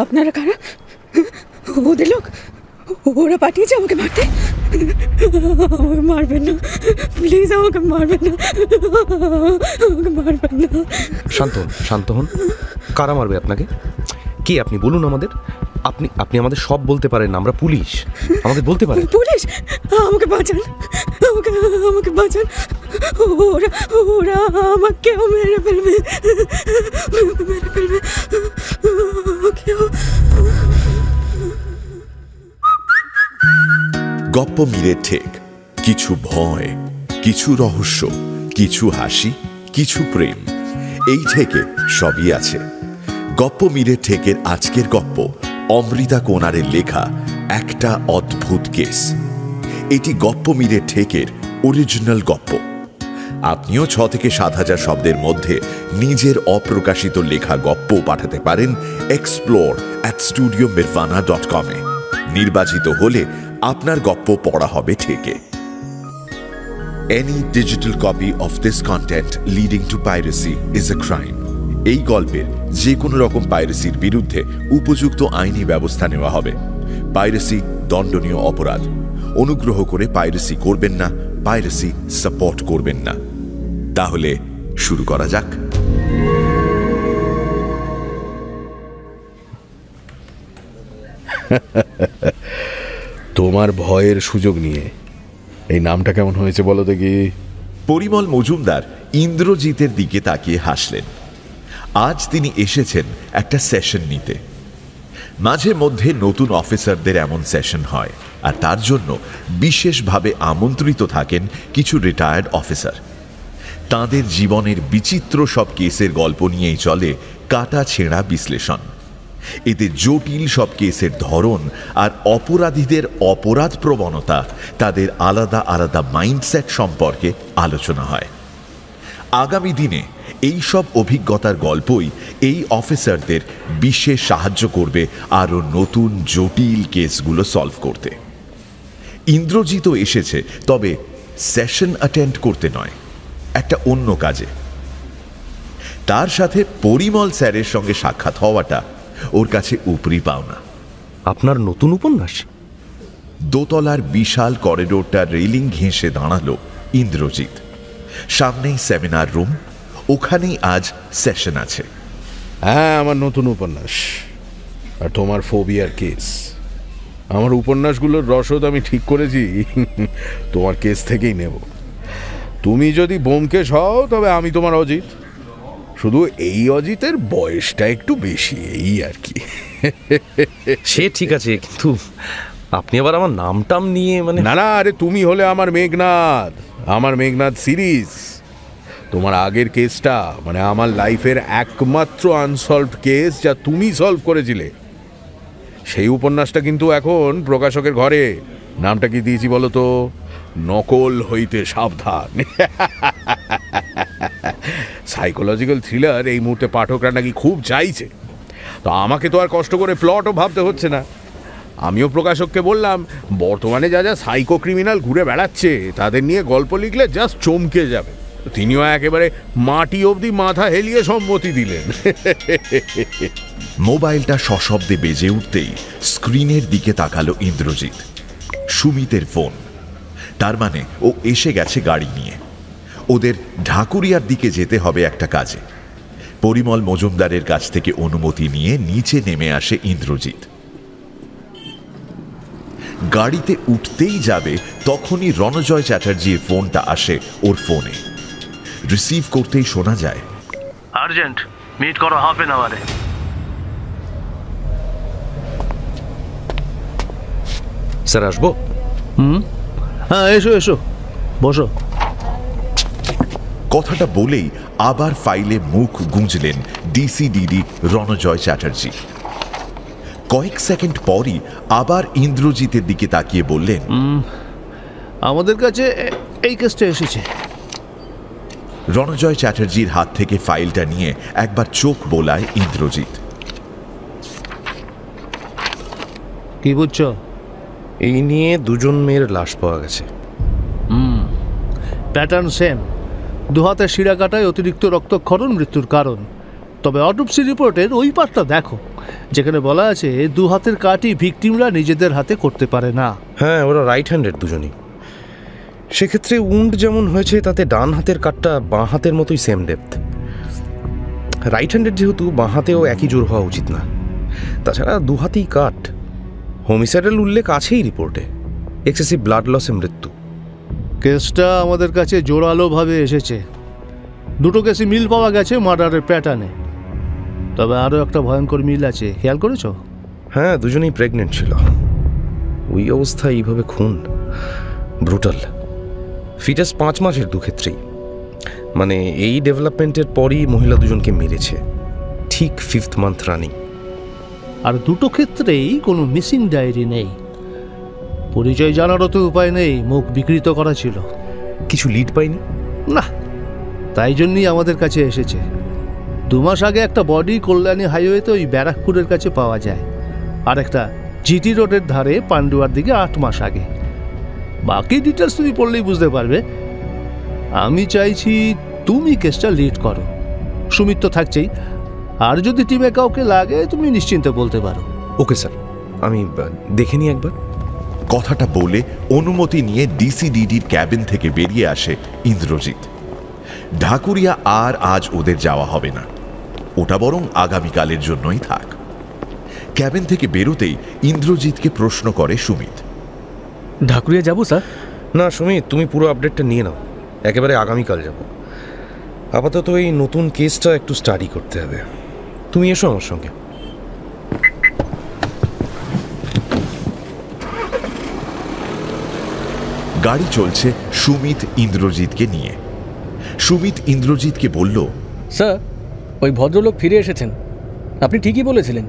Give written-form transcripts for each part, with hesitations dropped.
আপনারা কারা? ওদের লোক? ওরা পাঠিয়েছে আমাকে মারতে? আমাকে মারবেন না প্লিজ, আমাকে মারবেন না, আমাকে মারবেন না। শান্ত হন। কারা মারবে আপনাকে? কি আপনি বলুন আমাদের। আপনি আমাদের সব বলতে পারেন, আমরা পুলিশ, আমাকে বলতে পারেন। পুলিশ? আমাকে বাঁচান, আমাকে বাঁচান। ওরা আমাকেও মেরে ফেলবে, মেরে ফেলবে। গপ্প মীরের ঠেক, কিছু ভয়, কিছু রহস্য, কিছু হাসি, কিছু প্রেম, এই ঠেকে সবই আছে। গপ্প মীরের ঠেকের আজকের গপ্প অমৃতা কোনারের লেখা একটা অদ্ভুত কেস। এটি গপ্প মীরের ঠেকের অরিজিনাল গপ্প। আপনিও 6 থেকে 7,000 শব্দের মধ্যে নিজের অপ্রকাশিত লেখা গপ্প পাঠাতে পারেন explore@studiomirvana.com এ। নির্বাচিত হলে আপনার গপ্প পড়া হবে ঠেকে। Any digital copy of this content leading to piracy is a crime. এই গল্পের যে কোনো রকম পাইরেসির বিরুদ্ধে উপযুক্ত আইনি ব্যবস্থা নেওয়া হবে। পাইরেসি দণ্ডনীয় অপরাধ। অনুগ্রহ করে পাইরেসি করবেন না, পাইরেসি সাপোর্ট করবেন না। তাহলে শুরু করা যাক। তোমার ভয়ের সুযোগ নিয়ে এই নামটা কেমন হয়েছে বলো দেখি? পরিমল মজুমদার ইন্দ্রজিতের দিকে তাকিয়ে হাসলেন। আজ তিনি এসেছেন একটা সেশন নিতে। মাঝে মধ্যে নতুন অফিসারদের এমন সেশন হয়, আর তার জন্য বিশেষভাবে আমন্ত্রিত থাকেন কিছু রিটায়ার্ড অফিসার। তাঁদের জীবনের বিচিত্র সব কেসের গল্প নিয়েই চলে কাটা ছেঁড়া বিশ্লেষণ। এতে জটিল সব কেসের ধরন আর অপরাধীদের অপরাধ প্রবণতা, তাদের আলাদা আলাদা মাইন্ডসেট সম্পর্কে আলোচনা হয়। আগামী দিনে এই সব অভিজ্ঞতার গল্পই এই অফিসারদের বিশেষ সাহায্য করবে আরও নতুন জটিল কেসগুলো সলভ করতে। ইন্দ্রজিৎও এসেছে, তবে সেশন অ্যাটেন্ড করতে নয়, একটা অন্য কাজে। তার সাথে পরিমল স্যারের সঙ্গে সাক্ষাৎ হওয়াটা ওর কাছে উপরি পাওনা। আপনার নতুন উপন্যাস? দোতলার বিশাল করিডোরটা রেলিং ঘেঁষে দাঁড়ালো ইন্দ্রজিৎ। সামনেই সেমিনার রুম, ওখানেই আজ সেশন আছে। হ্যাঁ, আমার নতুন উপন্যাস। আর তোমার ফোবিয়ার কেস। আমার উপন্যাসগুলোর রসদ আমি ঠিক করেছি তোমার কেস থেকেই নেব। তুমি যদি ব্যোমকেশ হও তবে আমি তোমার অজিত। শুধু এই অজিতের বয়সটা একটু বেশি, এই আর কি। সে ঠিক আছে, কিন্তু আপনি আবার আমার নামটাম নিয়ে মানে। না না, আরে তুমি হলে আমার মেঘনাদ, আমার মেঘনাদ সিরিজ। তোমার আগের কেসটা মানে আমার লাইফের একমাত্র আনসলভড কেস, যা তুমি সলভ করেছিলে। সেই উপন্যাসটা কিন্তু এখন প্রকাশকের ঘরে। নামটা কি দিয়েছি বলো তো? নকল হইতে সাবধান। সাইকোলজিক্যাল থ্রিলার এই মুহূর্তে পাঠকরা নাকি খুব চাইছে। তো আমাকে তো আর কষ্ট করে প্লটও ভাবতে হচ্ছে না। আমিও প্রকাশককে বললাম, বর্তমানে যা যা সাইকো ক্রিমিনাল ঘুরে বেড়াচ্ছে তাদের নিয়ে গল্প লিখলে জাস্ট চমকে যাবে। তিনিও একেবারে মাটি অবধি মাথা হেলিয়ে সম্মতি দিলেন। মোবাইলটা সশব্দে বেজে উঠতেই স্ক্রিনের দিকে তাকালো ইন্দ্রজিৎ। সুমিতের ফোন। তার মানে ও এসে গেছে গাড়ি নিয়ে। ওদের ঢাকুরিয়ার দিকে যেতে হবে একটা কাজে। পরিমল মজুমদারের কাছ থেকে অনুমতি নিয়ে নিচে নেমে আসে ইন্দ্রজিৎ। গাড়িতে উঠতেই যাবে তখনই রণজয় চ্যাটার্জির ফোনটা আসে ওর ফোনে। রিসিভ করতেই শোনা যায়, আর্জেন্ট, মিট করো হাফ এন আওয়ারে। স্যার আসবো? হ্যাঁ, এসো এসো, বসো। কথাটা বলেই আবার ফাইলে মুখ গুঁজলেন ডিসিডিডি রণজয় চ্যাটার্জি। কয়েক সেকেন্ড পরই আবার ইন্দ্রজিতের দিকে তাকিয়ে বললেন, আমাদের কাছে এই কেসটা এসেছে। রণজয় চ্যাটার্জির হাত থেকে ফাইলটা নিয়ে একবার চোখ বোলায় ইন্দ্রজিৎ। কি বুঝছো? এই নিয়ে 2 মেয়ের লাশ পাওয়া গেছে। Pattern same. 2 হাতের শিরা কাটায় অতিরিক্ত রক্তক্ষরণ মৃত্যুর কারণ। তবে অটোপসি রিপোর্টের ওই পার্টটা দেখো, যেখানে বলা আছে 2 হাতের কাটই ভিকটিমরা নিজেদের হাতে করতে পারে না। হ্যাঁ, ওরা রাইট হ্যান্ডেড দুজনই। সেক্ষেত্রে উন্ড যেমন হয়েছে তাতে ডান হাতের কাটটা বাঁ হাতের মতোই সেম ডেপথ। রাইট হ্যান্ডেড যেহেতু বাঁ হাতেও একই জোর হওয়া উচিত না। তাছাড়া 2 হাতেই কাট। হোমিসাইডাল উল্লেখ আছেই রিপোর্টে, এক্সেসিভ ব্লাড লসে মৃত্যু। কেসটা আমাদের কাছে জোরালোভাবে এসেছে। 2টো কেসে মিল পাওয়া গেছে মার্ডারের প্যাটার্নে। তবে আরও একটা ভয়ঙ্কর মিল আছে, খেয়াল করেছ? হ্যাঁ, দুজনেই প্রেগনেন্ট ছিল। ওই অবস্থায় এইভাবে খুন, ব্রুটাল। ফিটাস 5 মাসের দুক্ষেত্রেই, মানে এই ডেভেলপমেন্টের পরই মহিলা দুজনকে মেরেছে, ঠিক 5th মান্থ রানিং। আর 2টো ক্ষেত্রেই কোনো মিসিং ডায়েরি নেই। পরিচয় জানারও তো উপায় নেই, মুখ বিকৃত করা ছিল। কিছু লিড পাইনি না, তাই জন্যই আমাদের কাছে এসেছে। 2 মাস আগে একটা বডি কল্যাণী হাইওয়েতে ওই ব্যারাকপুরের কাছে পাওয়া যায়, আর একটা জিটি রোডের ধারে পান্ডুয়ার দিকে 8 মাস আগে। বাকি ডিটেলস তুমি পড়লেই বুঝতে পারবে। আমি চাইছি তুমি কেসটা লিড করো। সুমিত তো থাকছেই, আর যদি টিমে কাউকে লাগে তুমি নিশ্চিন্তে বলতে পারো। ওকে স্যার, আমি দেখে নিই একবার। কথাটা বলে অনুমতি নিয়ে ডিসিডিডির ক্যাবিন থেকে বেরিয়ে আসে ইন্দ্রজিৎ। ঢাকুরিয়া আর আজ ওদের যাওয়া হবে না, ওটা বরং আগামীকালের জন্যই থাক। ক্যাবিন থেকে বেরোতেই ইন্দ্রজিৎকে প্রশ্ন করে সুমিত। ঢাকুরিয়া যাবো স্যার? না সুমিত, তুমি পুরো আপডেটটা নিয়ে নাও, একেবারে আগামীকাল যাব। আপাতত এই নতুন কেসটা একটু স্টাডি করতে হবে। তুমি এসো আমার সঙ্গে। গাড়ি চলছে সুমিত ইন্দ্রজিৎকে নিয়ে। সুমিত ইন্দ্রজিৎকে বলল, স্যার, ওই ভদ্রলোক ফিরে এসেছেন। আপনি ঠিকই বলেছিলেন,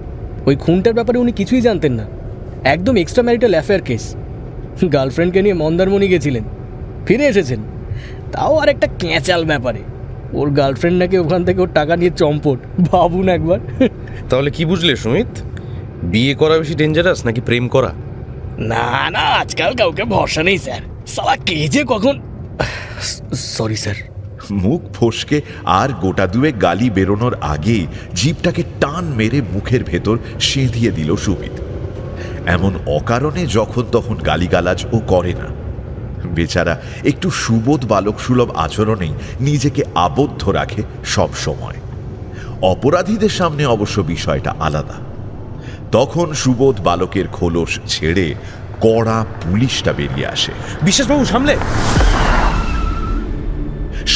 ওই খুনটার ব্যাপারে উনি কিছুই জানতেন না। একদম এক্সট্রা ম্যারিটাল অ্যাফেয়ার কেস। গার্লফ্রেন্ডকে নিয়ে মন্দারমণি গেছিলেন, ফিরে এসেছেন, তাও আর একটা ক্যাঁচাল ব্যাপারে। ওর গার্লফ্রেন্ড নাকি ওখান থেকে ওর টাকা নিয়ে চম্পট। ভাবুন একবার। তাহলে কি বুঝলে সুমিত, বিয়ে করা বেশি ডেঞ্জারাস নাকি প্রেম করা? না না, আজকাল কাউকে ভরসা নেই স্যার। সালা কে যে কখন। Sorry sir. মুখ ফসকে আর গোটা 2 গালি বেরোনোর আগেই জিভটাকে টান মেরে মুখের ভেতর সেঁধিয়ে দিল সুমিত। এমন অকারণে যখন তখন গালিগালাজ ও করে না। বেচারা একটু সুবোধ বালক সুলভ আচরণেই নিজেকে আবদ্ধ রাখে সব সময়। অপরাধীদের সামনে অবশ্য বিষয়টা আলাদা। তখন সুবোধ বালকের খোলস ছেড়ে কড়া পুলিশটা বেরিয়ে আসে। বিশ্বাসবাবু সামলে।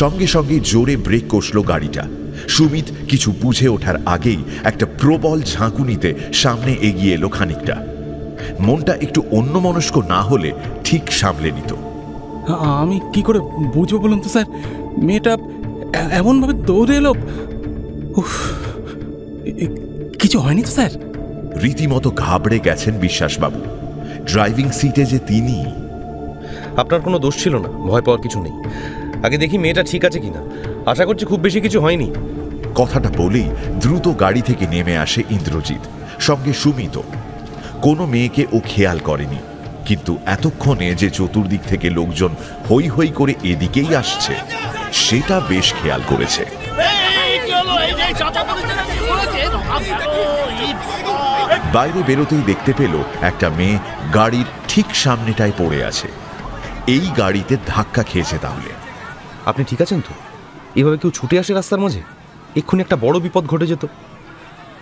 সঙ্গে সঙ্গে জোরে ব্রেক কষল গাড়িটা। সুমিত কিছু বুঝে ওঠার আগেই একটা প্রবল ঝাঁকুনিতে সামনে এগিয়ে এলো খানিকটা। মনটা একটু অন্যমনস্ক না হলে ঠিক সামলে নিত। আমি কি করে বুঝবো বলুন তো স্যার, মেয়েটা এমনভাবে দৌড়ে এলো। কিছু হয়নি তো স্যার? রীতিমতো ঘাবড়ে গেছেন বিশ্বাসবাবু। ড্রাইভিং সিটে যে তিনি। আপনার কোনো দোষ ছিল না, ভয় পাওয়ার কিছু নেই। আগে দেখি মেয়েটা ঠিক আছে কিনা। আশা করছি খুব বেশি কিছু হয়নি। কথাটা বলেই দ্রুত গাড়ি থেকে নেমে আসে ইন্দ্রজিৎ, সঙ্গে সুমিত। কোনো মেয়েকে ও খেয়াল করেনি, কিন্তু এতক্ষণে যে চতুর্দিক থেকে লোকজন হই হই করে এদিকেই আসছে সেটা বেশ খেয়াল করেছে। বাইরে বেরোতেই দেখতে পেল একটা মেয়ে গাড়ির ঠিক সামনেটায় পড়ে আছে। এই গাড়িতে ধাক্কা খেয়েছে। তাহলে আপনি ঠিক আছেন তো? এভাবে কেউ ছুটে আসে রাস্তার মাঝে, এক্ষুনি একটা বড় বিপদ ঘটে যেত।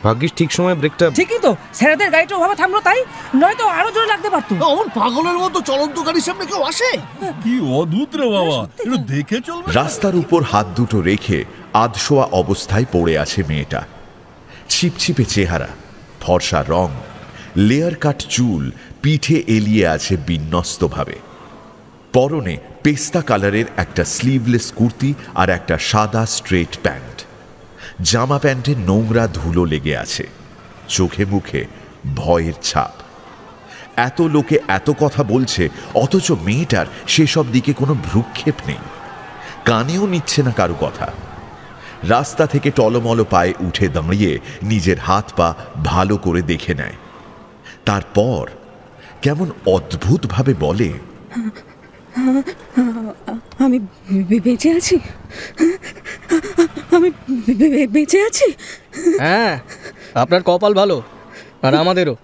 ভাগ্যিস ঠিক সময় ব্রেকটা। ঠিকই তো, স্যারদের গাড়িটা ওভাবে থামলো, তাই নয়তো আরো জোরে লাগতে পারতো। অমন পাগলের মতো চলন্ত গাড়ির সামনে কেউ আসে? কি অদ্ভুত রে বাবা, একটু দেখে চলবে। রাস্তার উপর হাত দুটো রেখে আধশোয়া অবস্থায় পড়ে আছে মেয়েটা। ছিপছিপে চেহারা, ফর্সা রং, লেয়ার কাট চুল পিঠে এলিয়ে আছে বিন্যস্তভাবে। পরনে পেস্তা কালারের একটা স্লিভলেস কুর্তি আর একটা সাদা স্ট্রেট প্যান্ট। জামা প্যান্টে নোংরা ধুলো লেগে আছে। চোখে মুখে ভয়ের ছাপ। এত লোকে এত কথা বলছে, অথচ মেয়েটার সেসব দিকে কোনো ভ্রুক্ষেপ নেই। কানেও নিচ্ছে না কারো কথা। রাস্তা থেকে টলমল পায়ে উঠে দাঁড়িয়ে নিজের হাত পা ভালো করে দেখে নেয়। তারপর কেমন অদ্ভুতভাবে বলে, আমি বেঁচে আছি, আমি আমি বেঁচে আছি? হ্যাঁ, আপনার কপাল ভালো, আর আমাদেরও,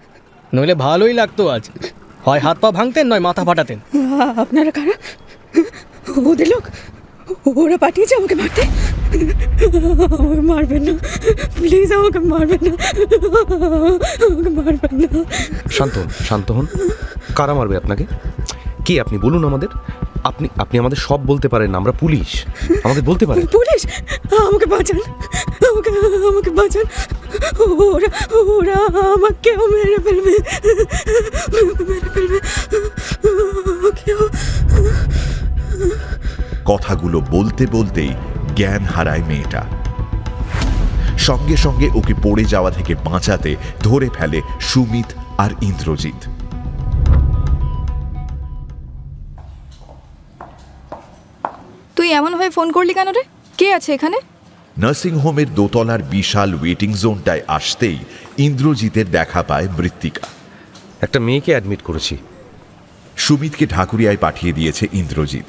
নইলে ভালোই লাগতো আজ। হয় হাত পা ভাঙতেন, নয় মাথা ফাটাতেন। আপনারা কারা? ওদের লোক? ওরা পাঠিয়েছে আমাকে মারতে? আমাকে মারবেন না প্লিজ, আমাকে মারবেন না, আমাকে মারবেন না। শান্ত হন। কারা মারবে আপনাকে? কি আপনি বলুন আমাদের। আপনি আমাদের সব বলতে পারেন, আমরা পুলিশ, আমাদের বলতে পারেন। পুলিশ? আমাকে বাঁচান, আমাকে বাঁচান। ওরা আমাকেও মেরে ফেলবে, কথাগুলো বলতে বলতেই জ্ঞান হারায় মেয়েটা। সঙ্গে সঙ্গে ওকে পড়ে যাওয়া থেকে বাঁচাতে ধরে ফেলে সুমিত আর ইন্দ্রজিৎ। তুই এমন ভাবে ফোন করলি কেন রে? কে আছে এখানে? নার্সিংহোমের দোতলার বিশাল ওয়েটিং জোনটায় আসতেই ইন্দ্রজিতের দেখা পায় মৃত্তিকা। একটা মেয়েকে অ্যাডমিট করেছি। সুমিতকে ঢাকুরিয়ায় পাঠিয়ে দিয়েছে ইন্দ্রজিৎ।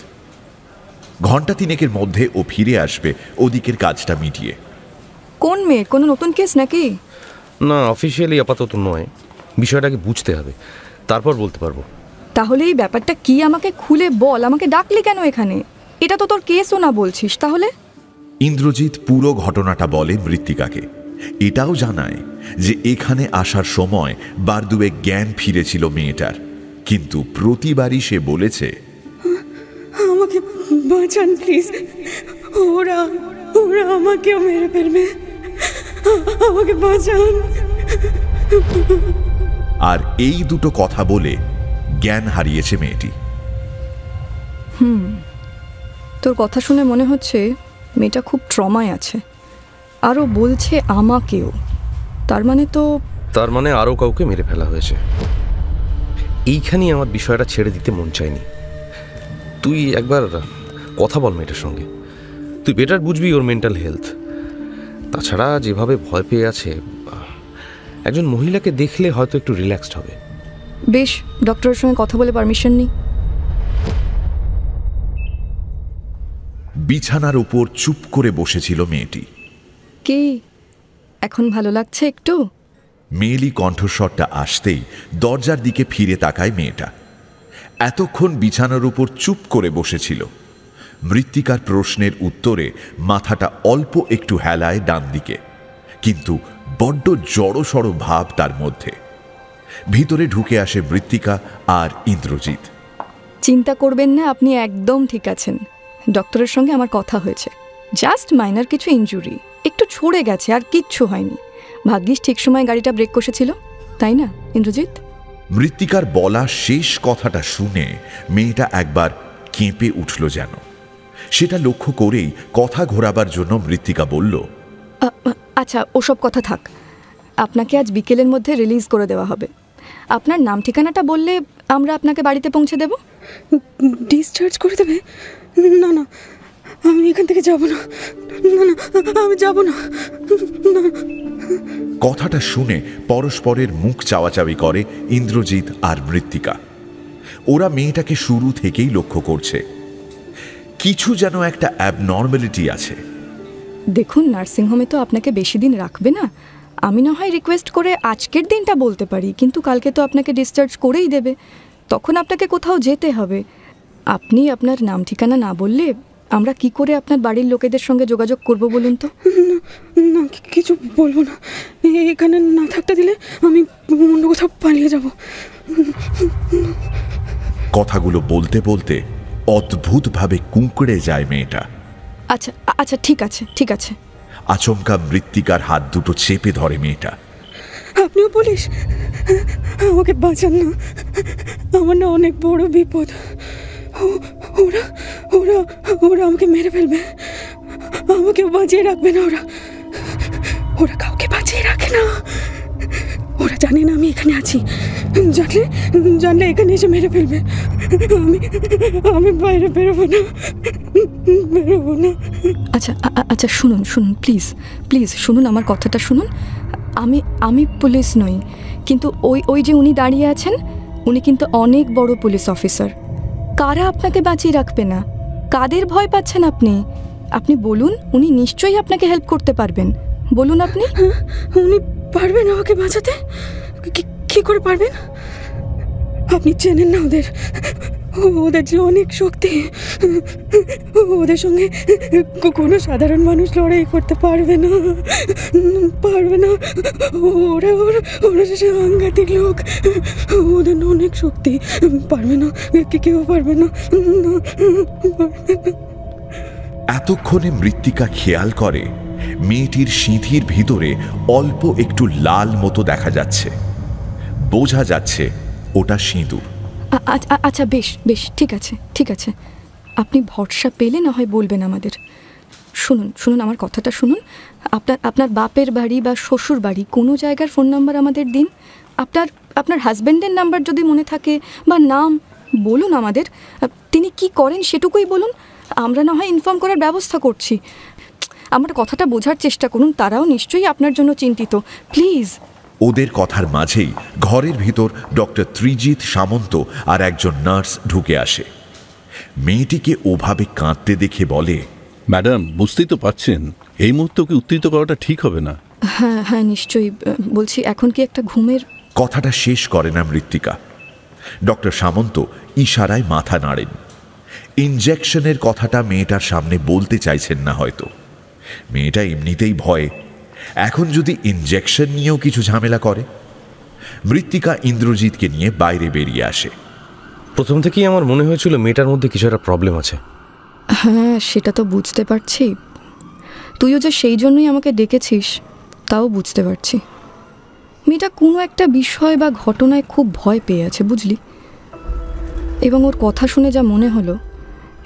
ঘন্টা তিনেকের মধ্যে ও ফিরে আসবে ওদিকের কাজটা মিটিয়ে। কোন মেয়ে? কোনো নতুন কেস নাকি? না, অফিসিয়ালি আপাতত নয়, বিষয়টাকে বুঝতে হবে, তারপর বলতে পারবো। তাহলে এই ব্যাপারটা কি আমাকে খুলে বল। আমাকে ডাকলি কেন এখানে? এটা তো তোর কেসও না বলছিস। তাহলে ইন্দ্রজিৎ পুরো ঘটনাটা বলে মৃত্তিকাকে। এটাও জানায় যে এখানে আসার সময় বারদুয়ে জ্ঞান ফিরেছিল মেয়েটার, কিন্তু প্রতিবারই সে বলেছে আমাকে বাঁচান প্লিজ, ওরা আমাকেও মেরে ফেলবে, আমাকে বাঁচান। আর এই দুটো কথা বলে জ্ঞান হারিয়েছে মেয়েটি। তোর কথা শুনে মনে হচ্ছে মেয়েটা খুব ট্রমায় আছে। আরও বলছে আমাকেও। তার মানে আরও কাউকে মেরে ফেলা হয়েছে। এইখানেই আমার বিষয়টা ছেড়ে দিতে মন চায়নি। তুই একবার কথা বল মেয়েটার সঙ্গে, তুই বেটার বুঝবি ওর মেন্টাল হেলথ। তাছাড়া যেভাবে ভয় পেয়ে আছে, একজন মহিলাকে দেখলে হয়তো একটু রিল্যাক্সড হবে। বেশ, ডক্টরের সঙ্গে কথা বলে পারমিশন নি। বিছানার উপর চুপ করে বসেছিল মেয়েটি। কি এখন ভালো লাগছে একটু? মেয়েলি কণ্ঠস্বরটা আসতেই দরজার দিকে ফিরে তাকায় মেয়েটা। এতক্ষণ বিছানার উপর চুপ করে বসেছিল। মৃত্তিকার প্রশ্নের উত্তরে মাথাটা অল্প একটু হেলায় ডান দিকে, কিন্তু বড্ড জড়সড় ভাব তার মধ্যে। ভিতরে ঢুকে আসে মৃত্তিকা আর ইন্দ্রজিৎ। চিন্তা করবেন না, আপনি একদম ঠিক আছেন। ডক্টরের সঙ্গে আমার কথা হয়েছে। জাস্ট মাইনার কিছু ইনজুরি, একটু ছড়ে গেছে, আর কিচ্ছু হয়নি। ভাগ্যিস ঠিক সময় গাড়িটা ব্রেক কষেছিল, তাই না ইন্দ্রজিৎ? মৃত্তিকার বলা শেষ কথাটা শুনে মেয়েটা একবার কেঁপে উঠল যেন। সেটা লক্ষ্য করেই কথা ঘোরাবার জন্য মৃত্তিকা বলল, আচ্ছা ওসব কথা থাক। আপনাকে আজ বিকেলের মধ্যে রিলিজ করে দেওয়া হবে। আপনার নাম ঠিকানাটা বললে আমরা আপনাকে বাড়িতে পৌঁছে দেব। ডিসচার্জ করে দেবে? না না, আমি এখান থেকে যাব না, না না আমি যাব না। কথাটা শুনে পরস্পরের মুখ চাওয়াচাওয়ি করে ইন্দ্রজিৎ আর মৃত্তিকা। ওরা মেয়েটাকে শুরু থেকেই লক্ষ্য করছে, কিছু যেন একটা অ্যাবনর্মালিটি আছে। দেখুন, নার্সিংহোমে তো আপনাকে বেশি দিন রাখবে না। আমি না হয় রিকোয়েস্ট করে আজকের দিনটা বলতে পারি, কিন্তু কালকে তো আপনাকে ডিসচার্জ করেই দেবে। তখন আপনাকে কোথাও যেতে হবে। আপনি আপনার নাম ঠিকানা না বললে আমরা কি করে আপনার বাড়ির লোকেদের সঙ্গে যোগাযোগ করব বলুন তো? না, কিছু বলবো না। এখানে না থাকতে দিলে আমি অন্য কোথাও পালিয়ে যাব। কথাগুলো বলতে বলতে অদ্ভুতভাবে কুঁকড়ে যায় মেয়েটা। আচ্ছা আচ্ছা, ঠিক আছে ঠিক আছে। আচমকা মৃত্তিকার হাত দুটো চেপে ধরে মেয়েটা। আপনিও পুলিশ? আমাকে বাঁচান না, আমার না অনেক বড় বিপদ। ওরা ওরা ওরা আমাকে মেরে ফেলবে, আমাকেও বাঁচিয়ে রাখবে না। ওরা কাউকে বাঁচিয়ে রাখে না। ওরা জানে না আমি এখানে আছি, জানলে এখানে এসে মেরে ফেলবে। আমি বাইরে বেরোবো না। আচ্ছা আচ্ছা, শুনুন প্লিজ শুনুন, আমার কথাটা শুনুন। আমি পুলিশ নই, কিন্তু ওই যে উনি দাঁড়িয়ে আছেন, উনি কিন্তু অনেক বড় পুলিশ অফিসার। কারা আপনাকে বাঁচিয়ে রাখবে না? কাদের ভয় পাচ্ছেন আপনি? আপনি বলুন, উনি নিশ্চয়ই আপনাকে হেল্প করতে পারবেন। বলুন আপনি। উনি পারবেন আমাকে বাঁচাতে? কি করে পারবেন? আপনি চেনেন না ওদের, ওদের যে অনেক শক্তি, ওদের সঙ্গে কোনো সাধারণ মানুষ লড়াই করতে পারবে না, পারবে না। ওরা ওরা সাংঘাতিক লোক, ওদের অনেক শক্তি, পারবে না, কেউ পারবে না। এতক্ষণে মৃত্তিকা খেয়াল করে মেয়েটির সিঁথির ভিতরে অল্প একটু লাল মতো দেখা যাচ্ছে। বোঝা যাচ্ছে ওটা সিঁদুর। আচ্ছা, বেশ বেশ, ঠিক আছে ঠিক আছে। আপনি ভরসা পেলে না হয় বলবেন আমাদের। শুনুন শুনুন, আমার কথাটা শুনুন। আপনার বাপের বাড়ি বা শ্বশুর বাড়ি কোনো জায়গার ফোন নাম্বার আমাদের দিন। আপনার হাজব্যান্ডের নাম্বার যদি মনে থাকে বা নাম বলুন আমাদের। তিনি কি করেন সেটুকুই বলুন, আমরা না হয় ইনফর্ম করার ব্যবস্থা করছি। আমার কথাটা বোঝার চেষ্টা করুন, তারাও নিশ্চয়ই আপনার জন্য চিন্তিত, প্লিজ। ওদের কথার মাঝেই ঘরের ভিতর ডক্টর ত্রিজিৎ সামন্ত আর একজন নার্স ঢুকে আসে। মেয়েটিকে ওভাবে কাঁদতে দেখে বলে, ম্যাডাম, বুঝতেই তো পারছেন এই মুহূর্তে ওকে উত্তেজিত করাটা ঠিক হবে না। হ্যাঁ হ্যাঁ, নিশ্চয়ই। বলছি, এখন কি একটা ঘুমের... কথাটা শেষ করে না মৃত্তিকা। ডক্টর সামন্ত ইশারায় মাথা নাড়েন। ইনজেকশনের কথাটা মেয়েটার সামনে বলতে চাইছেন না হয়তো। মেয়েটা এমনিতেই ভয়ে, এখন যদি ইনজেকশন নিয়েও কিছু ঝামেলা করে। মৃত্তিকা ইন্দ্রজিৎকে নিয়ে বাইরে বেরিয়ে আসে। প্রথম থেকেই আমার মনে হয়েছিল মেয়েটার মধ্যে কিছু একটা প্রবলেম আছে। হ্যাঁ, সেটা তো বুঝতে পারছি। তুইও যে সেই জন্যই আমাকে ডেকেছিস তাও বুঝতে পারছি। মেয়েটা কোনো একটা বিষয় বা ঘটনায় খুব ভয় পেয়ে আছে, বুঝলি? এবং ওর কথা শুনে যা মনে হলো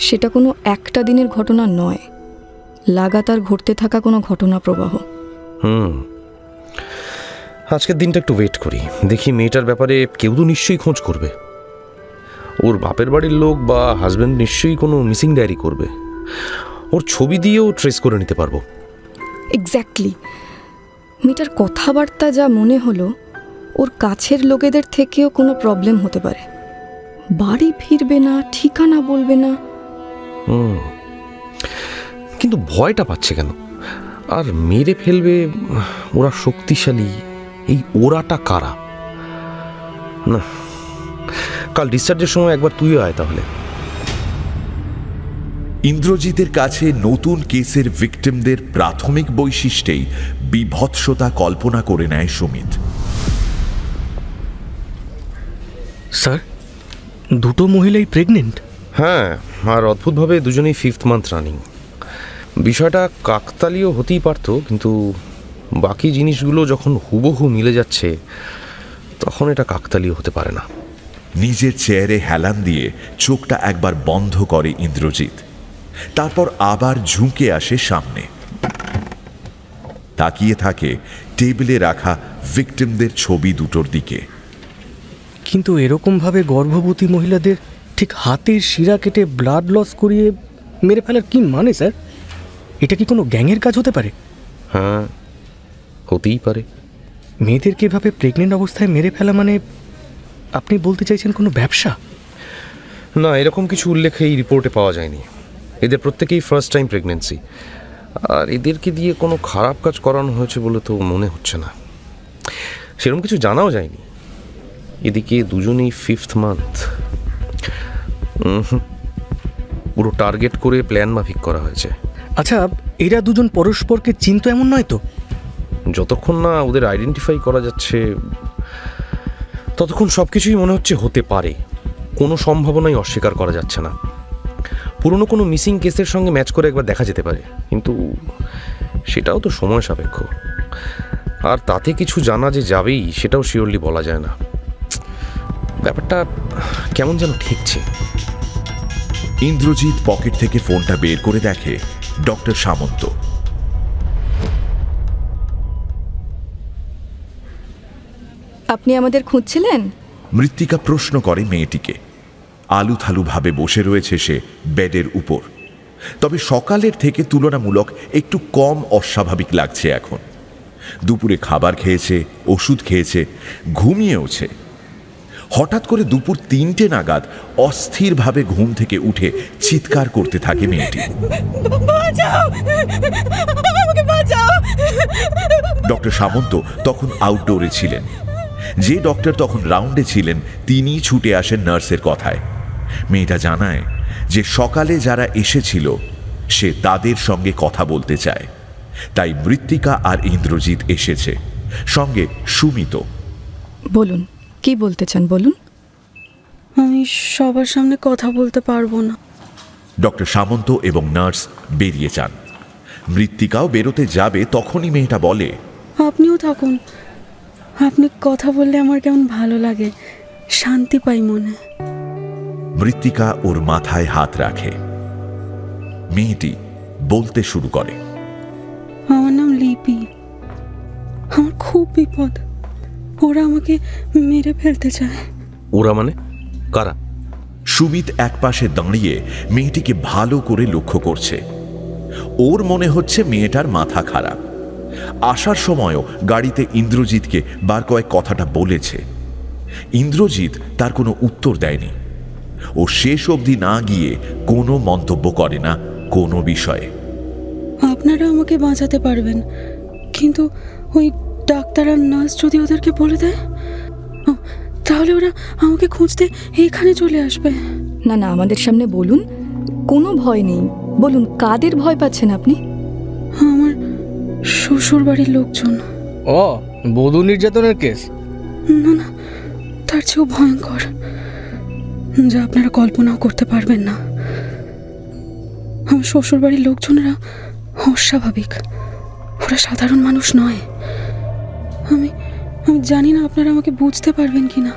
সেটা কোনো একটা দিনের ঘটনা নয়, লাগাতার ঘটতে থাকা কোনো ঘটনা প্রবাহ। আজকের দিনটা একটু ওয়েট করি, দেখি মেয়েটার ব্যাপারে কেউ তো নিশ্চয়ই খোঁজ করবে। ওর বাপের বাড়ির লোক বা হাজব্যান্ড নিশ্চয়ই কোনো মিসিং ডায়েরি করবে। ওর ছবি দিয়েও ট্রেস করে নিতে পারবো। এক্স্যাক্টলি। মেয়েটার কথাবার্তা যা মনে হলো, ওর কাছের লোকেদের থেকেও কোনো প্রবলেম হতে পারে। বাড়ি ফিরবে না, ঠিকানা বলবে না। কিন্তু ভয়টা পাচ্ছে কেন? আর মেরে ফেলবে, ওরা শক্তিশালী। এই ওরাটা কারা? না, কাল ডিসচার্জের সময় একবার তুইও আয় তাহলে। ইন্দ্রজিতের কাছে নতুন কেসের ভিকটিমদের প্রাথমিক বৈশিষ্ট্যেই বিভৎসতা কল্পনা করে নেয় সুমিত। স্যার, দুটো মহিলাই প্রেগনেন্ট? হ্যাঁ, আর অদ্ভুতভাবে দুজনেই 5th মান্থ রানিং। বিষয়টা কাকতালীয় হতেই পারত, কিন্তু বাকি জিনিসগুলো যখন হুবহু মিলে যাচ্ছে তখন এটা কাকতালীয় হতে পারে না। নিজের চেয়ারে হেলান দিয়ে চোখটা একবার বন্ধ করে ইন্দ্রজিৎ, তারপর আবার ঝুঁকে আসে সামনে। তাকিয়ে থাকে টেবিলে রাখা ভিকটিমদের ছবি দুটোর দিকে। কিন্তু এরকমভাবে গর্ভবতী মহিলাদের ঠিক হাতের শিরা কেটে ব্লাড লস করিয়ে মেরে ফেলার কি মানে স্যার? এটা কি কোনো গ্যাংয়ের কাজ হতে পারে? হ্যাঁ, হতেই পারে। মেয়েদেরকে এভাবে প্রেগনেন্ট অবস্থায় মেরে ফেলা মানে আপনি বলতে চাইছেন কোনো ব্যবসা? না, এরকম কিছু উল্লেখ এই রিপোর্টে পাওয়া যায়নি। এদের প্রত্যেকেই ফার্স্ট টাইম প্রেগনেন্সি, আর এদেরকে দিয়ে কোনো খারাপ কাজ করানো হয়েছে বলে তো মনে হচ্ছে না। সেরকম কিছু জানাও যায়নি। এদিকে দুজনেই 5th মান্থ। পুরো টার্গেট করে প্ল্যান মাফিক করা হয়েছে। আচ্ছা, এরা দুজন পরস্পরকে চিনত এমন নয় তো? যতক্ষণ না ওদের আইডেন্টিফাই করা যাচ্ছে ততক্ষণ সব কিছুই মনে হচ্ছে হতে পারে। কোনো সম্ভাবনাই অস্বীকার করা যাচ্ছে না। পুরনো কোনো মিসিং কেসের সঙ্গে ম্যাচ করে একবার দেখা যেতে পারে, কিন্তু সেটাও তো সময় সাপেক্ষ। আর তাতে কিছু জানা যে যাবেই সেটাও শিওরলি বলা যায় না। ব্যাপারটা কেমন যেন ঠেকছে। ইন্দ্রজিৎ পকেট থেকে ফোনটা বের করে দেখে ডক্টর সামন্ত। আপনি আমাদের খুঁজছিলেন? মৃত্তিকা প্রশ্ন করে মেয়েটিকে। আলু থালু ভাবে বসে রয়েছে সে বেডের উপর। তবে সকালের থেকে তুলনামূলক একটু কম অস্বাভাবিক লাগছে এখন। দুপুরে খাবার খেয়েছে, ওষুধ খেয়েছে, ঘুমিয়েওছে। হঠাৎ করে দুপুর 3টে নাগাদ অস্থিরভাবে ঘুম থেকে উঠে চিৎকার করতে থাকে মেয়েটি। ডক্টর সামন্ত তখন আউটডোরে ছিলেন। যে ডক্টর তখন রাউন্ডে ছিলেন তিনি ছুটে আসেন নার্সের কথায়। মেয়েটা জানায় যে সকালে যারা এসেছিল সে তাদের সঙ্গে কথা বলতে চায়, তাই মৃত্তিকা আর ইন্দ্রজিৎ এসেছে, সঙ্গে সুমিত। বলুন, কি বলতে চান বলুন। আমি সবার সামনে কথা বলতে পারবো না। ডক্টর সামন্ত এবং নার্স বেরিয়ে যান। মৃত্তিকাও বেরোতে যাবে, তখনই মেয়েটা বলে, আপনিও থাকুন, আপনি কথা বললে আমার কেমন ভালো লাগে, শান্তি পাই মনে। মৃত্তিকা ওর মাথায় হাত রাখে। মেয়েটি বলতে শুরু করে, আমার নাম লিপি, আমার খুব বিপদ, ওরা আমাকে মেরে ফেলতে চায়। ওরা মানে কারা? সুমিত একপাশে দাঁড়িয়ে মেয়েটিকে ভালো করে লক্ষ্য করছে। ওর মনে হচ্ছে মেয়েটার মাথা খারাপ। আসার সময়ও গাড়িতে ইন্দ্রজিৎকে বার কয়েক কথাটা বলেছে। ইন্দ্রজিৎ তার কোনো উত্তর দেয়নি। ও শেষ অবধি না গিয়ে কোনো মন্তব্য করে না কোনো বিষয়ে। আপনারা আমাকে বাঁচাতে পারবেন, কিন্তু ওই ডাক্তার আর নার্স যদি ওদেরকে বলে দেয়, তাহলে ওরা আমাকে খুঁজতে এখানে চলে আসবে। না না, আমাদের সামনে বলুন, কোনো ভয় নেই। বলুন, কাদের ভয় পাচ্ছেন আপনি? আমার শ্বশুর বাড়ির লোকজন। ও, বধূ নির্যাতনের কেস? না না, তার চেয়েও ভয়ঙ্কর, যা আপনারা কল্পনাও করতে পারবেন না। আমার শ্বশুর বাড়ির লোকজনেরা অস্বাভাবিক, ওরা সাধারণ মানুষ নয়। আমি জানি না আপনারা আমাকে বুঝতে পারবেন কিনা,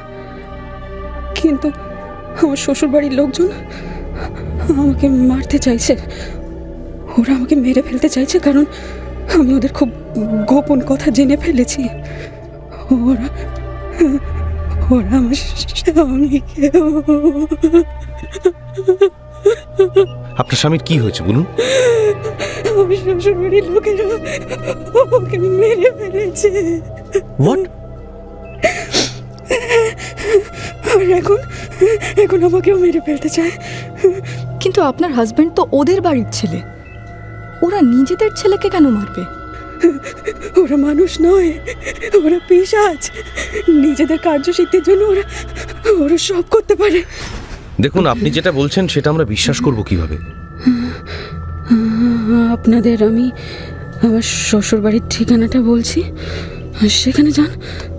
কিন্তু আমার শ্বশুর বাড়ির লোকজন আমাকে মারতে চাইছে। ওরা আমাকে মেরে ফেলতে চাইছে, কারণ আমি ওদের খুব গোপন কথা জেনে ফেলেছি। ওরা আমার স্বামীকে। আপনার স্বামীর কি হয়েছে বলুন? আমার শ্বশুর বাড়ির লোকেরা ওকে মেরে ফেলেছে। হোয়াট? আর এখন আমাকেও মেরে ফেলতে চায়। কিন্তু আপনার হাজবেন্ড তো ওদের বাড়ির ছেলে, ওরা নিজেদের ছেলেকে কেন মারবে? ওরা মানুষ নয়, ওরা পিশাচ। নিজেদের কার্যসিদ্ধির জন্য ওরা সব করতে পারে। দেখুন, আপনি যেটা বলছেন সেটা আমরা বিশ্বাস করব কিভাবে? আপনাদের আমি আমার শ্বশুর বাড়ির ঠিকানাটা বলছি, সেখানে যান,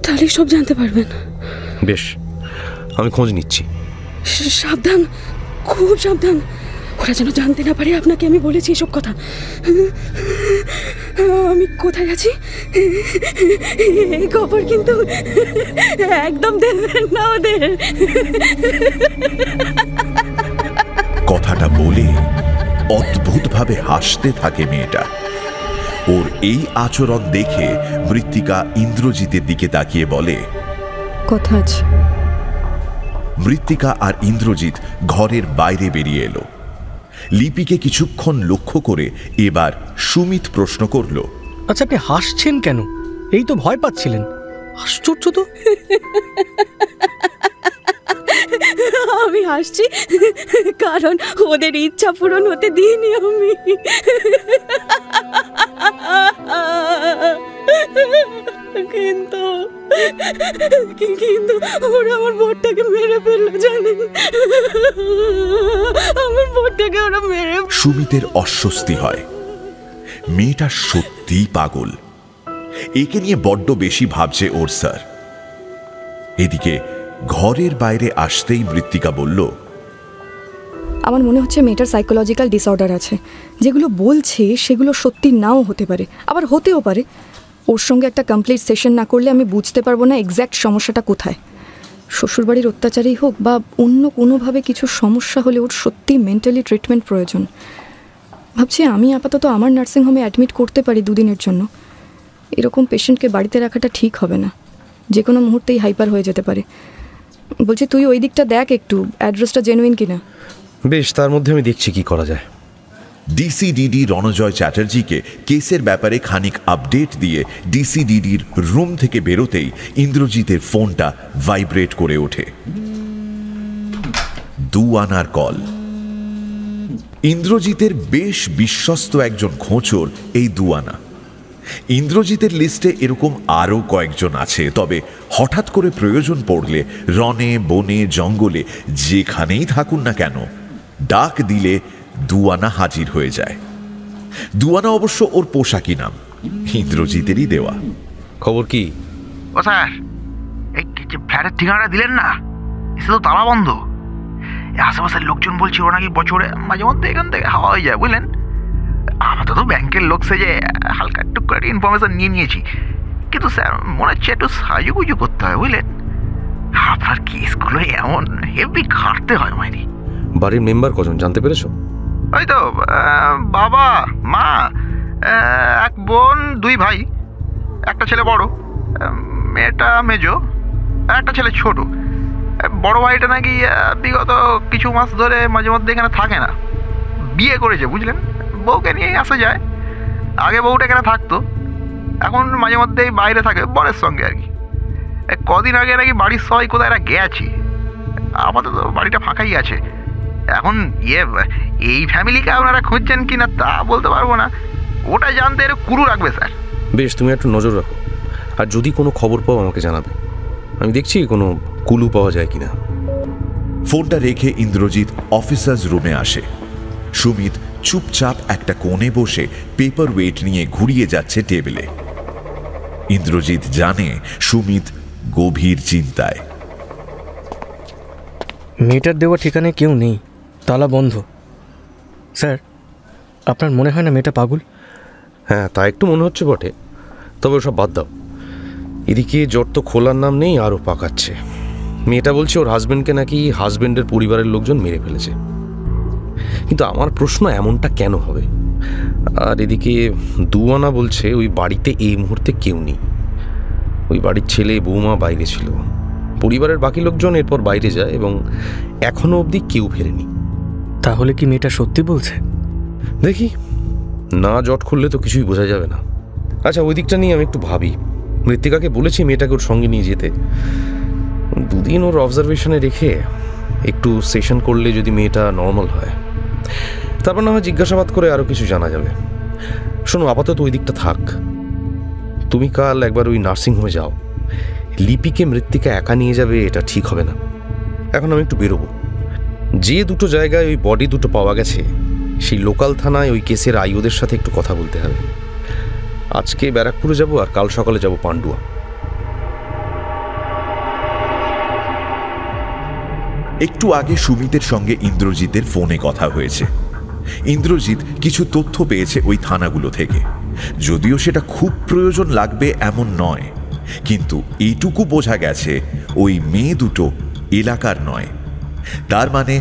তাহলেই সব জানতে পারবেন। বেশ, আমি খোঁজ নিচ্ছি। সাবধান, খুব সাবধান, ওরা যেন জানতে না পারে আপনাকে আমি বলেছি এসব কথা। আমি কোথায় আছি এই খবর কিন্তু একদম দেবেন না ওদের। কথাটা বলে অদ্ভুতভাবে হাসতে থাকে মেয়েটা। ওর এই আচরণ দেখে মৃত্তিকা ইন্দ্রজিতের দিকে তাকিয়ে বলে, কথা আছে। মৃত্তিকা আর ইন্দ্রজিৎ ঘরের বাইরে বেরিয়ে এলো। লিপিকে কিছুক্ষণ লক্ষ্য করে এবার সুমিত প্রশ্ন করল, আচ্ছা, আপনি হাসছেন কেন? এই তো ভয় পাচ্ছিলেন। আশ্চর্য তো। আমি হাসছি কারণ ওদের ইচ্ছা পূরণ হতে দিইনি আমি। কিন্তু ওরা আমার বোনটাকে মেরে ফেললো, জানেন? আমার বোনটাকে ওরা মেরে। সুমিতের অস্বস্তি হয়। মেয়েটা সত্যিই পাগল, একে নিয়ে বড্ড বেশি ভাবছে ওর স্যার। এদিকে ঘরের বাইরে আসতেই মৃত্তিকা বলল, আমার মনে হচ্ছে মেয়েটার সাইকোলজিক্যাল ডিসঅর্ডার আছে। যেগুলো বলছে সেগুলো সত্যি নাও হতে পারে, আবার হতেও পারে। ওর সঙ্গে একটা কমপ্লিট সেশন না করলে আমি বুঝতে পারবো না এক্স্যাক্ট সমস্যাটা কোথায়। শ্বশুরবাড়ির অত্যাচারই হোক বা অন্য কোনোভাবে কিছু সমস্যা হলে ওর সত্যি মেন্টালি ট্রিটমেন্ট প্রয়োজন। ভাবছি আমি আপাতত আমার নার্সিংহোমে অ্যাডমিট করতে পারি 2 দিনের জন্য। এরকম পেশেন্টকে বাড়িতে রাখাটা ঠিক হবে না, যে কোনো মুহূর্তেই হাইপার হয়ে যেতে পারে। বলছি, তুই ওই দিকটা দেখ একটু, অ্যাড্রেসটা জেনুইন কিনা। বেশ, তার মধ্যে আমি দেখছি কি করা যায়। ডিসিডিডি রণজয় চ্যাটার্জিকে কেসের ব্যাপারে খানিক আপডেট দিয়ে ডিসিডিডির রুম থেকে বেরোতেই ইন্দ্রজিতের ফোনটা ভাইব্রেট করে ওঠে। 2 আনার কল। ইন্দ্রজিতের বেশ বিশ্বস্ত একজন খোঁচর এই 2 আনা। ইন্দ্রজিতের লিস্টে এরকম আরও কয়েকজন আছে, তবে হঠাৎ করে প্রয়োজন পড়লে রনে বনে জঙ্গলে যেখানেই থাকুন না কেন ডাক দিলে 2 আনা হাজির হয়ে যায়। 2 আনা অবশ্য ওর পোশাকি নাম, ইন্দ্রজিতেরই দেওয়া। খবর কি? ও স্যার, এই যে ফ্ল্যাটের ঠিকানাটা দিলেন না, এসে তো তালা বন্ধ। আশেপাশের লোকজন বলছে ওরা নাকি বছরে মাঝে মধ্যে এখান থেকে হাওয়া হয়ে যায়, বুঝলেন। আমরা তো ব্যাংকের লোক সেজে হালকা একটু করে ইনফরমেশন নিয়ে নিয়েছি, কিন্তু স্যার মনে হচ্ছে একটু সাজুগুজু করতে হয়, বুঝলেন। আপনার কেসগুলো এমন হেভি খাটতে হয় মাইনি। বাড়ির মেম্বার কজন জানতে পেরেছো? ওই তো বাবা, মা, এক বোন, 2 ভাই, একটা ছেলে বড়, মেয়েটা মেজো, একটা ছেলে ছোট। বড় ভাইটা নাকি বিগত কিছু মাস ধরে মাঝে মধ্যে এখানে থাকে না, বিয়ে করেছে, বুঝলেন। বউকে নিয়েই আসা যায়। আগে বউটা এখানে থাকতো, এখন মাঝে মধ্যেই বাইরে থাকে বরের সঙ্গে আর কি। কদিন আগে নাকি বাড়ির সবাই কোথায় এরা গেছে, আপাতত বাড়িটা ফাঁকাই আছে। এখন এই ফ্যামিলিকে আপনারা খুঁজছেন কি না তা বলতে পারবো না, ওটা জানতে এর কুরু রাখবে স্যার। বেশ, তুমি একটু নজর রাখো, আর যদি কোনো খবর পাও আমাকে জানাবে। আমি দেখছি কোনো কুলু পাওয়া যায় কিনা। ফোনটা রেখে ইন্দ্রজিৎ অফিসার্স রুমে আসে। সুমিত চুপচাপ একটা কোণে বসে পেপার ওয়েট নিয়ে ঘুরিয়ে যাচ্ছে টেবিলে। ইন্দ্রজিৎ জানে সুমিত গভীর চিন্তায়। মেয়েটার দেওয়া ঠিকানায় কেউ নেই, তালা বন্ধ। স্যার, আপনার মনে হয় না মেয়েটা পাগল? হ্যাঁ, তা একটু মনে হচ্ছে বটে, তবে ওসব বাদ দাও। এদিকে জ্বর তো খোলার নাম নেই, আরও পাকাচ্ছে। মেয়েটা বলছে ওর হাজব্যান্ডকে নাকি হাজব্যান্ডের পরিবারের লোকজন মেরে ফেলেছে। কিন্তু আমার প্রশ্ন, এমনটা কেন হবে? আর এদিকে 2 আনা বলছে ওই বাড়িতে এই মুহূর্তে কেউ নেই। ওই বাড়ির ছেলে বৌমা বাইরে ছিল, পরিবারের বাকি লোকজন এরপর বাইরে যায় এবং এখনো অবধি কেউ ফেরেনি। তাহলে কি মেয়েটা সত্যি বলছে? দেখি, না জট খুললে তো কিছুই বোঝা যাবে না। আচ্ছা, ওই দিকটা নিয়ে আমি একটু ভাবি। মৃত্তিকাকে বলেছি মেয়েটাকে ওর সঙ্গে নিয়ে যেতে। 2 দিন ওর অবজারভেশনে রেখে একটু সেশন করলে যদি মেয়েটা নর্মাল হয়, তারপর না হয় জিজ্ঞাসাবাদ করে আরও কিছু জানা যাবে। শোনো, আপাতত ওই দিকটা থাক। তুমি কাল একবার ওই নার্সিংহোমে যাও। লিপিকে মৃত্তিকা একা নিয়ে যাবে এটা ঠিক হবে না। এখন আমি একটু বেরোবো। যে 2টো জায়গায় ওই বডি 2টো পাওয়া গেছে, সেই লোকাল থানায় ওই কেসের আইওদের সাথে একটু কথা বলতে হবে। আজকে ব্যারাকপুরে যাব, আর কাল সকালে যাব পান্ডুয়া। একটু আগে সুমিতের সঙ্গে ইন্দ্রজিতের ফোনে কথা হয়েছে। ইন্দ্রজিৎ কিছু তথ্য পেয়েছে ওই থানাগুলো থেকে, যদিও সেটা খুব প্রয়োজন লাগবে এমন নয়, কিন্তু এইটুকু বোঝা গেছে ওই মেয়ে 2টো এলাকার নয়। তার মানে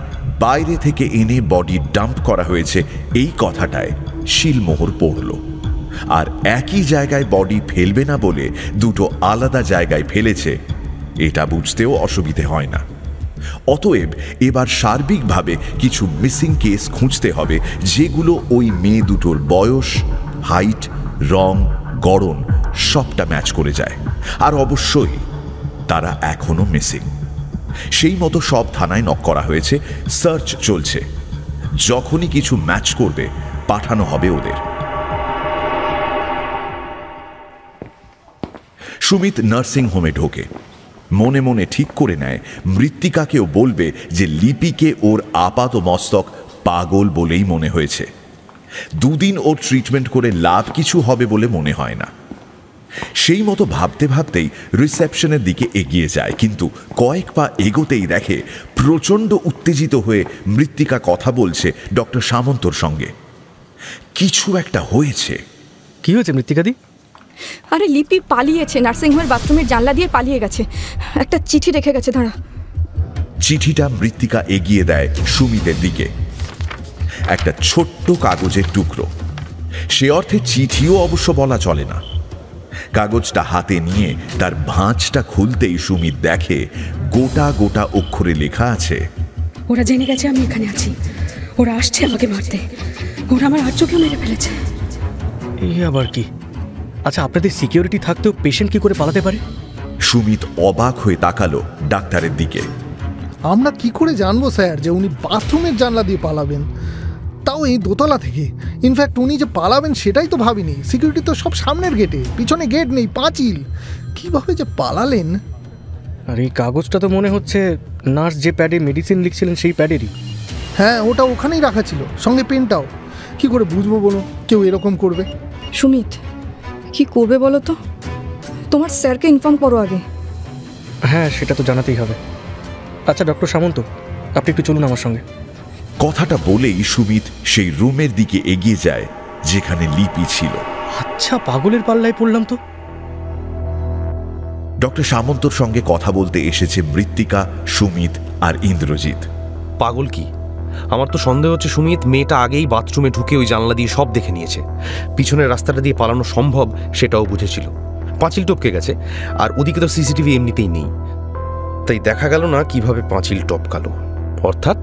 বাইরে থেকে এনে বডি ডাম্প করা হয়েছে, এই কথাটায় শিলমোহর পড়ল। আর একই জায়গায় বডি ফেলবে না বলে 2টো আলাদা জায়গায় ফেলেছে, এটা বুঝতেও অসুবিধে হয় না। অতএব এবার সার্বিকভাবে কিছু মিসিং কেস খুঁজতে হবে, যেগুলো ওই মেয়ে 2টোর বয়স, হাইট, রং, গড়ন সবটা ম্যাচ করে যায়। আর অবশ্যই তারা এখনো মিসিং। সেই মতো সব থানায় নক করা হয়েছে, সার্চ চলছে। যখনই কিছু ম্যাচ করবে পাঠানো হবে ওদের। সুমিত নার্সিং হোমে ঢোকে। মনে মনে ঠিক করে নেয় মৃত্তিকাকেও বলবে যে লিপিকে ওর আপাত মস্তক পাগল বলেই মনে হয়েছে। 2 দিন ওর ট্রিটমেন্ট করে লাভ কিছু হবে বলে মনে হয় না। সেই মতো ভাবতে ভাবতেই রিসেপশনের দিকে এগিয়ে যায়, কিন্তু কয়েক পা এগোতেই দেখে প্রচণ্ড উত্তেজিত হয়ে মৃত্তিকা কথা বলছে ডক্টর সামন্তর সঙ্গে। কিছু একটা হয়েছে। কি হয়েছে মৃত্তিকাদি? আরে লিপি পালিয়েছে, নার্সিংহোমের বাথরুমের জানলা দিয়ে পালিয়ে গেছে। একটা চিঠি রেখে গেছে, দাঁড়া। চিঠিটা মৃত্তিকা এগিয়ে দেয় সুমিতের দিকে। একটা ছোট্ট কাগজের টুকরো। সে অর্থে চিঠিও অবশ্য বলা চলে না। কাগজটা হাতে নিয়ে তার ভাঁজটা খুলতেই সুমিত দেখে গোটা গোটা অক্ষরে লেখা আছে, ওরা জেনে গেছে আমি এখানে আছি, ওরা আসছে আমাকে মারতে। ওরা আমার আর্যকেও মেরে ফেলেছে। এই আবার কি? আচ্ছা, আপনাদের সিকিউরিটি থাকতেও পেশেন্ট কি করে পালাতে পারে? সুমিত অবাক হয়ে তাকালো ডাক্তারের দিকে। আমরা কি করে জানবো স্যার যে উনি বাথরুমের জানলা দিয়ে পালাবেন, তাও এই দোতলা থেকে? ইনফ্যাক্ট উনি যে পালাবেন সেটাই তো ভাবিনি। সিকিউরিটি তো সব সামনের গেটে, পিছনে গেট নেই, পাঁচিল। কিভাবে যে পালালেন? আর এই কাগজটা তো মনে হচ্ছে নার্স যে প্যাডে মেডিসিন লিখছিলেন সেই প্যাডেরই। হ্যাঁ, ওটা ওখানেই রাখা ছিল, সঙ্গে পেনটাও। কি করে বুঝবো বলো কেউ এরকম করবে? সুমিত, কি করবে বলো তো? তোমার স্যারকে ইনফর্ম করো আগে। হ্যাঁ, সেটা তো জানাতেই হবে। আচ্ছা ডক্টর সামন্ত, আপনি একটু চলুন আমার সঙ্গে। কথাটা বলেই সুমিত সেই রুমের দিকে এগিয়ে যায় যেখানে লিপি ছিল। আচ্ছা, পাগলের পাল্লায় পড়লাম তো। ডক্টর সামন্তর সঙ্গে কথা বলতে এসেছে মৃত্তিকা, সুমিত আর ইন্দ্রজিৎ। পাগল কি? আমার তো সন্দেহ হচ্ছে সুমিত মেয়েটা আগেই বাথরুমে ঢুকে ওই জানলা দিয়ে সব দেখে নিয়েছে। পিছনের রাস্তাটা দিয়ে পালানো সম্ভব সেটাও বুঝেছিল। পাঁচিল টপকে গেছে, আর ওদিকে তো সিসিটিভি এমনিতেই নেই, তাই দেখা গেল না কিভাবে পাঁচিল টপকালো। অর্থাৎ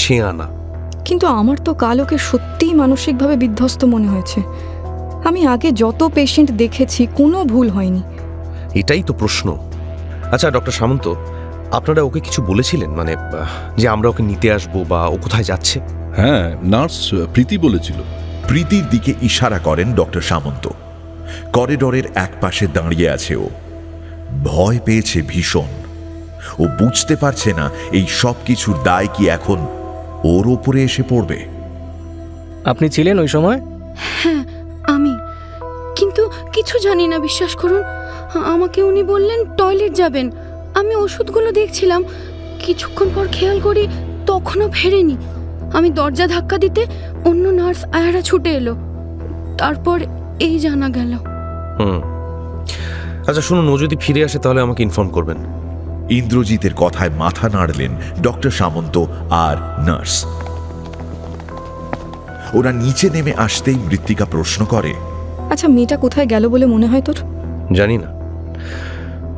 সে আনা। কিন্তু আমার তো কালোকে সত্যিই মানসিকভাবে বিধ্বস্ত মনে হয়েছে। আমি আগে যত পেশেন্ট দেখেছি কোনো ভুল হয়নি। এটাই তো প্রশ্ন। আচ্ছা ডক্টর সামন্ত, আপনারা ওকে কিছু বলেছিলেন, মানে যে আমরা ওকে নিতে আসবো বা ও কোথায় যাচ্ছে? হ্যাঁ, নার্স প্রীতি বলেছিল। প্রীতির দিকে ইশারা করেন ডক্টর সামন্ত। করিডোরের এক পাশে দাঁড়িয়ে আছে ও। ভয় পেয়েছে ভীষণ। ও বুঝতে পারছে না এই সব কিছুর দায় কি এখন ওর ওপরে এসে পড়বে। আপনি ছিলেন ওই সময়? হ্যাঁ, আমি কিন্তু কিছু জানি না, বিশ্বাস করুন। আমাকে উনি বললেন টয়লেট যাবেন। আমি ওষুধগুলো দেখছিলাম, কিছুক্ষণ পর খেয়াল করি তখনও ফেরেনি। আমি দরজা ধাক্কা দিতে অন্য নার্স আয়ারা ছুটে এলো। তারপর এই জানা গেল। আচ্ছা শুনুন, ও যদি ফিরে আসে তাহলে আমাকে ইনফর্ম করবেন। ইন্দ্রজিতের কথায় মাথা নাড়লেন ডক্টর সামন্ত আর নার্স। ওরা নিচে নেমে আসতেই মৃত্তিকা প্রশ্ন করে, আচ্ছা মেয়েটা কোথায় গেল বলে মনে হয় তোর? জানি না,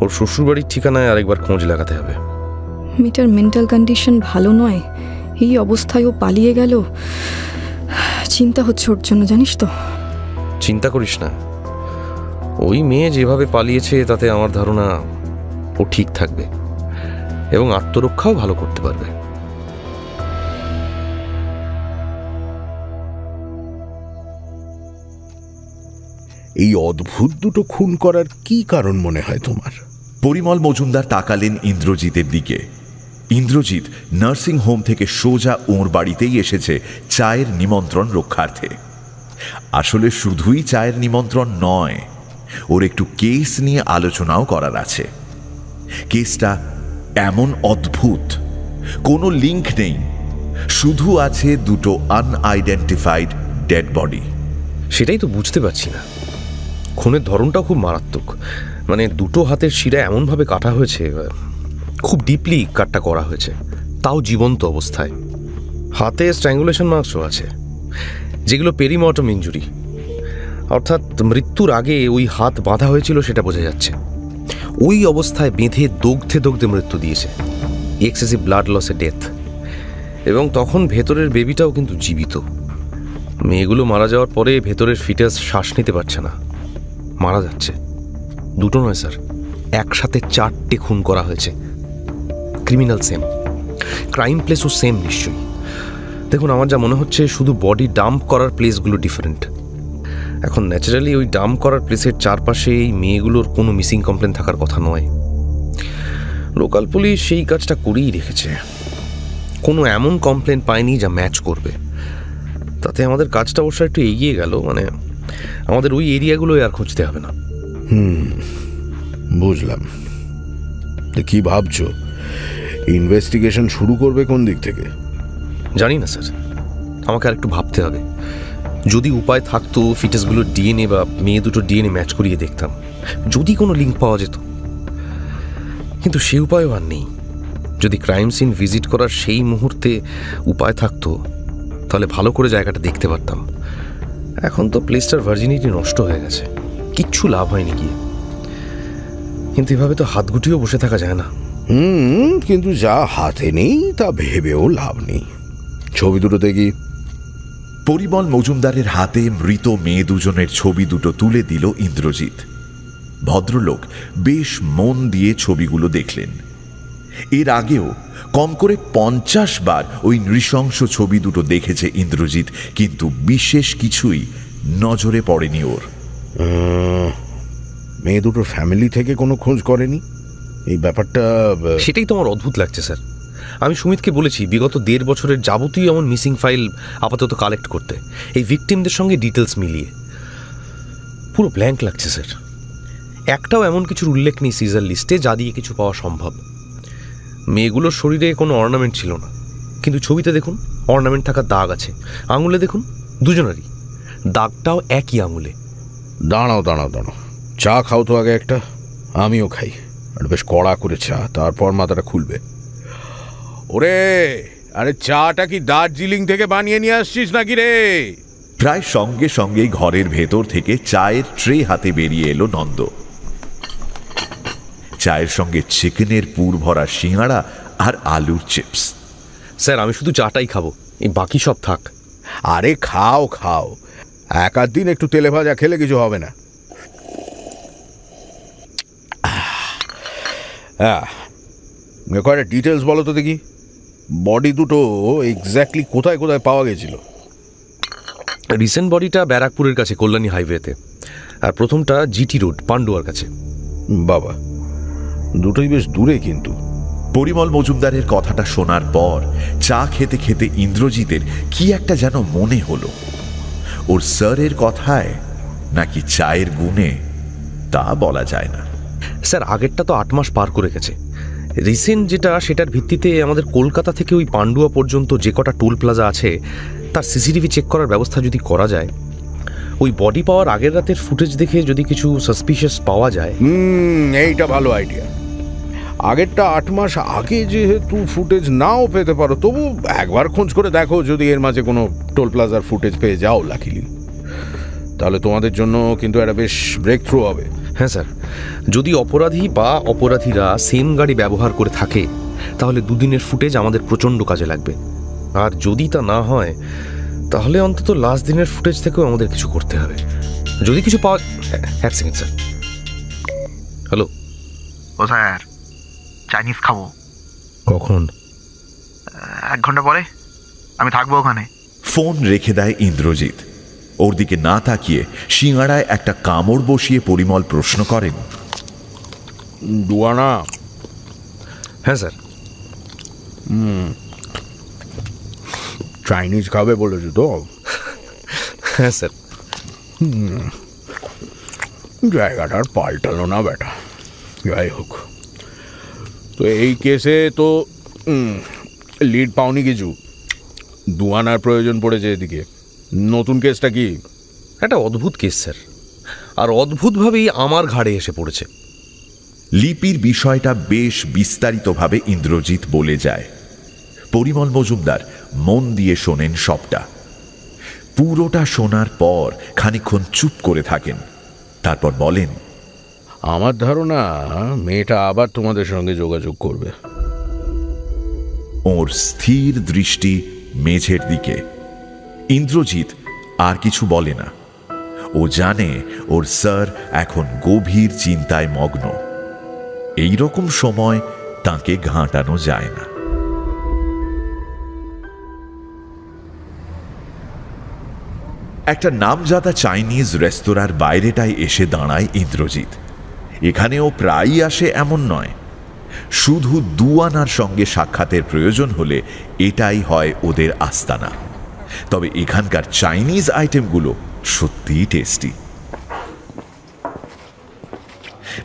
ওর শ্বশুরবাড়ির ঠিকানায় আরেকবার খোঁজ লাগাতে হবে। মেয়েটার মেন্টাল কন্ডিশন ভালো নয়, এই অবস্থায় ও পালিয়ে গেল। চিন্তা হচ্ছে ওর জন্য, জানিস তো। চিন্তা করিস না, ওই মেয়ে যেভাবে পালিয়েছে তাতে আমার ধারণা ও ঠিক থাকবে এবং আত্মরক্ষাও ভালো করতে পারবে। এই অদ্ভুত দুটো খুন করার কি কারণ মনে হয় তোমার? পরিমল মজুমদার তাকালেন ইন্দ্রজিতের দিকে। ইন্দ্রজিৎ নার্সিং হোম থেকে সোজা ওর বাড়িতেই এসেছে চায়ের নিমন্ত্রণ রক্ষার্থে। আসলে শুধুই চায়ের নিমন্ত্রণ নয়, ওর একটু কেস নিয়ে আলোচনাও করার আছে। কেসটা এমন অদ্ভুত, কোনো লিঙ্ক নেই, শুধু আছে দুটো আনআইডেন্টিফাইড ডেড বডি। সেটাই তো বুঝতে পারছি না। খুনের ধরনটাও খুব মারাত্মক, মানে দুটো হাতের শিরা এমনভাবে কাটা হয়েছে, খুব ডিপলি কাটটা করা হয়েছে, তাও জীবন্ত অবস্থায়। হাতে স্ট্র্যাঙ্গুলেশন মার্কসও আছে, যেগুলো পেরিমর্টম ইনজুরি, অর্থাৎ মৃত্যুর আগে ওই হাত বাঁধা হয়েছিল সেটা বোঝা যাচ্ছে। ওই অবস্থায় বেঁধে দগ্ধে দগ্ধে মৃত্যু দিয়েছে, এক্সেসিভ ব্লাড লসে ডেথ। এবং তখন ভেতরের বেবিটাও কিন্তু জীবিত। মেয়েগুলো মারা যাওয়ার পরে ভেতরের ফিটাস শ্বাস নিতে পারছে না, মারা যাচ্ছে। দুটো নয় স্যার, একসাথে 4টে খুন করা হয়েছে। ক্রিমিনাল সেম, ক্রাইম প্লেসও সেম নিশ্চয়ই। দেখুন, আমার যা মনে হচ্ছে শুধু বডি ডাম্প করার প্লেসগুলো ডিফারেন্ট। এখন ন্যাচারালি ওই ডাম্প করার প্লেসের চারপাশে এই মেয়েগুলোর কোনো মিসিং কমপ্লেন থাকার কথা নয়। লোকাল পুলিশ সেই কাজটা করেই রেখেছে, কোনো এমন কমপ্লেন পায়নি যা ম্যাচ করবে। তাতে আমাদের কাজটা অবশ্য একটু এগিয়ে গেল, মানে আমাদের ওই এরিয়াগুলোই আর খুঁজতে হবে না। বুঝলাম। কি ভাবছো, ইনভেস্টিগেশন শুরু করবে কোন দিক থেকে? জানি না স্যার, আমাকে আর একটু ভাবতে হবে। যদি উপায় থাকতো ফিটাসগুলোর ডিএনএ বা মেয়ে দুটো ডিএনএ ম্যাচ করিয়ে দেখতাম, যদি কোনো লিঙ্ক পাওয়া যেত, কিন্তু সে উপায়ও আর নেই। যদি ক্রাইম সিন ভিজিট করার সেই মুহূর্তে উপায় থাকতো তাহলে ভালো করে জায়গাটা দেখতে পারতাম। এখন তো প্লেসটার ভার্জিনিটি নষ্ট হয়ে গেছে, কিচ্ছু লাভ হয়নি গিয়ে। কিন্তু এভাবে তো হাত গুটিয়েও বসে থাকা যায় না। কিন্তু যা হাতে নেই তা ভেবেও লাভ নেই। ছবি দুটো দেখি। পরিমল মজুমদারের হাতে মৃত মেয়ে দুজনের ছবি দুটো তুলে দিল ইন্দ্রজিৎ। ভদ্রলোক বেশ মন দিয়ে ছবিগুলো দেখলেন। এর আগেও কম করে 50 বার ওই নৃশংস ছবি দুটো দেখেছে ইন্দ্রজিৎ, কিন্তু বিশেষ কিছুই নজরে পড়েনি ওর। মেয়ে দুটোর ফ্যামিলি থেকে কোনো খোঁজ করেনি এই ব্যাপারটা? সেটাই তো আমার অদ্ভুত লাগছে স্যার। আমি সুমিতকে বলেছি বিগত 1.5 বছরের যাবতীয় এমন মিসিং ফাইল আপাতত কালেক্ট করতে, এই ভিকটিমদের সঙ্গে ডিটেলস মিলিয়ে। পুরো ব্ল্যাঙ্ক লাগছে স্যার। একটাও এমন কিছুর উল্লেখ নেই সিজার লিস্টে যা দিয়ে কিছু পাওয়া সম্ভব। মেয়েগুলোর শরীরে কোনো অর্নামেন্ট ছিল না, কিন্তু ছবিতে দেখুন অর্নামেন্ট থাকার দাগ আছে। আঙুলে দেখুন দুজনেরই দাগটাও একই আঙুলে। দাঁড়াও দাঁড়াও দাঁড়াও, চা খাও তো আগে একটা, আমিও খাই। আর বেশ কড়া করে চা, তারপর মাথাটা খুলবে। ওরে আরে চাটা কি দার্জিলিং থেকে বানিয়ে নিয়ে আসছিস নাকি রে? প্রায় সঙ্গে সঙ্গেই ঘরের ভেতর থেকে চায়ের ট্রে হাতে বেরিয়ে এলো নন্দ। চায়ের সঙ্গে চিকেনের পুর ভরা সিঙাড়া আর আলুর চিপস। স্যার আমি শুধু চাটাই খাবো, এই বাকি সব থাক। আরে খাও খাও, এক আধ দিন একটু তেলে ভাজা খেলে কিছু হবে না। কয়েকটা ডিটেলস বলো তো দেখি। বডি দুটো এক্স্যাক্টলি কোথায় কোথায় পাওয়া গেছিল? রিসেন্ট বডিটা ব্যারাকপুরের কাছে কল্যাণী হাইওয়েতে, আর প্রথমটা জিটি রোড পান্ডুয়ার কাছে। বাবা, দুটোই বেশ দূরে। কিন্তু পরিমল মজুমদারের কথাটা শোনার পর চা খেতে খেতে ইন্দ্রজিতের কি একটা যেন মনে হলো। ওর স্যারের কথায় নাকি চায়ের গুণে তা বলা যায় না। স্যার আগেরটা তো 8 মাস পার করে গেছে। রিসেন্ট যেটা, সেটার ভিত্তিতে আমাদের কলকাতা থেকে ওই পান্ডুয়া পর্যন্ত যে কটা টোল প্লাজা আছে তার সিসিটিভি চেক করার ব্যবস্থা যদি করা যায়, ওই বডি পাওয়ার আগের রাতের ফুটেজ দেখে যদি কিছু সাসপিশিয়াস পাওয়া যায়। এইটা ভালো আইডিয়া। আগেরটা 8 মাস আগে যেহেতু ফুটেজ নাও পেতে পারো, তবু একবার খোঁজ করে দেখো যদি এর মাঝে কোনো টোল প্লাজার ফুটেজ পেয়ে যাও লাকিলি, তাহলে তোমাদের জন্য কিন্তু একটা বেশ ব্রেক থ্রু হবে। হ্যাঁ স্যার, যদি অপরাধী বা অপরাধীরা সেম গাড়ি ব্যবহার করে থাকে তাহলে 2 দিনের ফুটেজ আমাদের প্রচণ্ড কাজে লাগবে। আর যদি তা না হয় তাহলে অন্তত লাস্ট দিনের ফুটেজ থেকেও আমাদের কিছু করতে হবে। যদি কিছু পাওয়া... 1 সেকেন্ড স্যার। হ্যালো। ও স্যার, চাইনিজ খাবো। কখন? 1 ঘন্টা পরে। আমি থাকবো ওখানে। ফোন রেখে দেয় ইন্দ্রজিৎ। ওর দিকে না তাকিয়ে সিঙাড়ায় একটা কামড় বসিয়ে পরিমল প্রশ্ন করেন, দুয়ানা? হ্যাঁ স্যার। চাইনিজ খাবে বলেছো তো? হ্যাঁ স্যার। জায়গাটার পাল্টালো না বেটা। যাই হোক, তো এই কেসে তো লিড পাওনি কিছু? দুয়ানার প্রয়োজন পড়েছে এদিকে। নতুন কেসটা কি? একটা অদ্ভুত কেস স্যার, আর অদ্ভুতভাবেই আমার ঘাড়ে এসে পড়েছে। লিপির বিষয়টা বেশ বিস্তারিতভাবে ইন্দ্রজিৎ বলে যায়। পরিমল মজুমদার মন দিয়ে শোনেন সবটা। পুরোটা শোনার পর খানিকক্ষণ চুপ করে থাকেন, তারপর বলেন, আমার ধারণা মেয়েটা আবার তোমাদের সঙ্গে যোগাযোগ করবে। ওর স্থির দৃষ্টি মেঝের দিকে। ইন্দ্রজিৎ আর কিছু বলে না। ও জানে ওর স্যার এখন গভীর চিন্তায় মগ্ন। এই রকম সময় তাকে ঘাঁটানো যায় না। একটা নামজাদা চাইনিজ রেস্তোরাঁর বাইরেটায় এসে দাঁড়ায় ইন্দ্রজিৎ। এখানেও প্রায়ই আসে এমন নয়, শুধু দুয়ানার সঙ্গে সাক্ষাতের প্রয়োজন হলে এটাই হয় ওদের আস্তানা। তবে এখানকার চাইনিজ আইটেমগুলো সত্যিই টেস্টি।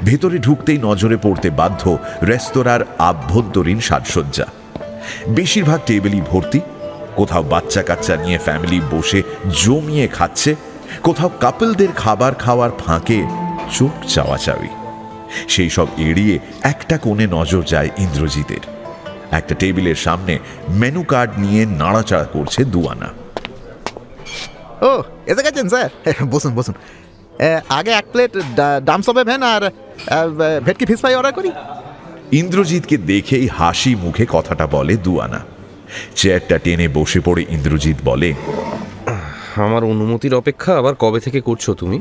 ভেতরে ঢুকতেই নজরে পড়তে বাধ্য রেস্তোরাঁর আভ্যন্তরীণ সাজসজ্জা। বেশিরভাগ টেবিলই ভর্তি। কোথাও বাচ্চা কাচ্চা নিয়ে ফ্যামিলি বসে জমিয়ে খাচ্ছে, কোথাও কাপলদের খাবার খাওয়ার ফাঁকে চোখ চাওয়াচাওয়ি। সেই সব এড়িয়ে একটা কোণে নজর যায় ইন্দ্রজিতের। একটা টেবিলের সামনে মেনু কার্ড নিয়ে নাড়াচাড়া করছে দুয়ানা। ও এসে গেছেন স্যার, বসুন বসুন। আগে 1 প্লেট ডাম সবে ভেন আর ভেটকি ফিশ ফ্রাই অর্ডার করি। ইন্দ্রজিৎকে দেখেই হাসি মুখে কথাটা বলে দুয়ানা। চেয়ারটা টেনে বসে পড়ে ইন্দ্রজিৎ বলে, আমার অনুমতির অপেক্ষা আবার কবে থেকে করছো তুমি?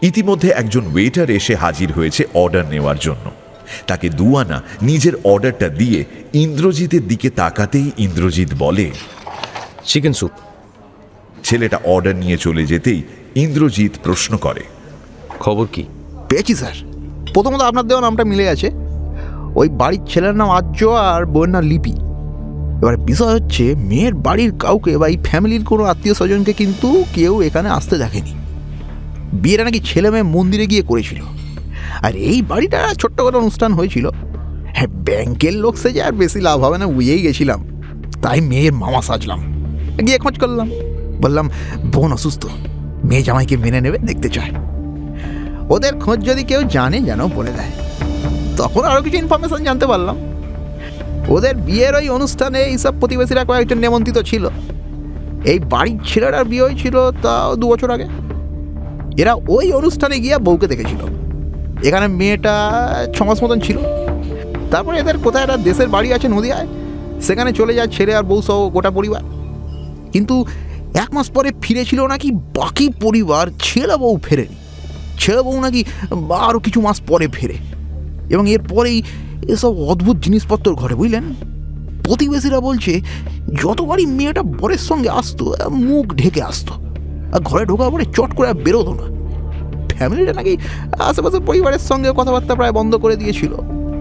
ইতিমধ্যে একজন ওয়েটার এসে হাজির হয়েছে অর্ডার নেওয়ার জন্য। তাকে দুয়ানা নিজের অর্ডারটা দিয়ে ইন্দ্রজিতের দিকে তাকাতেই ইন্দ্রজিৎ বলে, চিকেন স্যুপ। ছেলেটা অর্ডার নিয়ে চলে যেতেই ইন্দ্রজিৎ প্রশ্ন করে, খবর কি? পেয়েছি স্যার। প্রথমত আপনার দেওয়া নামটা মিলে গেছে। ওই বাড়ির ছেলের নাম আর্য আর বউয়ের নাম লিপি। এবার বিষয় হচ্ছে, মেয়ের বাড়ির কাউকে বা এই ফ্যামিলির কোনো আত্মীয় স্বজনকে কিন্তু কেউ এখানে আসতে দেখেনি। বিয়েটা নাকি ছেলে মেয়ে মন্দিরে গিয়ে করেছিল। আর এই বাড়িটা ছোট্ট করে অনুষ্ঠান হয়েছিল। হ্যাঁ, ব্যাংকের লোক সেজে আর বেশি লাভ হবে না, বুঝেই গেছিলাম। তাই মেয়ের মামা সাজলাম, গিয়ে খোঁজ করলাম, বললাম বোন অসুস্থ, মেয়ে জামাইকে মেনে নেবে, দেখতে চায়। ওদের খোঁজ যদি কেউ জানে যেন বলে দেয়। তখন আরও কিছু ইনফরমেশন জানতে পারলাম। ওদের বিয়ের ওই অনুষ্ঠানে এইসব প্রতিবেশীরা কয়েকজন নিমন্ত্রিত ছিল। এই বাড়ির ছেলেটার বিয়ে হয়েছিল তাও 2 বছর আগে। এরা ওই অনুষ্ঠানে গিয়ে বউকে দেখেছিল। এখানে মেয়েটা 6 মাস মতন ছিল। তারপরে এদের কোথায় একটা দেশের বাড়ি আছে নদিয়ায়, সেখানে চলে যায় ছেলে আর বউ সহ গোটা পরিবার। কিন্তু 1 মাস পরে ফিরেছিল নাকি বাকি পরিবার, ছেলে বউ ফেরেনি। ছেলে বউ নাকি আরও কিছু মাস পরে ফেরে, এবং এরপরেই এসব অদ্ভুত জিনিসপত্র ঘরে, বুঝলেন। প্রতিবেশীরা বলছে যতবারই মেয়েটা বরের সঙ্গে আসতো মুখ ঢেকে আসতো, আর ঘরে ঢোকার পরে চট করে আর বেরোতো না। ফ্যামিলিটা নাকি আশেপাশের পরিবারের সঙ্গে কথাবার্তা প্রায় বন্ধ করে দিয়েছিল।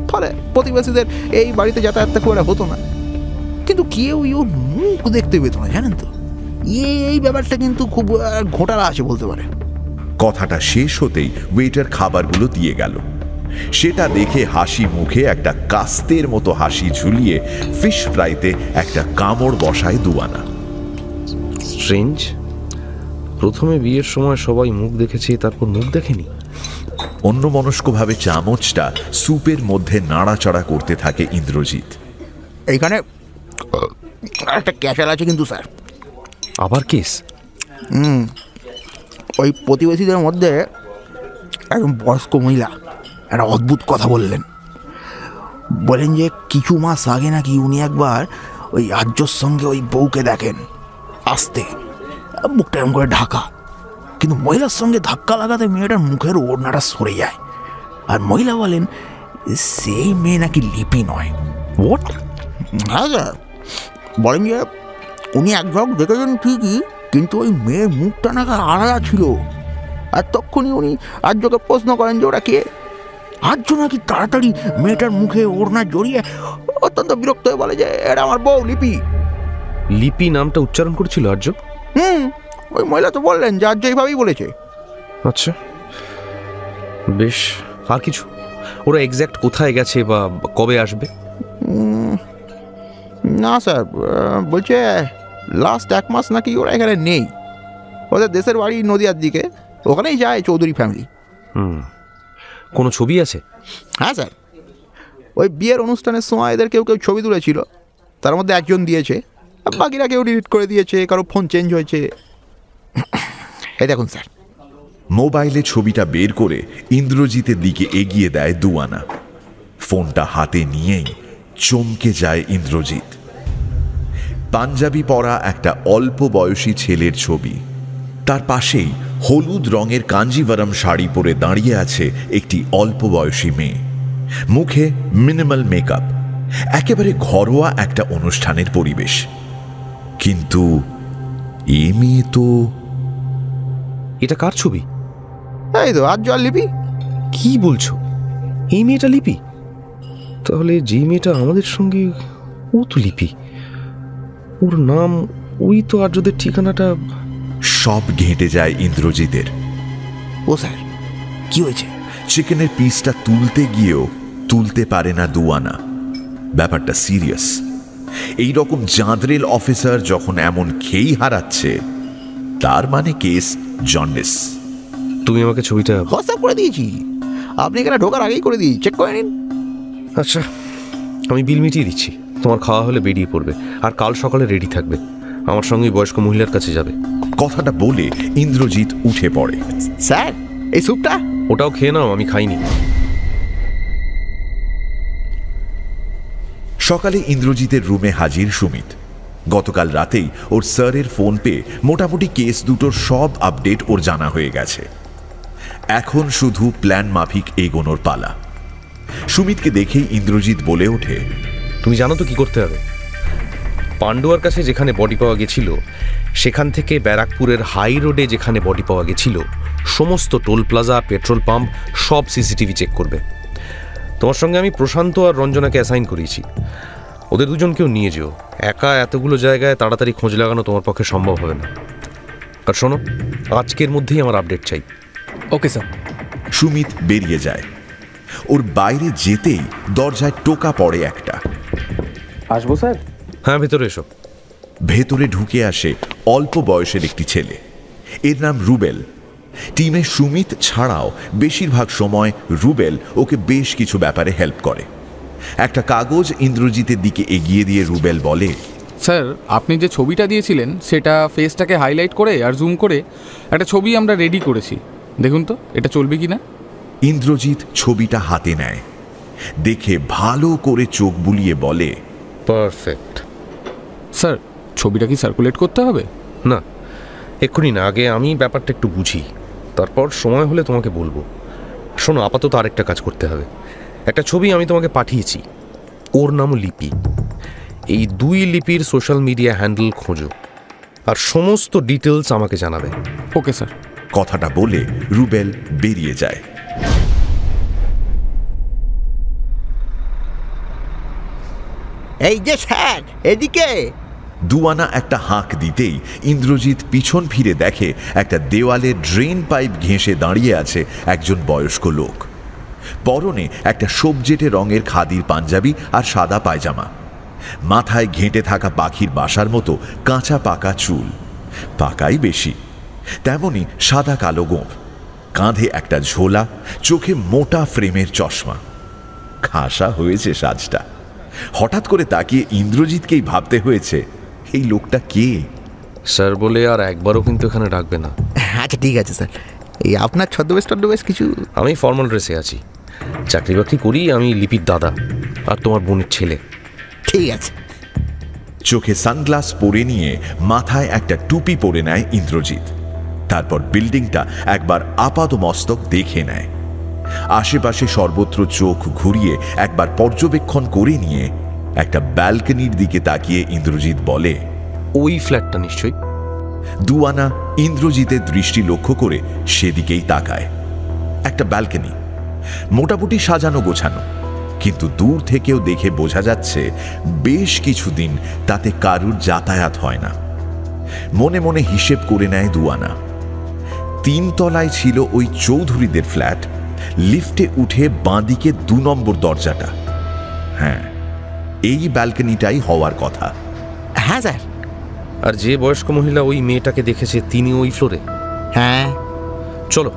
ফলে প্রতিবেশীদের এই বাড়িতে যাতায়াতটা খুব একটা হতো না। কিন্তু কেউ ওর মুখ দেখতে পেত না, জানেন তো। এই ব্যাপারটা কিন্তু খুব ঘোটালা আছে বলতে পারে। কথাটা শেষ হতেই ওয়েটার খাবারগুলো দিয়ে গেল। সেটা দেখে হাসি মুখে একটা কাস্তের মতো হাসি ঝুলিয়ে ফিশ ফ্রাইতে একটা কামড় বসায় দুয়ানা। স্ট্রেঞ্জ, প্রথমে বিয়ের সময় সবাই মুখ দেখেছে, তারপর মুখ দেখেনি। অন্যমনস্কভাবে চামচটা স্যুপের মধ্যে নাড়াচাড়া করতে থাকে ইন্দ্রজিৎ। এইখানে একটা ক্যাচাল আছে কিন্তু স্যার। আবার কেস? ওই প্রতিবেশীদের মধ্যে একজন বয়স্ক মহিলা একটা অদ্ভুত কথা বললেন যে কিছু মাস আগে নাকি উনি একবার ওই আর্যর সঙ্গে ওই বউকে দেখেন আসতে, মুখটা এরকম করে ঢাকা, কিন্তু মহিলার সঙ্গে ধাক্কা লাগাতে মেয়েটার মুখের ওড়নাটা সরে যায়। আর মহিলা বলেন সেই মেয়ে নাকি লিপি নয়। হোয়াট? হ্যাঁ স্যার, বলেন যে উনি এক ঝলক দেখেছেন ঠিকই, কিন্তু ওই মেয়ের মুখটা নাকি আলাদা ছিল। আর তখনই উনি আর্যকে প্রশ্ন করেন যে ওরা কে। আর্য নাকি তাড়াতাড়ি মেয়েটার মুখে ওড়না জড়িয়ে অত্যন্ত বিরক্ত হয়ে বলে যে এটা আমার বউ লিপি। লিপি নামটা উচ্চারণ করেছিল আর্য? ওই মহিলা তো বললেন যে আর্য এইভাবেই বলেছে। আচ্ছা, বেশ। আর কিছু? ওরা এক্স্যাক্ট কোথায় গেছে বা কবে আসবে? না স্যার, বলছে লাস্ট 1 মাস নাকি ওরা এখানে নেই। ওদের দেশের বাড়ি নদিয়ার দিকে, ওখানেই যায় চৌধুরী ফ্যামিলি। কোনো ছবি আছে? হ্যাঁ স্যার, ওই বিয়ের অনুষ্ঠানের সময় এদের কেউ কেউ ছবি তুলেছিল, তার মধ্যে একজন দিয়েছে, বাকিরা কেউ ডিলিট করে দিয়েছে, কারো ফোন চেঞ্জ হয়েছে। এই দেখুন স্যার। মোবাইলে ছবিটা বের করে ইন্দ্রজিতের দিকে এগিয়ে দেয় দুয়ানা। ফোনটা হাতে নিয়েই চমকে যায় ইন্দ্রজিৎ। পাঞ্জাবি পরা একটা অল্প বয়সী ছেলের ছবি। তার পাশেই হলুদ রঙের কাঞ্জিভারম শাড়ি পরে দাঁড়িয়ে আছে একটি অল্প বয়সী মেয়ে। মুখে মিনিমাল মেকআপ, একেবারে ঘরোয়া একটা অনুষ্ঠানের পরিবেশ। কিন্তু এ মেয়ে তো... এটা কার ছবি? এই তো আর্য আর লিপি। কি বলছো? এই মেয়েটা লিপি? তাহলে যে মেয়েটা আমাদের সঙ্গে, ও তো লিপি। ওর নাম, ওই তো আর্যদের ঠিকানাটা। সব ঘেঁটে যায় ইন্দ্রজিতের। ও স্যার, কি হয়েছে? চিকেনের পিসটা তুলতে গিয়েও তুলতে পারে না দুয়ানা। ব্যাপারটা সিরিয়াস। এই রকম জাঁদরেল অফিসার যখন এমন খেই হারাচ্ছে, তার মানে কেস জন্ডিস। তুমি আমাকে ছবিটা হোয়াটসঅ্যাপ করে দিয়েছি, আপনি এখানে ঢোকার আগেই করে দিই, চেক করে নিন। আচ্ছা, আমি বিল মিটিয়ে দিচ্ছি। তোমার খাওয়া হলে বেরিয়ে পড়বে, আর কাল সকালে রেডি থাকবে। আমার সঙ্গে বয়স্ক মহিলার কাছে যাবে। কথাটা বলে ইন্দ্রজিৎ উঠে পড়ে। স্যার, এই স্যুপটা? ওটাও খেয়ে নাও, আমি খাইনি। সকালে ইন্দ্রজিতের রুমে হাজির সুমিত। গতকাল রাতেই ওর স্যারের ফোন পেয়ে মোটামুটি কেস দুটোর সব আপডেট ওর জানা হয়ে গেছে। এখন শুধু প্ল্যান মাফিক এগোনোর পালা। সুমিতকে দেখেই ইন্দ্রজিৎ বলে ওঠে, তুমি জানো তো কি করতে হবে? পান্ডুয়ার কাছে যেখানে বডি পাওয়া গেছিল সেখান থেকে ব্যারাকপুরের হাই রোডে যেখানে বডি পাওয়া গেছিল সমস্ত টোল প্লাজা, পেট্রোল পাম্প সব সিসিটিভি চেক করবে। তোমার সঙ্গে আমি প্রশান্ত আর রঞ্জনাকে অ্যাসাইন করিয়েছি, ওদের দুজনকেও নিয়ে যেও। একা এতগুলো জায়গায় তাড়াতাড়ি খোঁজ লাগানো তোমার পক্ষে সম্ভব হবে না। আর শোনো, আজকের মধ্যেই আমার আপডেট চাই। Okay sir. সুমিত বেরিয়ে যায়। ওর বাইরে যেতেই দরজায় টোকা পড়ে একটা। আসবো স্যার? হ্যাঁ, ভেতরে এসো। ভেতরে ঢুকে আসে অল্প বয়সের একটি ছেলে। এর নাম রুবেল। টিমে সুমিত ছাড়াও বেশিরভাগ সময় রুবেল ওকে বেশ কিছু ব্যাপারে হেল্প করে। একটা কাগজ ইন্দ্রজিতের দিকে এগিয়ে দিয়ে রুবেল বলে, স্যার আপনি যে ছবিটা দিয়েছিলেন সেটা ফেসটাকে হাইলাইট করে আর জুম করে একটা ছবি আমরা রেডি করেছি, দেখুন তো এটা চলবে কি না। ইন্দ্রজিৎ ছবিটা হাতে নেয়, দেখে ভালো করে চোখ বুলিয়ে বলে, পারফেক্ট। স্যার ছবিটা কি সার্কুলেট করতে হবে? না, এক্ষুনি না, আগে আমি ব্যাপারটা একটু বুঝি, তারপর সময় হলে তোমাকে বলবো। শোনো, আপাতত আরেকটা কাজ করতে হবে। একটা ছবি আমি তোমাকে পাঠিয়েছি, ওর নাম লিপি। এই 2 লিপির সোশ্যাল মিডিয়া হ্যান্ডেল খোঁজো আর সমস্ত ডিটেলস আমাকে জানাবে। Okay sir. কথাটা বলে রুবেল বেরিয়ে যায়। এই যে স্যার, এদিকে। দুয়ানা একটা হাঁক দিতেই ইন্দ্রজিৎ পিছন ফিরে দেখে একটা দেওয়ালে ড্রেন পাইপ ঘেঁষে দাঁড়িয়ে আছে একজন বয়স্ক লোক। পরনে একটা সবজেটে রঙের খাদির পাঞ্জাবি আর সাদা পায়জামা। মাথায় ঘেঁটে থাকা পাখির বাসার মতো কাঁচা পাকা চুল, পাকাই বেশি, তেমনি সাদা কালো গোঁফ, কাঁধে একটা ঝোলা, চোখে মোটা ফ্রেমের চশমা। খাসা হয়েছে সাজটা। হঠাৎ করে তাকিয়ে ইন্দ্রজিৎকেই ভাবতে হয়েছে, এই লোকটা কে? স্যার বলে আর একবারও কিন্তু এখানে ডাকবে না। আচ্ছা ঠিক আছে স্যার। এই আপনার ছদ্মবেশ কিছু? আমি ফর্মাল ড্রেসে আছি, চাকরি বাকরি করি। আমি লিপির দাদা আর তোমার বোনের ছেলে। ঠিক আছে। চোখে সানগ্লাস পরে নিয়ে মাথায় একটা টুপি পরে নেয় ইন্দ্রজিৎ। তারপর বিল্ডিংটা একবার আপাদমস্তক দেখে নেয়। আশেপাশে সর্বত্র চোখ ঘুরিয়ে একবার পর্যবেক্ষণ করে নিয়ে একটা ব্যালকনির দিকে তাকিয়ে ইন্দ্রজিৎ বলে, ওই ফ্ল্যাটটা নিশ্চয়ই। দুয়ানা ইন্দ্রজিতের দৃষ্টি লক্ষ্য করে সেদিকেই তাকায়। একটা ব্যালকনি, মোটামুটি সাজানো গোছানো, কিন্তু দূর থেকেও দেখে বোঝা যাচ্ছে বেশ কিছুদিন তাতে কারুর যাতায়াত হয় না। মনে মনে হিসেব করে নেয় দুয়ানা। 3 তলায় ছিল ওই চৌধুরীদের ফ্ল্যাট। লিফটে উঠে বাঁদিকে 2 নম্বর দরজাটা। হ্যাঁ, এই ব্যালকনিটাই হওয়ার কথা। হ্যাঁ স্যার। আর যে বয়স্ক মহিলা ওই মেয়েটাকে দেখেছে তিনি ওই ফ্লোরে? হ্যাঁ। চলো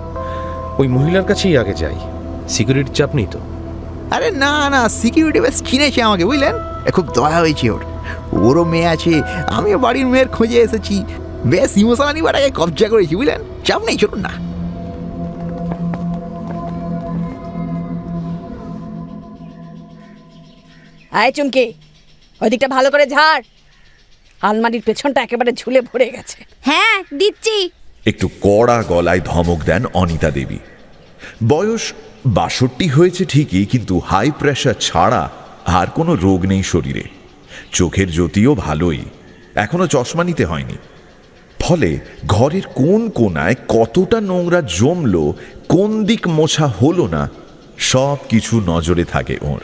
ওই মহিলার কাছেই আগে যাই, সিকিউরিটির চাপ নেই তো? আরে না না, সিকিউরিটি বেশ চিনেছে আমাকে, বুঝলেন? খুব দয়া হয়েছে ওরও মেয়ে আছে, আমিও বাড়ির মেয়ের খোঁজে এসেছি। বেশ ইমোশনালি বাটাকে কবজা করেছি, বুঝলেন? চাপ নেই, চলুন না। আয় চুমকি, ওই দিকটা ভালো করে ঝাড়। আলমারির পেছনটা একেবারে ঝুলে ভরে গেছে। হ্যাঁ দিচ্ছি। একটু কড়া গলায় ধমক দেন অনিতা দেবী। বয়স 62 হয়েছে ঠিকই, কিন্তু হাই প্রেশার ছাড়া আর কোনো রোগ নেই শরীরে। চোখের জ্যোতিও ভালোই, এখনো চশমা নিতে হয়নি। ফলে ঘরের কোন কোনায় কতটা নোংরা জমলো, কোন দিক মোছা হলো না, সব কিছু নজরে থাকে ওর।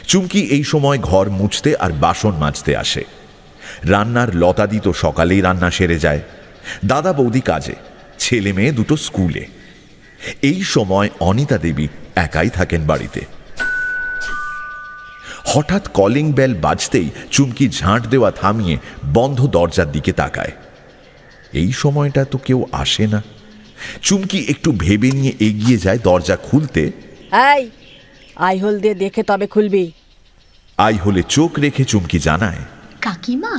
চুমকি এই সময় ঘর মুছতে আর বাসন মাজতে আসে। রান্নার লতাদি তো সকালেই রান্না সেরে যায়। দাদা বৌদি কাজে, ছেলে মেয়ে দুটো স্কুলে। এই সময় অনিতা দেবী একাই থাকেন বাড়িতে। হঠাৎ কলিং বেল বাজতেই চুমকি ঝাঁট দেওয়া থামিয়ে বন্ধ দরজার দিকে তাকায়। এই সময়টা তো কেউ আসে না। চুমকি একটু ভেবে নিয়ে এগিয়ে যায় দরজা খুলতে। এই আইহোল দিয়ে দেখে তবে খুলবি। আইহোলে চোখ রেখে চুমকি জানায়, কাকিমা,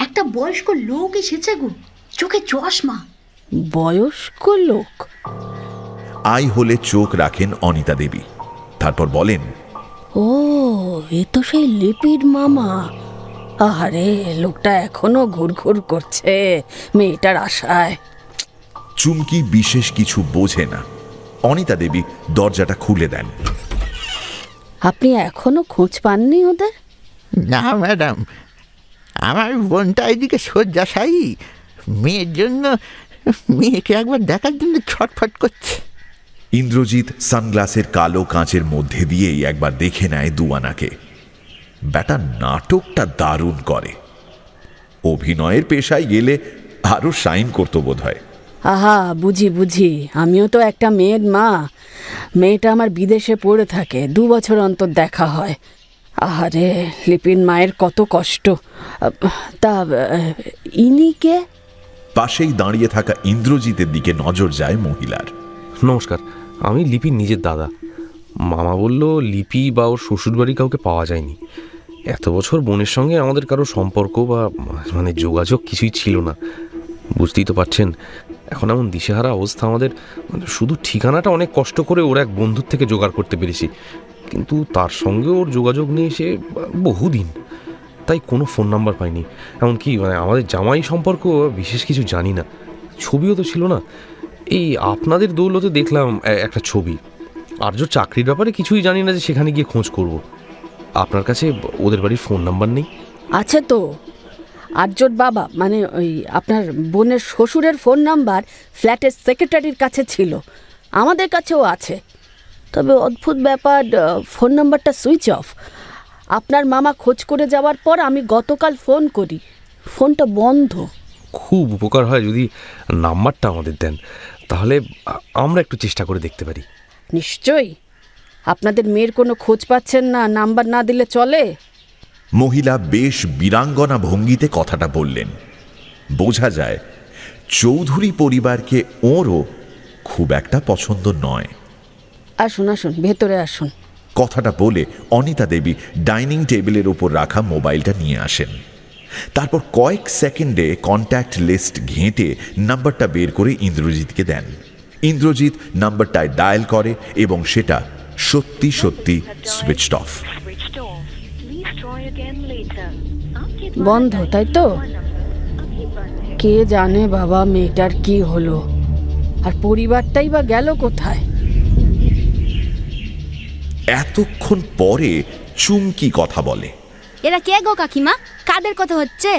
একটা বয়স্ক লোক এসেছে গো, চোখে চশমা। বয়স্ক লোক? আইহোলে চোখ রাখেন অনিতা দেবী, তারপর বলেন, ও, এ তো সেই লিপির মামা। আরে লোকটা এখনো ঘুরঘুর করছে মেয়েটার আশায়। চুমকি বিশেষ কিছু বোঝে না। অনিতা দেবী দরজাটা খুলে দেন। আপনি এখনো খোঁজ পাননি ওদের? না ম্যাডাম, আমার বোনটা এদিকে শয্যাশায়ী, মেয়ের জন্য, মেয়েকে একবার দেখার জন্য ছটফট করছে। ইন্দ্রজিৎ সানগ্লাসের কালো কাঁচের মধ্যে দিয়েই একবার দেখে নেয় দুয়ানাকে। ব্যাটা নাটকটা দারুণ করে। অভিনয়ের পেশায় গেলে আরো শাইন করতো বোধ হয়। আহা, বুঝি বুঝি, আমিও তো একটা মেয়ের মা। মেয়েটা আমার বিদেশে পড়ে থাকে, 2 বছর অন্তর দেখা হয়। আহারে, লিপির মায়ের কত কষ্ট। তা ইনি কে? পাশেই দাঁড়িয়ে থাকা ইন্দ্রজিতের দিকে নজর যায় মহিলার। নমস্কার, আমি লিপির নিজের দাদা। মামা বলল লিপি বা ওর শ্বশুরবাড়ি কাউকে পাওয়া যায়নি। এত বছর বোনের সঙ্গে আমাদের কারো সম্পর্ক বা মানে যোগাযোগ কিছুই ছিল না। বুঝতেই তো পারছেন, এখন এমন দিশেহারা অবস্থা আমাদের। মানে শুধু ঠিকানাটা অনেক কষ্ট করে ওর এক বন্ধুর থেকে জোগাড় করতে পেরেছি, কিন্তু তার সঙ্গে ওর যোগাযোগ নিয়ে এসে বহুদিন, তাই কোনো ফোন নাম্বার পাইনি। এমনকি মানে আমাদের জামাই সম্পর্ক বিশেষ কিছু জানি না। ছবিও তো ছিল না। এই আপনাদের দৌলতে দেখলাম একটা ছবি। আর্য চাকরির ব্যাপারে কিছুই জানি না যে সেখানে গিয়ে খোঁজ করব। আপনার কাছে ওদের বাড়ির ফোন নাম্বার নেই? আছে তো। আর্যর বাবা মানে ওই আপনার বোনের শ্বশুরের ফোন নাম্বার ফ্ল্যাটের সেক্রেটারির কাছে ছিল, আমাদের কাছেও আছে। তবে অদ্ভুত ব্যাপার, ফোন নাম্বারটা সুইচ অফ। আপনার মামা খোঁজ করে যাওয়ার পর আমি গতকাল ফোন করি, ফোনটা বন্ধ। খুব উপকার হয় যদি নাম্বারটা আমাদের দেন, তাহলে আমরা একটু চেষ্টা করে দেখতে পারি। নিশ্চয়ই। আপনাদের মেয়ের কোনো খোঁজ পাচ্ছেন না, নাম্বার না দিলে চলে? মহিলা বেশ বীরাঙ্গনা ভঙ্গিতে কথাটা বললেন। বোঝা যায় চৌধুরী পরিবারকে ওরও খুব একটা পছন্দ নয়। আসুন আসুন, ভেতরে আসুন। কথাটা বলে অনিতা দেবী ডাইনিং টেবিলের উপর রাখা মোবাইলটা নিয়ে আসেন। তারপর কয়েক সেকেন্ডে কন্ট্যাক্ট লিস্ট ঘেঁটে নাম্বারটা বের করে ইন্দ্রজিৎকে দেন। ইন্দ্রজিৎ নাম্বারটায় ডায়াল করে এবং সেটা সত্যি সত্যি সুইচড অফ। বন্ধ, তাই তো? কে জানে বাবা মেয়েটার কি হলো, আর পরিবারটাই বা গেল কোথায়? এতক্ষণ পরে চুমকি কথা বলে। এরা কে গো কাকিমা, কাদের কথা হচ্ছে?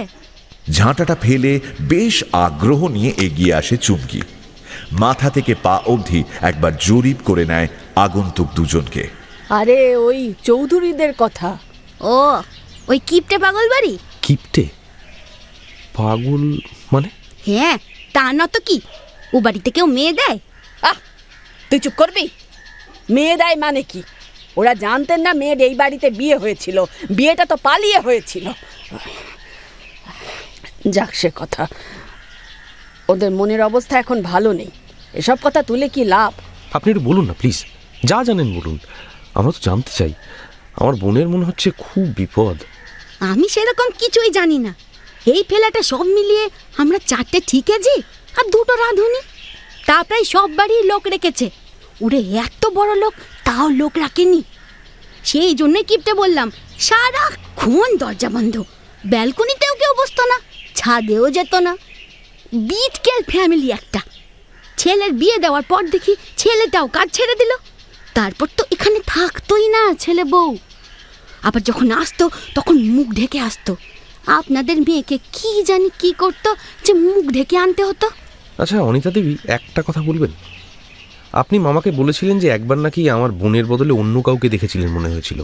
ঝাঁটাটা ফেলে বেশ আগ্রহ নিয়ে এগিয়ে আসে চুমকি। মাথা থেকে পা অবধি একবার জরিপ করে নেয় আগন্তুক দুজনকে। আরে ওই চৌধুরীদের কথা। ও, ওই কিপটে পাগল বাড়ি। কিপটে পাগল মানে? হ্যাঁ, তা না তো কি, ও বাড়িতে কেউ মেয়ে দেয়? তুই চুপ করবি? মেয়ে দেয় মানে কি? ওরা জানতেন না মেয়ের এই বাড়িতে বিয়ে হয়েছিল, বিয়েটা তো পালিয়ে হয়েছিল। যাক সে কথা, ওদের মনের অবস্থা এখন ভালো নেই, এসব কথা তুলে কি লাভ? আপনি একটু বলুন না প্লিজ, যা জানেন বলুন, আমরা তো জানতে চাই। আমার বোনের মনে হচ্ছে খুব বিপদ। আমি সেরকম কিছুই জানি না। এই ফেলাটা সব মিলিয়ে আমরা 4টে ঠিকেজি আর 2টো রাঁধুনি, তা প্রায় সব বাড়ির লোক রেখেছে। ওরে এত বড় লোক, তাও লোক রাখেনি। সেই জন্যই কিপটে বললাম, সারাক্ষণ দরজা বন্ধ, ব্যালকনিতেও কেউ বসতো না, ছাদেও যেত না। বিটকেল ফ্যামিলি একটা। ছেলের বিয়ে দেওয়ার পর দেখি ছেলেটাও কাজ ছেড়ে দিল, তারপর তো এখানে থাকতোই না ছেলে বউ। আবার যখন আসতো তখন মুখ ঢেকে আসতো। আপনাদের মেয়েকে কি জানি কি করতো যে মুখ ঢেকে আনতে হতো। আচ্ছা অনিতা দেবী, একটা কথা বলবেন? আপনি মামাকে বলেছিলেন যে একবার নাকি আমার বোনের বদলে অন্য কাউকে দেখেছিলেন মনে হয়েছিল।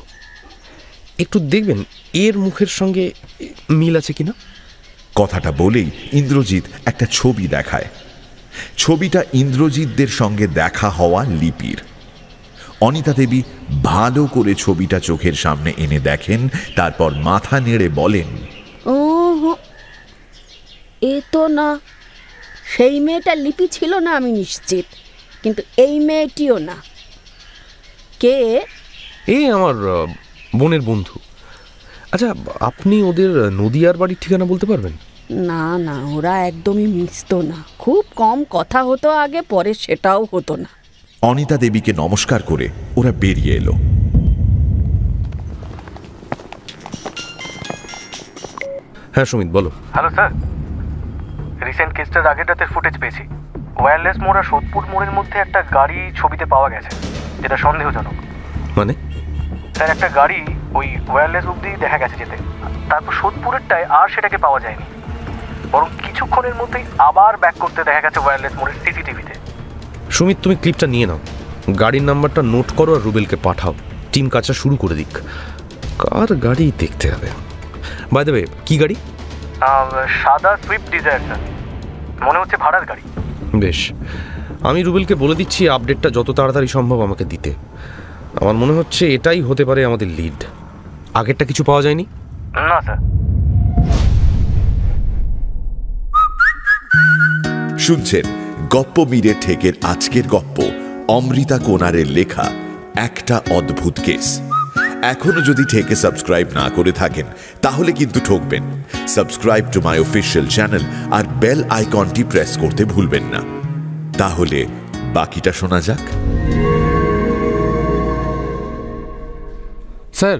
একটু দেখবেন এর মুখের সঙ্গে মিল আছে কিনা। কথাটা বলেই ইন্দ্রজিৎ একটা ছবি দেখায়। ছবিটা ইন্দ্রজিৎদের সঙ্গে দেখা হওয়া লিপির। অনিতা দেবী ভালো করে ছবিটা চোখের সামনে এনে দেখেন, তারপর মাথা নেড়ে বলেন, ও এ তো না, সেই মেয়েটা লিপি ছিল না আমি নিশ্চিত, কিন্তু এই মেয়েটিও না। কে? এই আমার বোনের বন্ধু। আচ্ছা আপনি ওদের নদিয়ার বাড়ির ঠিকানা বলতে পারবেন? না না, ওরা একদমই মিশতো না, খুব কম কথা হতো আগে, পরে সেটাও হতো না। অনিতা দেবীকে নমস্কার করে ওরা বেরিয়ে এলো। হ্যাঁ সুমিত বলো। হ্যালো স্যার, রিসেন্ট কেসটার আগের রাতের ফুটেজ পেয়েছি। ওয়্যারলেস মোড় আর সোদপুর মোড়ের মধ্যে একটা গাড়ি ছবিতে পাওয়া গেছে, যেটা সন্দেহজনক। মানে? স্যার, একটা গাড়ি ওই ওয়্যারলেস অব্দি দেখা গেছে যেতে, তারপর সোদপুরেরটায় আর সেটাকে পাওয়া যায়নি, বরং কিছুক্ষণের মধ্যেই আবার ব্যাক করতে দেখা গেছে ওয়্যারলেস মোড়ের সিসিটিভিতে। সুমিত, তুমি ক্লিপটা নিয়ে নাও, গাড়ির নাম্বারটা নোট করো আর রুবেলকে পাঠাও, টিম কাজটা শুরু করে দিক। কার গাড়ি দেখতে হবে। বাই দ্য ওয়ে, কি গাড়ি? সাদা সুইফট ডিজায়ার স্যার, মনে হচ্ছে ভাড়ার গাড়ি। বেশ, আমি রুবেলকে বলে দিচ্ছি আপডেটটা যত তাড়াতাড়ি সম্ভব আমাকে দিতে। আমার মনে হচ্ছে এটাই হতে পারে আমাদের লিড। আগেরটা কিছু পাওয়া যায়নি? না স্যার। শুনছেন গপ্প মীরের ঠেকের আজকের গপ্প, অমৃতা কোনারের লেখা একটা অদ্ভুত কেস। এখনো যদি ঠেকে সাবস্ক্রাইব না করে থাকেন তাহলে কিন্তু ঠকবেন। Subscribe to my official channel আর বেল আইকনটি প্রেস করতে ভুলবেন না। তাহলে বাকিটা শোনা যাক। স্যার,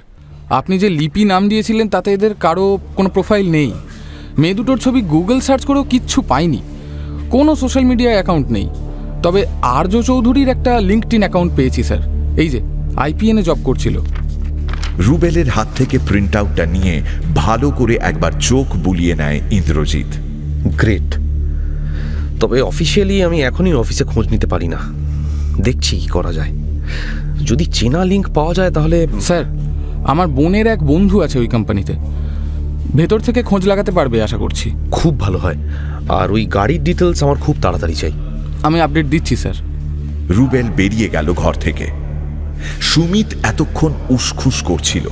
আপনি যে লিপি নাম দিয়েছিলেন তাতে এদের কারো কোনো প্রোফাইল নেই। মেয়ে দুটোর ছবি গুগল সার্চ করেও কিচ্ছু পাইনি, কোনো সোশ্যাল মিডিয়া অ্যাকাউন্ট নেই। তবে আর্য চৌধুরীর একটা লিঙ্কডইন অ্যাকাউন্ট পেয়েছি স্যার, এই যে আইপিএনে জব করছিল। রুবেলের হাত থেকে প্রিন্ট আউটটা নিয়ে ভালো করে একবার চোখ বুলিয়ে নেয় ইন্দ্রজিৎ। গ্রেট। তবে অফিসিয়ালি আমি এখনই অফিসে খোঁজ নিতে পারি না, দেখছি কি করা যায়। যদি চেনা লিঙ্ক পাওয়া যায় তাহলে। স্যার, আমার বোনের এক বন্ধু আছে ওই কোম্পানিতে, ভেতর থেকে খোঁজ লাগাতে পারবে আশা করছি। খুব ভালো হয়। আর ওই গাড়ির ডিটেলস আমার খুব তাড়াতাড়ি চাই। আমি আপডেট দিচ্ছি স্যার। রুবেল বেরিয়ে গেল ঘর থেকে। সুমিত এতক্ষণ উসখুস করছিল,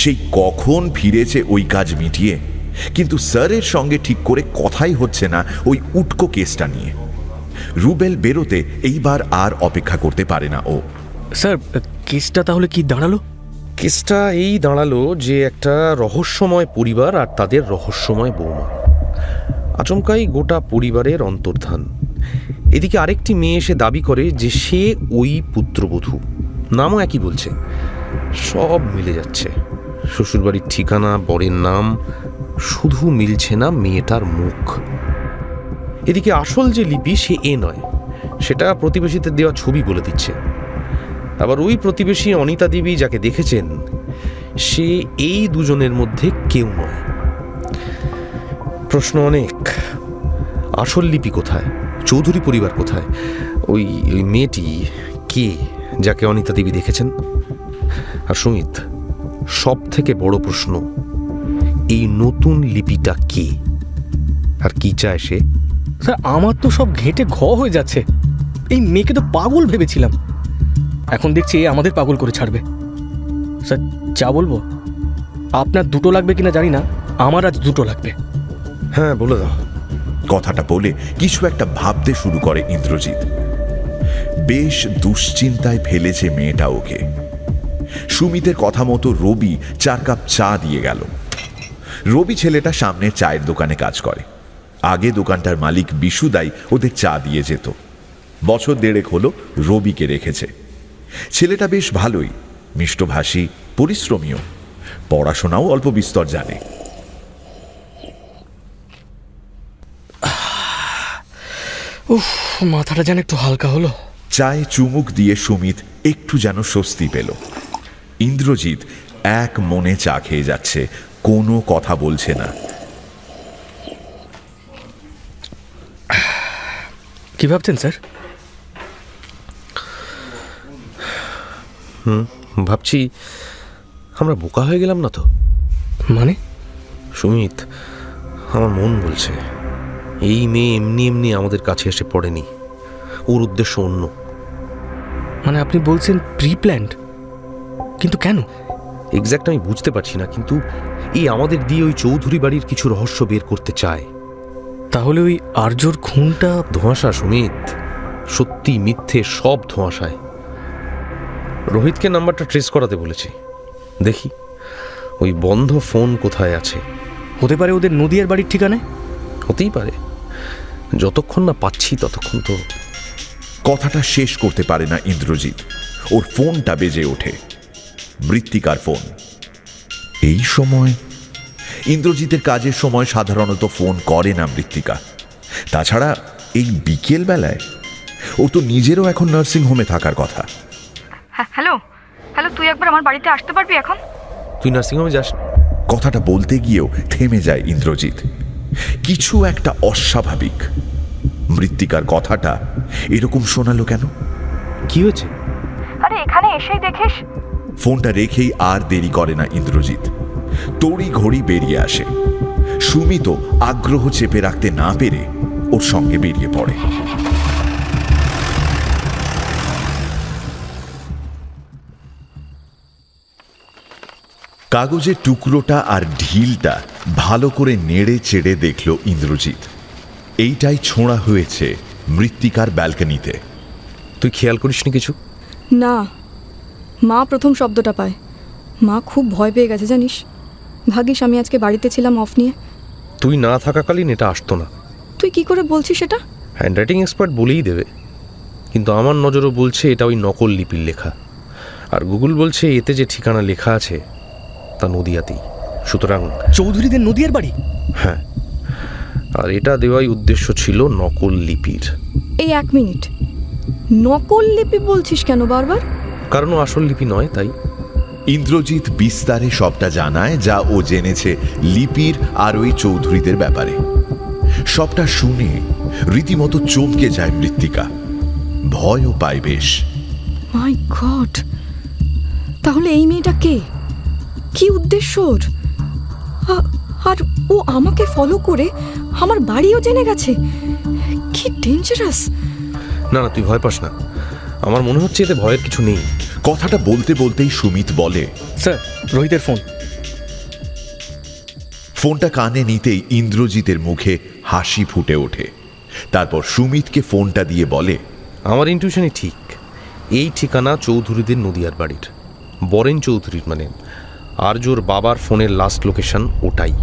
সেই কখন ফিরেছে ওই কাজ মিটিয়ে, কিন্তু স্যারের সঙ্গে ঠিক করে কথাই হচ্ছে না ওই উটকো কেসটা নিয়ে। রুবেল বেরোতে এইবার আর অপেক্ষা করতে পারে না ও। স্যার, কেসটা তাহলে কি দাঁড়ালো? কেসটা এই দাঁড়ালো যে একটা রহস্যময় পরিবার আর তাদের রহস্যময় বৌমা, আচমকাই গোটা পরিবারের অন্তর্ধান। এদিকে আরেকটি মেয়ে এসে দাবি করে যে সে ওই পুত্রবধূ, নামও একই বলছে। সব মিলে যাচ্ছে, শ্বশুরবাড়ির ঠিকানা, বরের নাম, শুধু মিলছে না মেয়েটার মুখ। এদিকে আসল যে লিপি সে এ নয়, সেটা প্রতিবেশীদের দেওয়া ছবি বলে দিচ্ছে। আবার ওই প্রতিবেশী অনিতা দেবী যাকে দেখেছেন সে এই দুজনের মধ্যে কেউ নয়। প্রশ্ন অনেক। আসল লিপি কোথায়? চৌধুরী পরিবার কোথায়? ওই মেয়েটি কে যাকে অনিতা দেবী দেখেছেন? আর সুমিত, সব থেকে বড় প্রশ্ন, এই নতুন লিপিটা কে আর কি চায় সে? স্যার, আমার তো সব ঘেঁটে ঘ হয়ে যাচ্ছে। এই মেয়েকে তো পাগল ভেবেছিলাম, এখন দেখছি আমাদের পাগল করে ছাড়বে। স্যার, যা বলবো, আপনার দুটো লাগবে কিনা জানি না, আমার আজ দুটো লাগবে। হ্যাঁ, বলে দাও। কথাটা বলে কিছু একটা ভাবতে শুরু করে ইন্দ্রজিৎ। বেশ দুশ্চিন্তায় ফেলেছে মেয়েটা ওকে। সুমিতের কথা মতো রবি 4 কাপ চা দিয়ে গেল। রবি ছেলেটা সামনের চায়ের দোকানে কাজ করে। আগে দোকানটার মালিক বিশুদাই ওদের চা দিয়ে যেত। বছর 1.5 হলো রবিকে রেখেছে। ছেলেটা বেশ ভালোই, মিষ্টভাষী, পরিশ্রমীও, পড়াশোনাও অল্প বিস্তর জানে। উফ, মাথাটা যেন একটু হালকা হলো। চায়ে চুমুক দিয়ে সুমিত একটু যেন স্বস্তি পেল। ইন্দ্রজিৎ এক মনে চা খেয়ে যাচ্ছে, কোনো কথা বলছে না। কি ভাবছেন স্যার? ভাবছি আমরা বোকা হয়ে গেলাম না তো? মানে? সুমিত, আমার মন বলছে এই মেয়ে এমনি এমনি আমাদের কাছে এসে পড়েনি, ওর উদ্দেশ্য অন্য। মানে আপনি বলছেন প্রি প্ল্যান্ড? কিন্তু কেন? এক্স্যাক্ট আমি বুঝতে পারছি না, কিন্তু এই আমাদের দিয়ে ওই চৌধুরী বাড়ির কিছু রহস্য বের করতে চায়। তাহলে ওই আর্যর খুনটা? ধোঁয়াশা সুমিত, সত্যি মিথ্যে সব ধোঁয়াশায়। রোহিতকে নাম্বারটা ট্রেস করাতে বলেছি, দেখি ওই বন্ধ ফোন কোথায় আছে। হতে পারে ওদের নদিয়ার বাড়ির ঠিকানায়। হতেই পারে, যতক্ষণ না পাচ্ছি ততক্ষণ তো। কথাটা শেষ করতে পারে না ইন্দ্রজিৎ, ওর ফোনটা বেজে ওঠে। মৃত্তিকার ফোন। এই সময় ইন্দ্রজিতের কাজের সময় সাধারণত ফোন করে না মৃত্তিকা। তাছাড়া এই বিকেল বেলায় ও তো নিজেরও এখন নার্সিং হোমে থাকার কথা। হ্যালো হ্যালো, তুই একবার আমার বাড়িতে আসতে পারবি এখন? তুই নার্সিং হোমে যাস? কথাটা বলতে গিয়েও থেমে যায় ইন্দ্রজিৎ। কিছু একটা অস্বাভাবিক। মৃত্তিকার কথাটা এরকম শোনালো কেন? কি হয়েছে? আরে এখানে এসেই দেখিস। ফোনটা রেখেই আর দেরি করে না ইন্দ্রজিৎ, তড়ি ঘড়ি বেরিয়ে আসে। সুমিতও আগ্রহ চেপে রাখতে না পেরে ওর সঙ্গে বেরিয়ে পড়ে। কাগজের টুকরোটা আর ঢিলটা ভালো করে নেড়ে চেড়ে দেখল ইন্দ্রজিৎ। এইটাই ছোঁড়া হয়েছে মৃত্তিকার ব্যালকনিতে। তুই খেয়াল করিসনি কিছু? না, মা প্রথম শব্দটা পায়। মা খুব ভয় পেয়ে গেছে জানিস। ভাগিস আমি আজকে বাড়িতে ছিলাম অফ নিয়ে। তুই না থাকাকালীন এটা আসতো না। তুই কি করে বলছিস সেটা? হ্যান্ডরাইটিং এক্সপার্ট বলেই দেবে, কিন্তু আমার নজরও বলছে এটা ওই নকল লিপির লেখা। আর গুগল বলছে এতে যে ঠিকানা লেখা আছে তা নদিয়াতেই। সুতরাং চৌধুরীদের নদিয়ার বাড়ি? হ্যাঁ, আর এটা দেওয়াই উদ্দেশ্য ছিল নকল লিপির। এই 1 মিনিট, নকল লিপি বলছিস কেন বারবার? কারণ আসল লিপি নয় তাই। ইন্দ্রজিৎ বিস্তারে সবটা জানায় যা ও জেনেছে লিপির আর ওই চৌধুরীদের ব্যাপারে। সবটা শুনে রীতিমতো চমকে যায় মৃত্তিকা, ভয়ও পায় বেশ। মাই গড, তাহলে এই মেয়েটা কে? কি উদ্দেশ্য ওর? আর ও আমাকে ফলো করে আমার বাড়িও জেনে গেছে। কি ডেঞ্জারাস। না না, তুই ভয় পাস না। আমার মনে হচ্ছে এতে ভয়ের কিছু নেই। কথাটা বলতে বলতেই সুমিত বলে, স্যার রোহিতের ফোন। ফোনটা কানে নিতেই ইন্দ্রজিতের মুখে হাসি ফুটে ওঠে। তারপর সুমিতকে ফোনটা দিয়ে বলে, আমার ইনটিউশনই ঠিক। এই ঠিকানা চৌধুরীদের নদিয়ার বাড়ির। বরেন চৌধুরীর মানে আর্যর বাবার ফোনের লাস্ট লোকেশন ওটাই।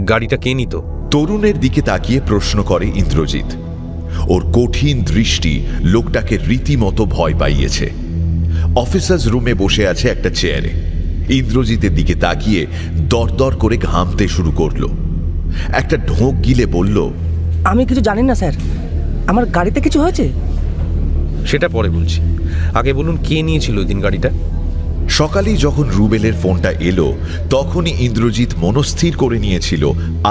গাড়িটা কে নিত? তরুণের দিকে তাকিয়ে প্রশ্ন করে ইন্দ্রজিৎ। ওর কঠিন দৃষ্টি লোকটাকে রীতিমতো ভয় পাইয়েছে। অফিসার্স রুমে বসে আছে একটা চেয়ারে। ইন্দ্রজিতের দিকে তাকিয়ে দরদর করে ঘামতে শুরু করলো। একটা ঢোক গিলে বলল, আমি কিছু জানি না স্যার, আমার গাড়িতে কিছু হয়েছে? সেটা পরে বলছি, আগে বলুন কে নিয়েছিল ওই দিন গাড়িটা? সকালেই যখন রুবেলের ফোনটা এলো তখনই ইন্দ্রজিৎ মনস্থির করে নিয়েছিল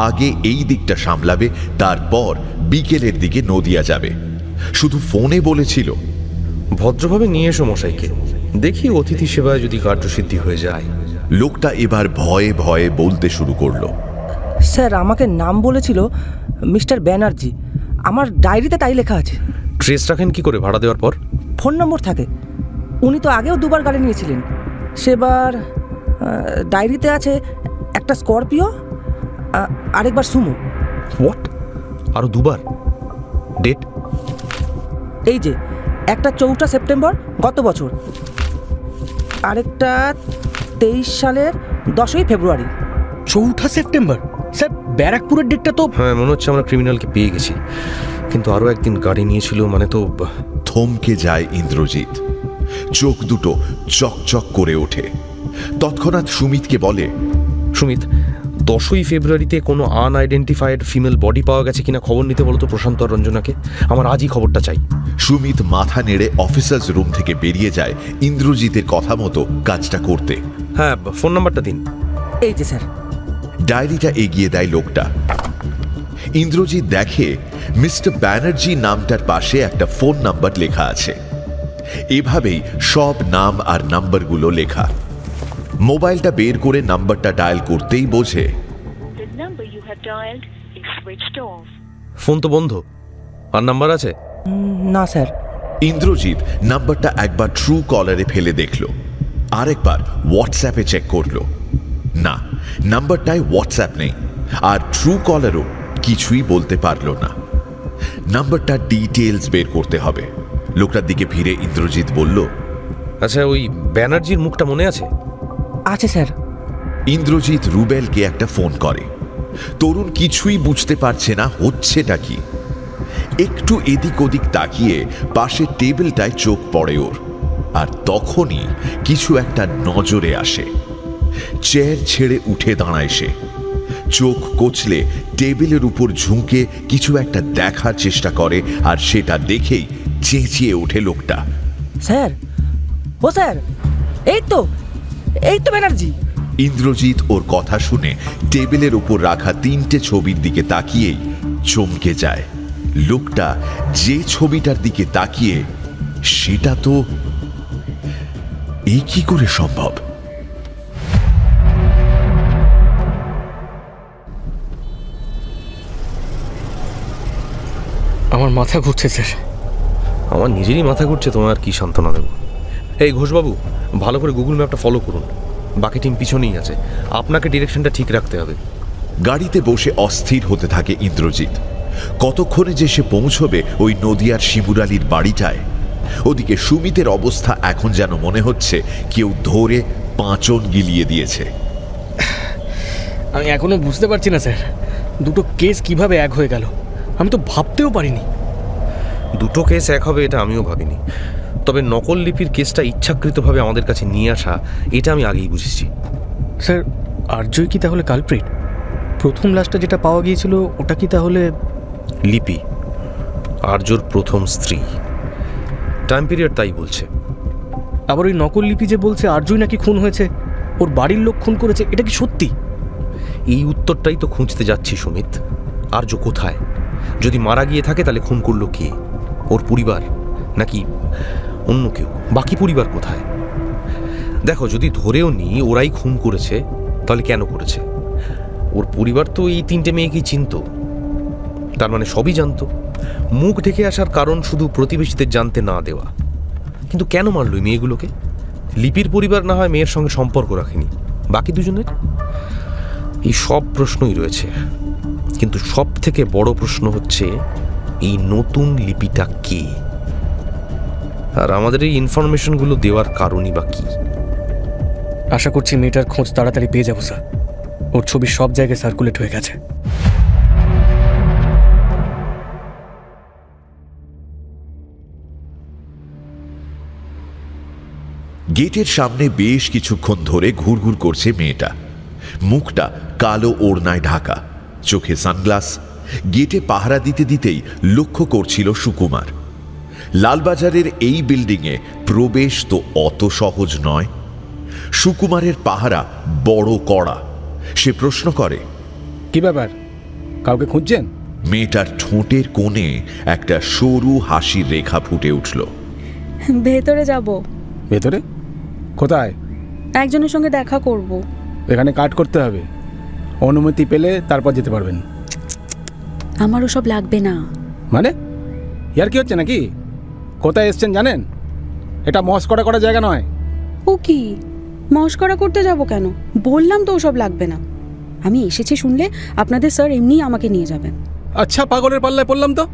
আগে এই দিকটা সামলাবে, তারপর বিকেলের দিকে নদিয়া যাবে। শুধু ফোনে বলেছিল, ভদ্রভাবে নিয়ে এসো মশাইকে, দেখি অতিথি সেবায় যদি কার্যসিদ্ধি হয়ে যায়। লোকটা এবার ভয়ে ভয়ে বলতে শুরু করলো, স্যার আমাকে নাম বলেছিল মিস্টার ব্যানার্জি, আমার ডায়েরিতে তাই লেখা আছে। ট্রেস রাখেন কি করে ভাড়া দেওয়ার পর? ফোন নম্বর থাকে। উনি তো আগেও 2বার গাড়ি নিয়েছিলেন। সেবার ডায়েরিতে আছে একটা স্করপিও, আরেকবার সুমো। হোয়াট? আরো 2বার? ডেট? এই যে একটা 4 সেপ্টেম্বর গত বছর, আরেকটা 23 সালের 10ই ফেব্রুয়ারি। 4 সেপ্টেম্বর? স্যার ব্যারাকপুরের ডেটটা তো। হ্যাঁ, মনে হচ্ছে আমরা ক্রিমিনালকে পেয়ে গেছি, কিন্তু আরো একদিন গাড়ি নিয়েছিল মানে তো। থমকে যায় ইন্দ্রজিৎ, চোখ দুটো চকচক করে ওঠে। তৎক্ষণাৎ সুমিতকে বলে, সুমিত, 10ই ফেব্রুয়ারিতে কোনো আনআইডেন্টিফাইড ফিমেল বডি পাওয়া গেছে কিনা খবর নিতে বলো তো প্রশান্ত আর রঞ্জনাকে। আমার আজই খবরটা চাই। সুমিত মাথা নেড়ে অফিসার্স রুম থেকে বেরিয়ে যায় ইন্দ্রজিতের কথা মতো কাজটা করতে। হ্যাঁ, ফোন নাম্বারটা দিন। এই যে স্যার। ডায়েরিটা এগিয়ে দেয় লোকটা। ইন্দ্রজিৎ দেখে মিস্টার ব্যানার্জি নামটার পাশে একটা ফোন নাম্বার লেখা আছে। এভাবেই সব নাম আর নাম্বারগুলো লেখা। মোবাইলটা বের করে নাম্বারটা ডায়াল করতেই বোঝে ফোন তো বন্ধ। আর নাম্বার আছে? না স্যার। ইন্দ্রজিৎ নাম্বারটা একবার ট্রু কলারে ফেলে দেখল, আরেকবার হোয়াটসঅ্যাপে চেক করলো। না, নাম্বারটায় হোয়াটসঅ্যাপ নেই, আর ট্রু কলারও কিছুই বলতে পারল না। নাম্বারটা ডিটেলস বের করতে হবে। লোকটার দিকে ফিরে ইন্দ্রজিৎ বলল, আচ্ছা ওই ব্যানার্জির মুখটা মনে আছে? আছে স্যার। ইন্দ্রজিৎ রুবেলকে একটা ফোন করে। তরুণ কিছুই বুঝতে পারছে না হচ্ছেটা কি। একটু এদিক ওদিক তাকিয়ে পাশের টেবিলটায় চোখ পড়ে ওর, আর তখনই কিছু একটা নজরে আসে। চেয়ার ছেড়ে উঠে দাঁড়ায় সে, চোখ কচলে টেবিলের উপর ঝুঁকে কিছু একটা দেখার চেষ্টা করে, আর সেটা দেখেই চেঁচিয়ে ওঠে লোকটা। স্যার, ও স্যার, এই তো ব্যানার্জি। ইন্দ্রজিৎ ওর কথা শুনে টেবিলের উপর রাখা 3টে ছবির দিকে তাকিয়েই চমকে যায়। লোকটা যে ছবিটার দিকে তাকিয়ে, সেটা তো এই কি করে সম্ভব? আমার মাথা ঘুরছে স্যার। আমার নিজেরই মাথা ঘুরছে, তোমার আর কি সান্ত্বনা দেব। এই ঘোষবাবু, ভালো করে গুগল ম্যাপটা ফলো করুন, বাকি টিম পিছনেই আছে, আপনাকে ডিরেকশনটা ঠিক রাখতে হবে। গাড়িতে বসে অস্থির হতে থাকে ইন্দ্রজিৎ। কতক্ষণে যে সে পৌঁছবে ওই নদিয়ার শিবুরালির বাড়িটায়। ওদিকে সুমিতের অবস্থা এখন যেন মনে হচ্ছে কেউ ধরে পাঁচন গিলিয়ে দিয়েছে। আমি এখনো বুঝতে পারছি না স্যার, দুটো কেস কিভাবে এক হয়ে গেল। আমি তো ভাবতেও পারিনি দুটো কেস এক হবে, এটা আমিও ভাবিনি। তবে নকল লিপির কেসটা ইচ্ছাকৃতভাবে আমাদের কাছে নিয়ে আসা, এটা আমি আগেই বুঝেছি। স্যার, আর্যই কি তাহলে কালপ্রিট? প্রথম লাশটা যেটা পাওয়া গিয়েছিল ওটা কি তাহলে লিপি? আর্যর প্রথম স্ত্রী, টাইম পিরিয়ড তাই বলছে। আবার ওই নকল লিপি যে বলছে আর্যই নাকি খুন হয়েছে, ওর বাড়ির লোক খুন করেছে, এটা কি সত্যি? এই উত্তরটাই তো খুঁজতে যাচ্ছি সুমিত। আর্য কোথায়? যদি মারা গিয়ে থাকে তাহলে খুন করলো কে? ওর পরিবার নাকি অন্য কেউ? বাকি পরিবার কোথায়? দেখো, যদি ধরেও নি ওরাই খুন করেছে, তাহলে কেন করেছে? ওর পরিবার তো এই 3টে মেয়েকেই চিনত, তার মানে সবই জানতো। মুখ ঢেকে আসার কারণ শুধু প্রতিবেশীদের জানতে না দেওয়া। কিন্তু কেন মারল এই মেয়েগুলোকে? লিপির পরিবার না হয় মেয়ের সঙ্গে সম্পর্ক রাখেনি, বাকি দুজনের? এই সব প্রশ্নই রয়েছে, কিন্তু সব থেকে বড় প্রশ্ন হচ্ছে এই নতুন লিপিটা কে, আর আমাদের এই ইনফরমেশনগুলো দেওয়ার কারণই বা কি? আশা করছি মেয়েটার খোঁজ তাড়াতাড়ি পেয়ে যাবো স্যার। ওর ছবি সব জায়গায় সার্কুলেট হয়ে গেছে। গেটের সামনে বেশ কিছুক্ষণ ধরে ঘুরঘুর করছে মেয়েটা। মুখটা কালো ওড়নায় ঢাকা, চোখে সানগ্লাস। গেটে পাহারা দিতে দিতেই লক্ষ্য করছিল সুকুমার। লালবাজারের এই বিল্ডিংয়ে প্রবেশ তো অত সহজ নয়। সুকুমারের পাহারা বড় কড়া। সে প্রশ্ন করে, কি ব্যাপার, কাউকে খুঁজছেন? মেয়েটার ঠোঁটের কোণে একটা সরু হাসির রেখা ফুটে উঠল। ভেতরে যাব। ভেতরে? কোথায়? একজনের সঙ্গে দেখা করব। এখানে কাট করতে হবে, অনুমতি পেলে তারপর যেতে পারবেন। আমার ওসব লাগবে না। মানে ইয়ার কি হচ্ছে নাকি? কোথায় এসছেন জানেন? এটা মস্করা করা জায়গা নয়। ও কি মস্করা করতে যাব কেন? বললাম তো ওসব লাগবে না। আমি এসেছি শুনলে আপনাদের স্যার এমনিই আমাকে নিয়ে যাবেন। আচ্ছা, পাগলের পাল্লায় পড়লাম তো।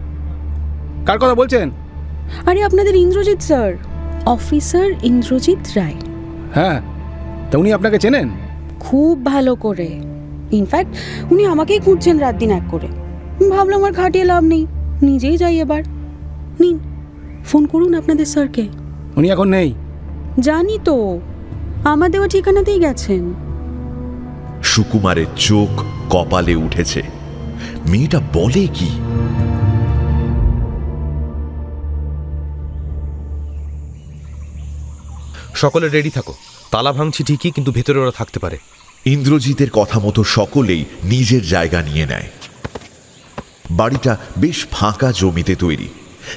কার কথা বলছেন? আরে আপনাদের ইন্দ্রজিৎ স্যার, অফিসার ইন্দ্রজিৎ রায়। হ্যাঁ, তা উনি আপনাকে চেনেন? খুব ভালো করে। ইনফ্যাক্ট উনি আমাকেই খুঁজছেন রাত দিন এক করে। ভাবলাম আর খাটিয়ে লাভ নেই, নিজেই যাই এবার। নিন, ফোন করুন আপনাদের স্যারকে। উনি এখন নেই। জানি তো, আমার দেওয়া ঠিকানাতেই গেছেন। সুকুমারের চোখ কপালে উঠেছে। মেয়েটা বলে কি? সকলে রেডি থাকো, তালা ভাঙছি ঠিকই, কিন্তু ভেতরে ওরা থাকতে পারে। ইন্দ্রজিতের কথা মতো সকলেই নিজের জায়গা নিয়ে নেয়। বাড়িটা বেশ ফাঁকা জমিতে তৈরি।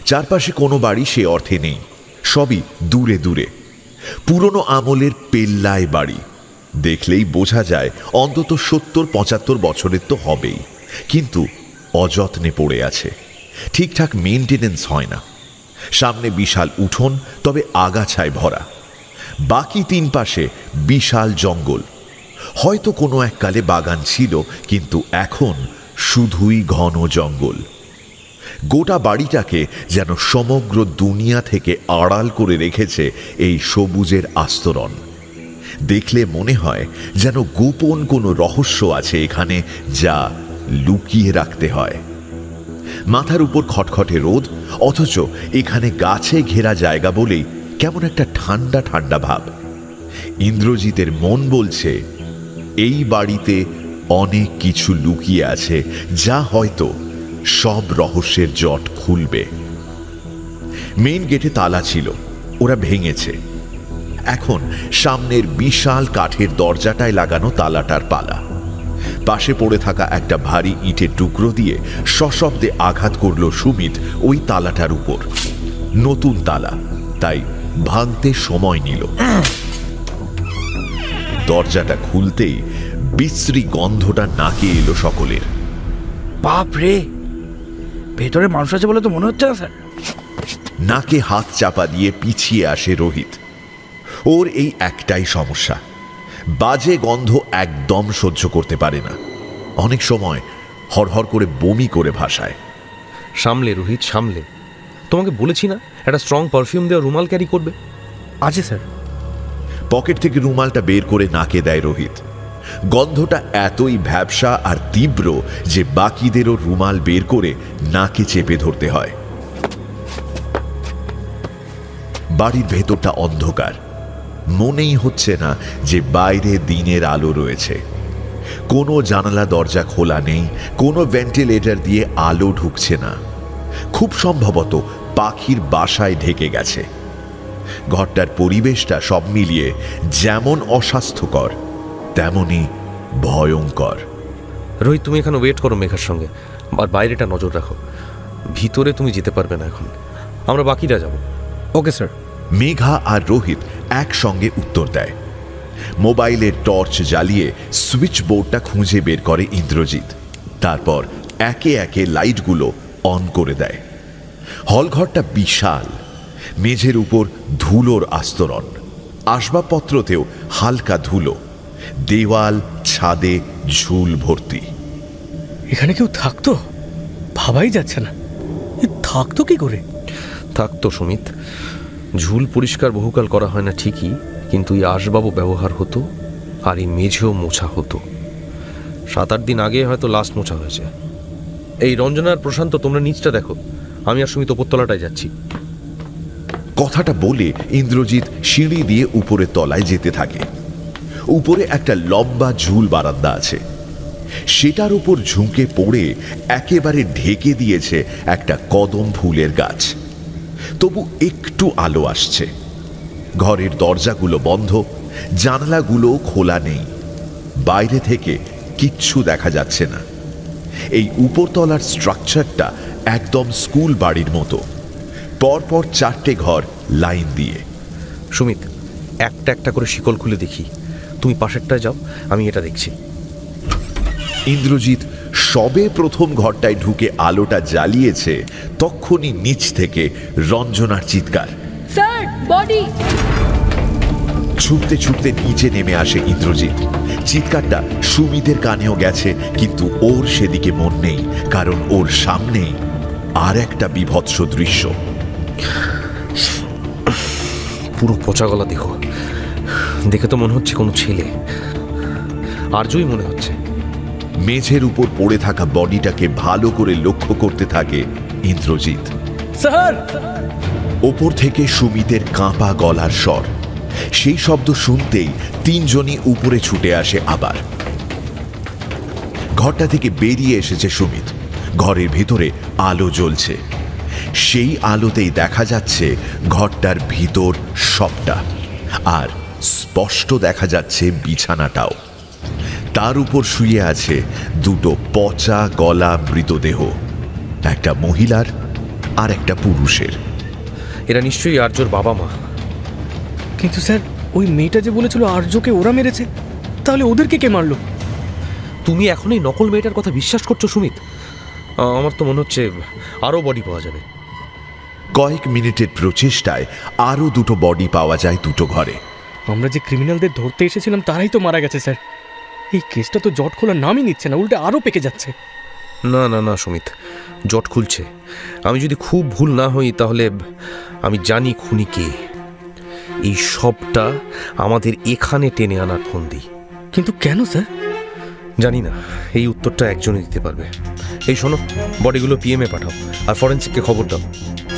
চারপাশে কোনো বাড়ি সে অর্থে নেই, সবই দূরে দূরে। পুরনো আমলের পেল্লায় বাড়ি। দেখলেই বোঝা যায় অন্তত 70-75 বছরের তো হবেই, কিন্তু অযত্নে পড়ে আছে। ঠিকঠাক মেনটেনেন্স হয় না। সামনে বিশাল উঠোন, তবে আগাছায় ভরা। বাকি 3 পাশে বিশাল জঙ্গল। হয়তো কোনো এককালে বাগান ছিল, কিন্তু এখন শুধুই ঘন জঙ্গল। গোটা বাড়িটাকে যেন সমগ্র দুনিয়া থেকে আড়াল করে রেখেছে এই সবুজের আস্তরণ। দেখলে মনে হয় যেন গোপন কোনো রহস্য আছে এখানে, যা লুকিয়ে রাখতে হয়। মাথার উপর খটখটে রোদ, অথচ এখানে গাছে ঘেরা জায়গা বলেই কেমন একটা ঠান্ডা ঠান্ডা ভাব। ইন্দ্রজিতের মন বলছে এই বাড়িতে অনেক কিছু লুকিয়ে আছে, যা হয়তো সব রহস্যের জট খুলবে। মেইন গেটে তালা ছিল, ওরা ভেঙেছে। এখন সামনের বিশাল কাঠের দরজাটায় লাগানো তালাটার পালা। পাশে পড়ে থাকা একটা ভারী ইটের টুকরো দিয়ে সশব্দে আঘাত করল সুমিত ওই তালাটার উপর। নতুন তালা, তাই ভাঙতে সময় নিল। দরজাটা খুলতেই বিশ্রী গন্ধটা নাকে এলো সকলের। বাপ রে, ভেতরে মানুষ আছে বলে তো মনে হচ্ছে না স্যার। নাকে হাত চাপা দিয়ে পিছিয়ে আসে রোহিত। ওর এই একটাই সমস্যা, বাজে গন্ধ একদম সহ্য করতে পারে না। অনেক সময় হরহর করে বমি করে ভাসায়। সামলে রোহিত, সামলে। তোমাকে বলেছি না একটা স্ট্রং পারফিউম দেওয়া রুমাল ক্যারি করবে? আছে স্যার। পকেট থেকে রুমালটা বের করে নাকে দেয় রোহিত। গন্ধটা এতই ভ্যাবসা আর তীব্র যে বাকিদেরও রুমাল বের করে নাকে চেপে ধরতে হয়। বাড়ির ভেতরটা অন্ধকার, মনেই হচ্ছে না যে বাইরে দিনের আলো রয়েছে। কোনো জানালা দরজা খোলা নেই, কোনো ভেন্টিলেটর দিয়ে আলো ঢুকছে না। খুব সম্ভবত পাখির বাসায় ঢেকে গেছে। ঘরটার পরিবেশটা সব মিলিয়ে যেমন অস্বাস্থ্যকর তেমনি ভয়ঙ্কর। রোহিত, তুমি এখানে ওয়েট করো মেঘার সঙ্গে, আর বাইরেটা নজর রাখো। ভিতরে তুমি যেতে পারবে না এখন, আমরা বাকিরা যাব। Okay sir. মেঘা আর রোহিত একসঙ্গে উত্তর দেয়। মোবাইলের টর্চ জ্বালিয়ে সুইচ বোর্ডটা খুঁজে বের করে ইন্দ্রজিৎ। তারপর একে একে লাইটগুলো অন করে দেয়। হলঘরটা বিশাল, মেঝের উপর ধুলোর আস্তরণ, আসবাবপত্রতেও হালকা ধুলো, দেওয়াল ছাদে ঝুল ভর্তি। এখানে কেউ থাকতো? ভাবাই যাচ্ছে না, থাকতো কি করে? থাকতো সুমিত। ঝুল পরিষ্কার বহুকাল করা হয় না ঠিকই, কিন্তু এই আসবাবও ব্যবহার হতো, আর এই মেঝেও মোছা হতো। 7-8 দিন আগে হয়তো লাস্ট মোছা হয়েছে। এই রঞ্জনা আর প্রশান্ত, তোমরা নিচটা দেখো, আমি আর সুমিত ওপরতলাটায় যাচ্ছি। কথাটা বলে ইন্দ্রজিৎ সিঁড়ি দিয়ে উপরের তলায় যেতে থাকে। উপরে একটা লম্বা ঝুল বারান্দা আছে, সেটার উপর ঝুঁকে পড়ে একেবারে ঢেকে দিয়েছে একটা কদম ফুলের গাছ। তবু একটু আলো আসছে। ঘরের দরজাগুলো বন্ধ, জানলাগুলো খোলা নেই। বাইরে থেকে কিচ্ছু দেখা যাচ্ছে না। এই উপরতলার স্ট্রাকচারটা একদম স্কুল বাড়ির মতো, পরপর 4টে ঘর লাইন দিয়ে। সুমিত, একটা একটা করে শিকল খুলে দেখি। তুমি পাশেরটায় যাও, আমি এটা দেখছি। ইন্দ্রজিৎ সবে প্রথম ঘরটায় ঢুকে আলোটা জ্বালিয়েছে, তখনই নিচ থেকে রঞ্জনার চিৎকার। Sir, body! ছুটতে ছুটতে নিচে নেমে আসে ইন্দ্রজিৎ। চিৎকারটা সুমিতের কানেও গেছে, কিন্তু ওর সেদিকে মন নেই, কারণ ওর সামনেই আর একটা বীভৎস দৃশ্য। পুরো পচা গলা দেখো, দেখে তো মনে হচ্ছে কোনো ছেলে। আর্যই মনে হচ্ছে। মেঝের উপর পড়ে থাকা বডিটাকে ভালো করে লক্ষ্য করতে থাকে ইন্দ্রজিৎ। স্যার! ওপর থেকে সুমিতের কাঁপা গলার স্বর। সেই শব্দ শুনতেই 3 জনই উপরে ছুটে আসে আবার। ঘরটা থেকে বেরিয়ে এসেছে সুমিত। ঘরের ভিতরে আলো জ্বলছে। সেই আলোতেই দেখা যাচ্ছে ঘরটার ভিতর সবটা, আর স্পষ্ট দেখা যাচ্ছে বিছানাটাও। তার উপর শুয়ে আছে 2টো পচা গলা মৃতদেহ, একটা মহিলার আর একটা পুরুষের। এরা নিশ্চয়ই আর্যর বাবা মা। কিন্তু স্যার, ওই মেয়েটা যে বলেছিল আর্যকে ওরা মেরেছে, তাহলে ওদেরকে কে মারলো? তুমি এখন এই নকল মেয়েটার কথা বিশ্বাস করছো সুমিত? আমার তো মনে হচ্ছে আরও বডি পাওয়া যাবে। কয়েক মিনিটের প্রচেষ্টায় আরও 2টো বডি পাওয়া যায় 2টো ঘরে। আমরা যে ক্রিমিনালদের ধরতে এসেছিলাম তারাই তো মারা গেছে স্যার। এই কেসটা তো জট খোলার নামই নিচ্ছে না, উল্টে আরও পেকে যাচ্ছে। না না না সুমিত, জট খুলছে। আমি যদি খুব ভুল না হই তাহলে আমি জানি খুনি কে। এই সবটা আমাদের এখানে টেনে আনার ফন্দি। কিন্তু কেন স্যার? জানি না, এই উত্তরটা একজনই দিতে পারবে। এই শোনো, বডিগুলো পিএমএ পাঠাও আর ফরেন্সিককে খবর দাও।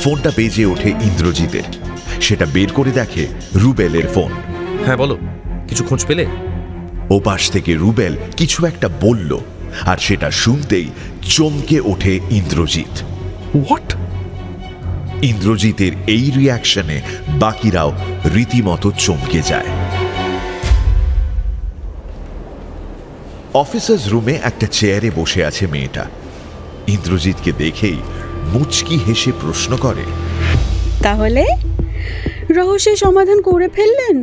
ফোনটা বেজে ওঠে ইন্দ্রজিতের। সেটা বের করে দেখে রুবেলের ফোন। হ্যাঁ বলো, কিছু খোঁজ পেলে? ওপাশ থেকে রুবেল কিছু একটা বলল, আর সেটা শুনতেই চমকে ওঠে ইন্দ্রজিৎ। হোয়াট? ইন্দ্রজিতের এই রিয়াকশনে বাকিরাও রীতিমতো চমকে যায়। অফিসার্স রুমে একটা চেয়ারে বসে আছে মেয়েটা। ইন্দ্রজিৎকে দেখেই মুচকি হেসে প্রশ্ন করে, তাহলে রহস্যের সমাধান করে ফেললেন?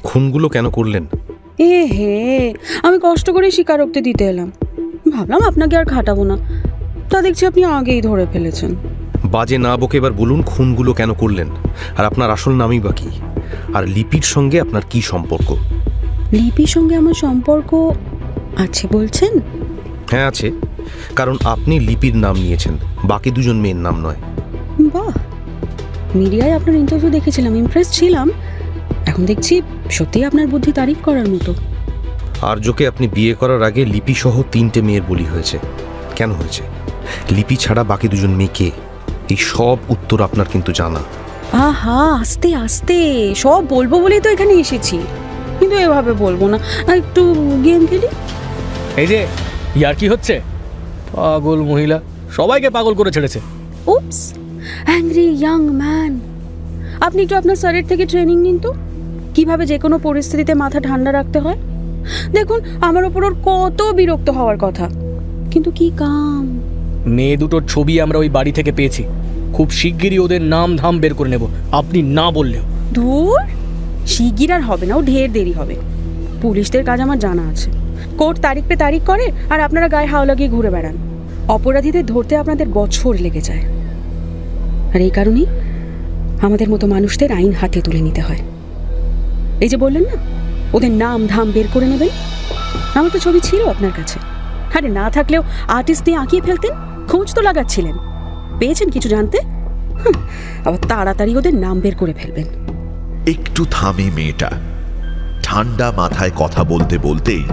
খুনগুলো কেন করলেন? হে, আমি কষ্ট করে স্বীকারোক্তি দিতে এলাম, ভাবলাম আপনাকে আর খাটাবো না, তা দেখছি আপনি আগেই ধরে ফেলেছেন। বাজে না বকে এবার বলুন খুনগুলো কেন করলেন, আর আপনার আসল নামই বা কি, আর লিপির সঙ্গে আপনার কি সম্পর্ক? লিপির সঙ্গে আমার সম্পর্ক আছে বলছেন? হ্যাঁ আছে, কারণ আপনি লিপির নাম নিয়েছেন, বাকি দুজন মেয়ের নাম নয়। বাহ, মিডিয়ায় আপনার ইন্টারভিউ দেখেছিলাম, ইমপ্রেস ছিলাম। এখন দেখছি সত্যিই আপনার বুদ্ধি তারিফ করার মতো। আর্যকে আপনি বিয়ে করার আগে লিপি সহ 3টে মেয়ের বলি হয়েছে। কেন হয়েছে? লিপি ছাড়া বাকি দুজন মেয়ে কে? এই সব উত্তর আপনার কিন্তু জানা। আহা, আস্তে আস্তে সব বলবো বলেই তো এখানে এসেছি, কিন্তু এভাবে বলবো না। একটু গেম খেলি। এই যে ইয়ার কি হচ্ছে? পাগল মহিলা, সবাইকে পাগল করে ছেড়েছে। উপস, অ্যাংরি ইয়াং ম্যান। আপনি একটু আপনার স্যারের থেকে ট্রেনিং নিন তো, কিভাবে যে কোনো পরিস্থিতিতে মাথা ঠান্ডা রাখতে হয়। দেখুন, আমার ওপর ওর কত বিরক্ত হওয়ার কথা, কিন্তু কি কাম। মেয়ে দুটোর ছবি আমরা ওই বাড়ি থেকে পেয়েছি, খুব শিগগিরই ওদের নাম ধাম বের করে নেব, আপনি না বললেও। ধুর, শিগগির আর হবে না, ও ঢের দেরি হবে। পুলিশদের কাজ আমার জানা আছে, কোর্ট তারিখ পে তারিখ করে, আর আপনারা গায়ে হাওয়া লাগিয়ে ঘুরে বেড়ান। অপরাধীদের ধরতে আপনাদের বছর লেগে যায়, আর এই কারণেই আমাদের মতো মানুষদের আইন হাতে তুলে নিতে হয়। এই যে বললেন না ওদের নাম ধাম বের করে নেবেন, আমার তো ছবি ছিল আপনার কাছে। আরে না থাকলেও আর্টিস্ট দিয়ে আঁকিয়ে ফেলতেন, খোঁজ তো লাগাচ্ছিলেন। পেয়েছেন কিছু জানতে? আবার তাড়াতাড়ি ওদের নাম বের করে ফেলবেন। একটু থামে মেয়েটা। ঠান্ডা মাথায় কথা বলতে বলতেই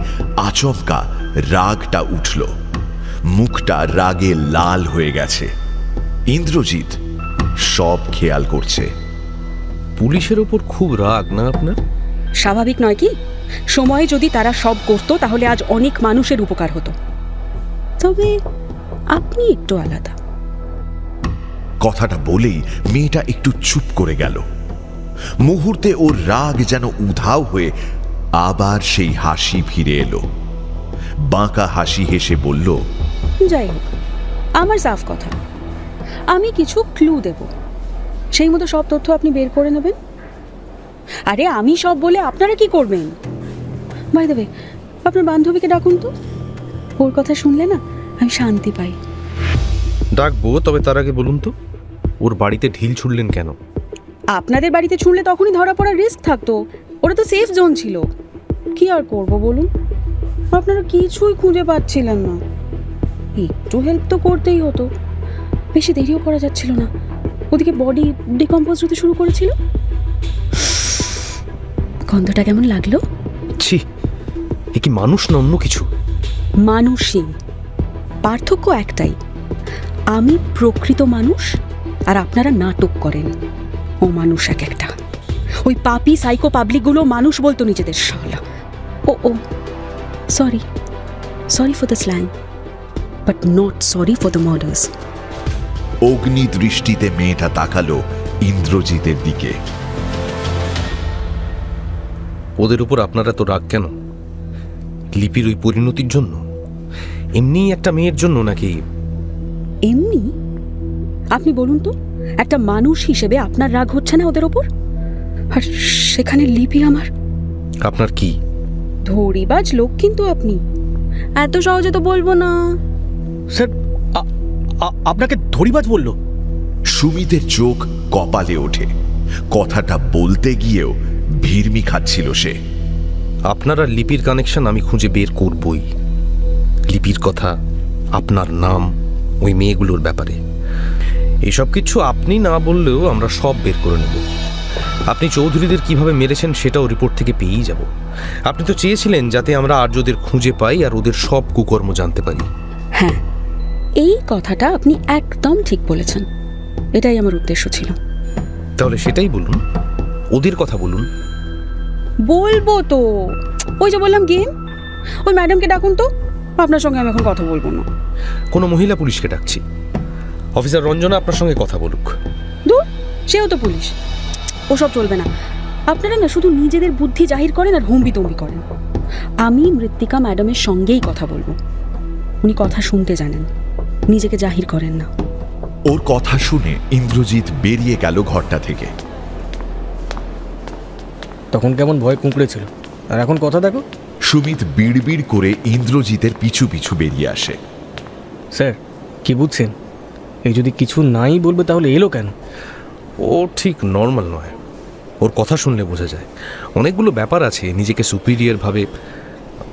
আচমকা রাগটা উঠল, মুখটা রাগে লাল হয়ে গেছে। ইন্দ্রজিৎ সব খেয়াল করছে। পুলিশের ওপর খুব রাগ না আপনার? স্বাভাবিক নয় কি? সময়ে যদি তারা সব করতো তাহলে আজ অনেক মানুষের উপকার হতো। তবে আপনি একটু আলাদা। কথাটা বলেই মেয়েটা একটু চুপ করে গেল। মুহূর্তে ওর রাগ যেন উধাও হয়ে আবার সেই হাসি ফিরে এলো। বাঁকা হাসি হেসে বলল, যাই হোক, আমার সাফ কথা, আমি কিছু ক্লু দেব, সেই মতো সব তথ্য আপনি বের করে নেবেন। আরে আমি সব বলে আপনারা কি করবেন? বাই দ্য ওয়ে, আপনার বান্ধবীকে ডাকুন তো, ওর কথা শুনলে না আমি শান্তি পাই। ডাকবো, তবে তার আগে বলুন তো ওর বাড়িতে ঢিল ছুড়লেন কেন? আপনাদের বাড়িতে ছুঁড়লে তখনই ধরা পড়ার রিস্ক থাকতো, ওটা তো সেফ জোন ছিল। কি আর করব বলুন, আপনারা কিছুই খুঁজে পাচ্ছিলেন না। একটু হেল্প তো করতেই হতো, বেশি দেরিও করা যাচ্ছিল না। ওদিকে বডি ডিকম্পোজ হতে শুরু করেছিল। গন্ধটা কেমন লাগলো? ছি, এ কি মানুষ না অন্য কিছু? মানুষই, পার্থক্য একটাই, আমি প্রকৃত মানুষ আর আপনারা নাটক করেন। ও মানুষ এক একটা, ওই পাপি সাইকো পাবলিকগুলো মানুষ বলতো নিজেদের। শালা। Oh sorry, sorry for the slang, but not sorry for the murders. অগ্নি দৃষ্টিতে মেয়েটা তাকালো ইন্দ্রজিতের দিকে। ওদের উপর আপনারা তো রাগ কেন? লিপির ওই পরিণতির জন্য? এমনি একটা মেয়ের জন্য নাকি? এমনি? আপনি বলুন তো, একটা মানুষ হিসেবে আপনার রাগ হচ্ছে না ওদের ওপর? আর সেখানে লিপি আমার। আপনার কি? ধরিবাজ লোক কিন্তু আপনি, এত সহজে তো বলবো না। স্যার, আপনাকে ধরিবাজ বললো? সুমিতের চোখ কপালে ওঠে। কথাটা বলতে গিয়েও ভিড়মি খাচ্ছিল সে। আপনার আর লিপির কানেকশন আমি খুঁজে বের করবই। লিপির কথা, আপনার নাম, ওই মেয়েগুলোর ব্যাপারে এসব কিছু আপনি না বললেও আমরা সব বের করে নেব। আপনি চৌধুরীদের কিভাবে মেরেছেন সেটাও রিপোর্ট থেকে পেয়েই যাব। আপনি তো চেয়েছিলেন যাতে আমরা আর্যদের খুঁজে পাই আর ওদের সব কুকর্ম জানতে পারি। হ্যাঁ, এই কথাটা আপনি একদম ঠিক বলেছেন, এটাই আমার উদ্দেশ্য ছিল। তাহলে সেটাই বলুন, ওদের কথা বলুন। বলবো তো, ওই যে বললাম গেম। ওই ম্যাডামকে ডাকুন তো, আপনার সঙ্গে আমি এখন কথা বলবো না। কোনো মহিলা পুলিশকে ডাকছি, অফিসার রঞ্জনা আপনার সঙ্গে কথা বলুক। দূর, সেও তো পুলিশ, ওসব চলবে না। আপনারা না শুধু নিজেদের বুদ্ধি জাহির করেন আর হুম্বি তম্বি করেন। আমি মৃত্তিকা ম্যাডামের সঙ্গেই কথা বলবো। উনি কথা শুনতে জানেন, নিজেকে জাহির করেন না। ওর কথা শুনে ইন্দ্রজিৎ বেরিয়ে গেল ঘরটা থেকে। তখন কেমন ভয় কুঁকড়েছিল, আর এখন কথা দেখো। সুমিত বিড়বিড় করে ইন্দ্রজিতের পিছু পিছু বেরিয়ে আসে। স্যার কি বুঝছেন, এই যদি কিছু নাই বলবে তাহলে এলো কেন? ও ঠিক নর্মাল নয়, ওর কথা শুনলে বোঝা যায় অনেকগুলো ব্যাপার আছে। নিজেকে সুপিরিয়র ভাবে,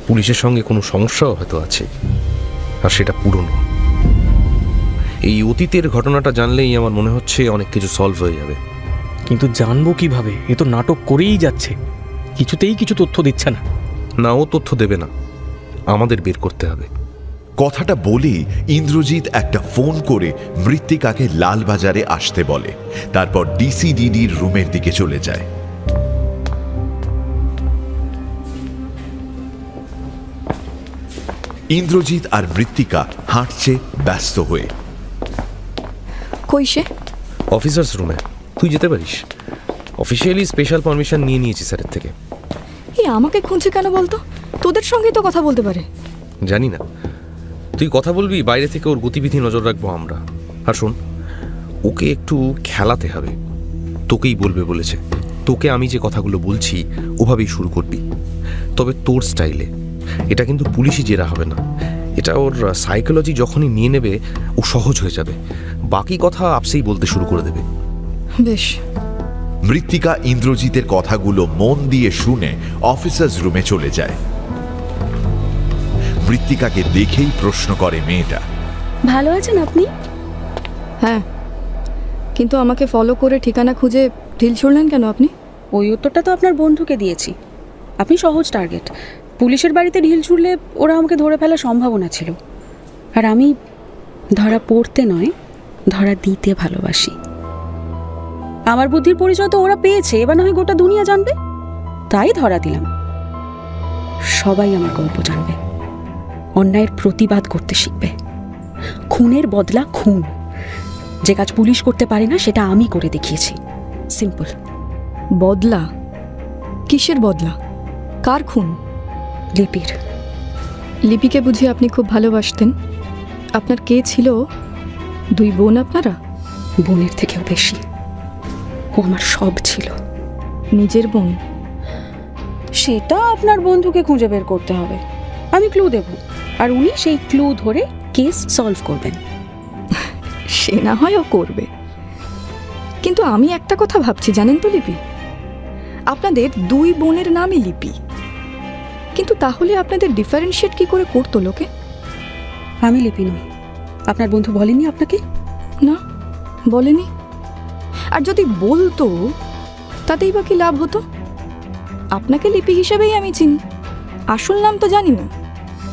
পুলিশের সঙ্গে কোনো সমস্যাও হয়তো আছে, আর সেটা পুরনো। এই অতীতের ঘটনাটা জানলেই আমার মনে হচ্ছে অনেক কিছু সলভ হয়ে যাবে। কিন্তু জানবো কিভাবে? এ তো নাটক করেই যাচ্ছে, কিছুতেই কিছু তথ্য দিচ্ছে না। না, ও তথ্য দেবে না, আমাদের বের করতে হবে। কথাটা বলেই ইন্দ্রজিৎ একটা ফোন করে মৃত্তিকাকে লালবাজারে আসতে বলে, তারপর ডিসিডিডির রুমের দিকে চলে যায়। ইন্দ্রজিৎ আর মৃত্তিকা হাঁটছে ব্যস্ত হয়ে। কই সে? অফিসার্স রুমে। তুই যেতে পারিস, অফিসিয়ালি স্পেশাল পারমিশন নিয়ে নিয়েছি স্যারের থেকে। এই আমাকে খুঁজছে কেন বলতো? তোদের সঙ্গেই তো কথা বলতে পারে। জানি না, তুই কথা বলবি, বাইরে থেকে ওর গতিবিধি নজর রাখবো আমরা। আর শোন, ওকে একটু খেলাতে হবে। তোকেই বলবে বলেছে। তোকে আমি যে কথাগুলো বলছি ওভাবেই শুরু করবি, তবে তোর স্টাইলে। এটা কিন্তু পুলিশই জেরা হবে না, এটা ওর সাইকোলজি যখনই নিয়ে নেবে ও সহজ হয়ে যাবে। বাকি কথা আপসেই বলতে শুরু করে দেবে। বেশ। মৃত্তিকা ইন্দ্রজিতের কথাগুলো মন দিয়ে শুনে অফিসার্স রুমে চলে যায়। মৃত্তিকাকে দেখেই প্রশ্ন করে মেয়েটা, ভালো আছেন আপনি? হ্যাঁ, কিন্তু আমাকে ফলো করে ঠিকানা খুঁজে ঢিল ছুড়লেন কেন আপনি? ওই উত্তরটা তো আপনার বন্ধুকে দিয়েছি। আপনি সহজ টার্গেট। পুলিশের বাড়িতে ঢিল ছুড়লে ওরা আমাকে ধরে ফেলার সম্ভাবনা ছিল, আর আমি ধরা পড়তে নয়, ধরা দিতে ভালোবাসি। আমার বুদ্ধির পরিচয় তো ওরা পেয়েছে, এবার না হয় গোটা দুনিয়া জানবে, তাই ধরা দিলাম। সবাই আমার গল্প জানবে, অন্যায়ের প্রতিবাদ করতে শিখবে। খুনের বদলা খুন। যে কাজ পুলিশ করতে পারে না সেটা আমি করে দেখিয়েছি। সিম্পল। বদলা? কিসের বদলা? কার খুন? লিপির। লিপিকে বুঝি আপনি খুব ভালোবাসতেন? আপনার কে ছিল? দুই বোন আপনারা? বোনের থেকেও বেশি, ও আমার সব ছিল। নিজের বোন? সেটা আপনার বন্ধুকে খুঁজে বের করতে হবে। আমি ক্লু দেব, আর উনি সেই ক্লু ধরে কেস সলভ করবেন। সে না হয় ও করবে, কিন্তু আমি একটা কথা ভাবছি জানেন তো লিপি, আপনাদের দুই বোনের নামই লিপি, কিন্তু তাহলে আপনাদের ডিফারেন্সিয়েট কি করে করতো লোকে? আমি লিপি নই। আপনার বন্ধু বলেনি আপনাকে? না, বলেনি। আর যদি বলতো তাতেই বা কি লাভ হতো? আপনাকে লিপি হিসেবেই আমি চিনি, আসল নাম তো জানি না,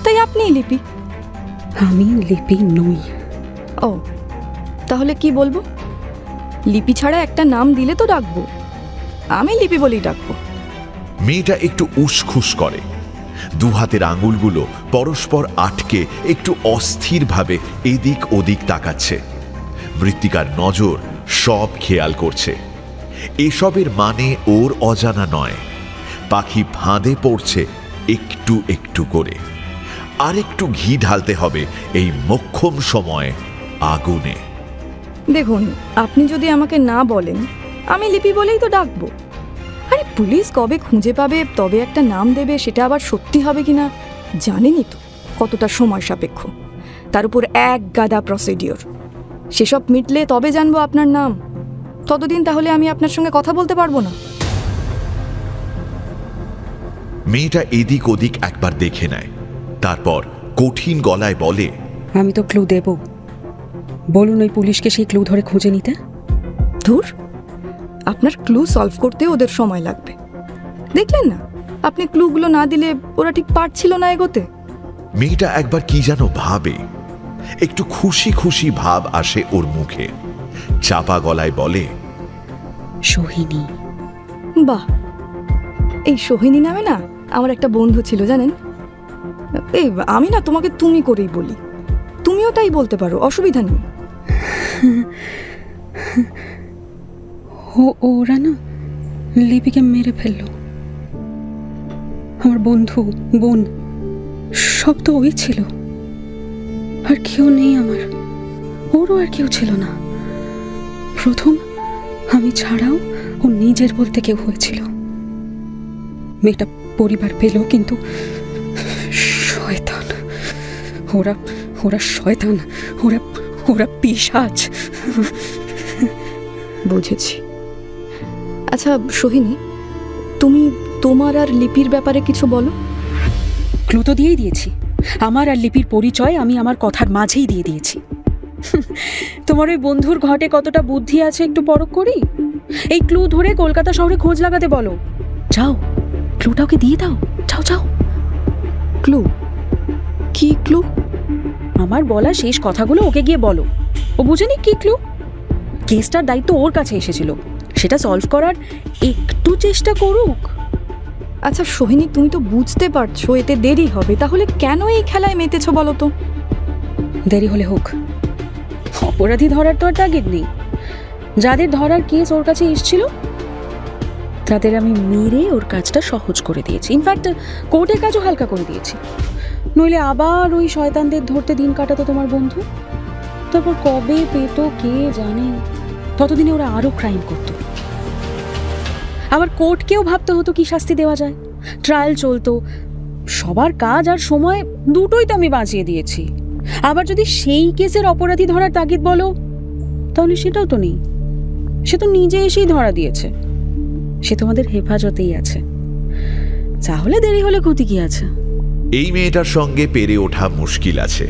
তাই আপনিই লিপি। আমি লিপি নই। ও, তাহলে কি বলবো? লিপি ছাড়া একটা নাম দিলে তো ডাকবো, আমি লিপি বলেই ডাকবো। মেয়েটা একটু উসখুস করে, দু হাতের আঙুলগুলো পরস্পর আটকে একটু অস্থিরভাবে এদিক ওদিক তাকাচ্ছে। মৃত্তিকার নজর সব খেয়াল করছে। এসবের মানে ওর অজানা নয়, পাখি ফাঁদে পড়ছে একটু একটু করে। আর একটু ঘি ঢালতে হবে এই মোক্ষম সময় আগুনে। দেখুন, আপনি যদি আমাকে না বলেন আমি লিপি বলেই তো ডাকবো। আরে পুলিশ কবে খুঁজে পাবে, তবে একটা নাম দেবে, সেটা আবার সত্যি হবে কিনা জানেনই তো কতটা সময় সাপেক্ষ। তার উপর এক গাদা প্রসিডিওর, সেসব মিটলে তবে জানবো আপনার নাম। ততদিন তাহলে আমি আপনার সঙ্গে কথা বলতে পারবো না। মেয়েটা এদিক ওদিক একবার দেখে নেয়, তারপর কঠিন গলায় বলে, আমি তো ক্লু দেব। বলুন ওই পুলিশকে সেই ক্লু ধরে খুঁজে নিতে। ধুর, আপনার ক্লু সলভ করতে ওদের সময় লাগবে। দেখলেন না, আপনি ক্লুগুলো না দিলে ওরা ঠিক পারছিল না এগোতে। মেয়েটা একবার কি যেন ভাবে, একটু খুশি খুশি ভাব আসে ওর মুখে। চাপা গলায় বলে, সোহিনী। বাহ, এই সোহিনী নামে না আমার একটা বন্ধু ছিল জানেন। এই আমি না তোমাকে তুমি করেই বলি, তুমিও তাই বলতে পারো, অসুবিধা নেই। ওরা না লিপিকে মেরে ফেললো। আমার বন্ধু, বোন সব তো ওই ছিল, আর কেউ নেই আমার। ওরও আর কেউ ছিল না। প্রথম আমি ছাড়াও ও নিজের বলতে কেউ হয়েছিল। মেয়েটা পরিবার পেল, কিন্তু শয়তান, ওরা ওরা শয়তান, ওরা ওরা পিশাচ। বুঝেছি। আচ্ছা সোহিনী, তুমি তোমার আর লিপির ব্যাপারে কিছু বলো। ক্লু তো দিয়েই দিয়েছি। আমার আর লিপির পরিচয় আমি আমার কথার মাঝেই দিয়ে দিয়েছি। তোমার ওই বন্ধুর ঘটে কতটা বুদ্ধি আছে একটু পরখ করি। এই ক্লু ধরে কলকাতা শহরে খোঁজ লাগাতে বলো। যাও, ক্লুটা ওকে দিয়ে দাও। যাও যাও। ক্লু? কি ক্লু? আমার বলা শেষ কথাগুলো ওকে গিয়ে বলো। ও বুঝেনি কি ক্লু। কেসটার দায়িত্ব ওর কাছে এসেছিল, সেটা সলভ করার একটু চেষ্টা করুক। আচ্ছা সোহিনী, তুমি তো বুঝতে পারছো এতে দেরি হবে, তাহলে কেন এই খেলায় মেতেছো বলো তো? দেরি হলে হোক, অপরাধী ধরার তো আর টার্গেট নেই। যাদের ধরার কেস ওর কাছে এসেছিল তাদের আমি মেরে ওর কাজটা সহজ করে দিয়েছি। ইনফ্যাক্ট কোর্টের কাজও হালকা করে দিয়েছি। নইলে আবার ওই শয়তানদের ধরতে দিন কাটাতো তোমার বন্ধু। তারপর কবে পেত কে জানে। ততদিনে ওরা আরো ক্রাইম করত। আবার কোর্টকেও ভাবতে হতো কি শাস্তি দেওয়া যায়। ট্রায়াল চলতো। সবার কাজ আর সময় দুটোই তো আমি বাঁচিয়ে দিয়েছি। আবার যদি সেই কেসের অপরাধী ধরার তাগিদ বলো, তাহলে সেটাও তো নেই। সে তো নিজে এসেই ধরা দিয়েছে। সে তোমাদের হেফাজতেই আছে। তাহলে দেরি হলে ক্ষতি কি আছে? এই মেয়েটার সঙ্গে পেরে ওঠা মুশকিল আছে।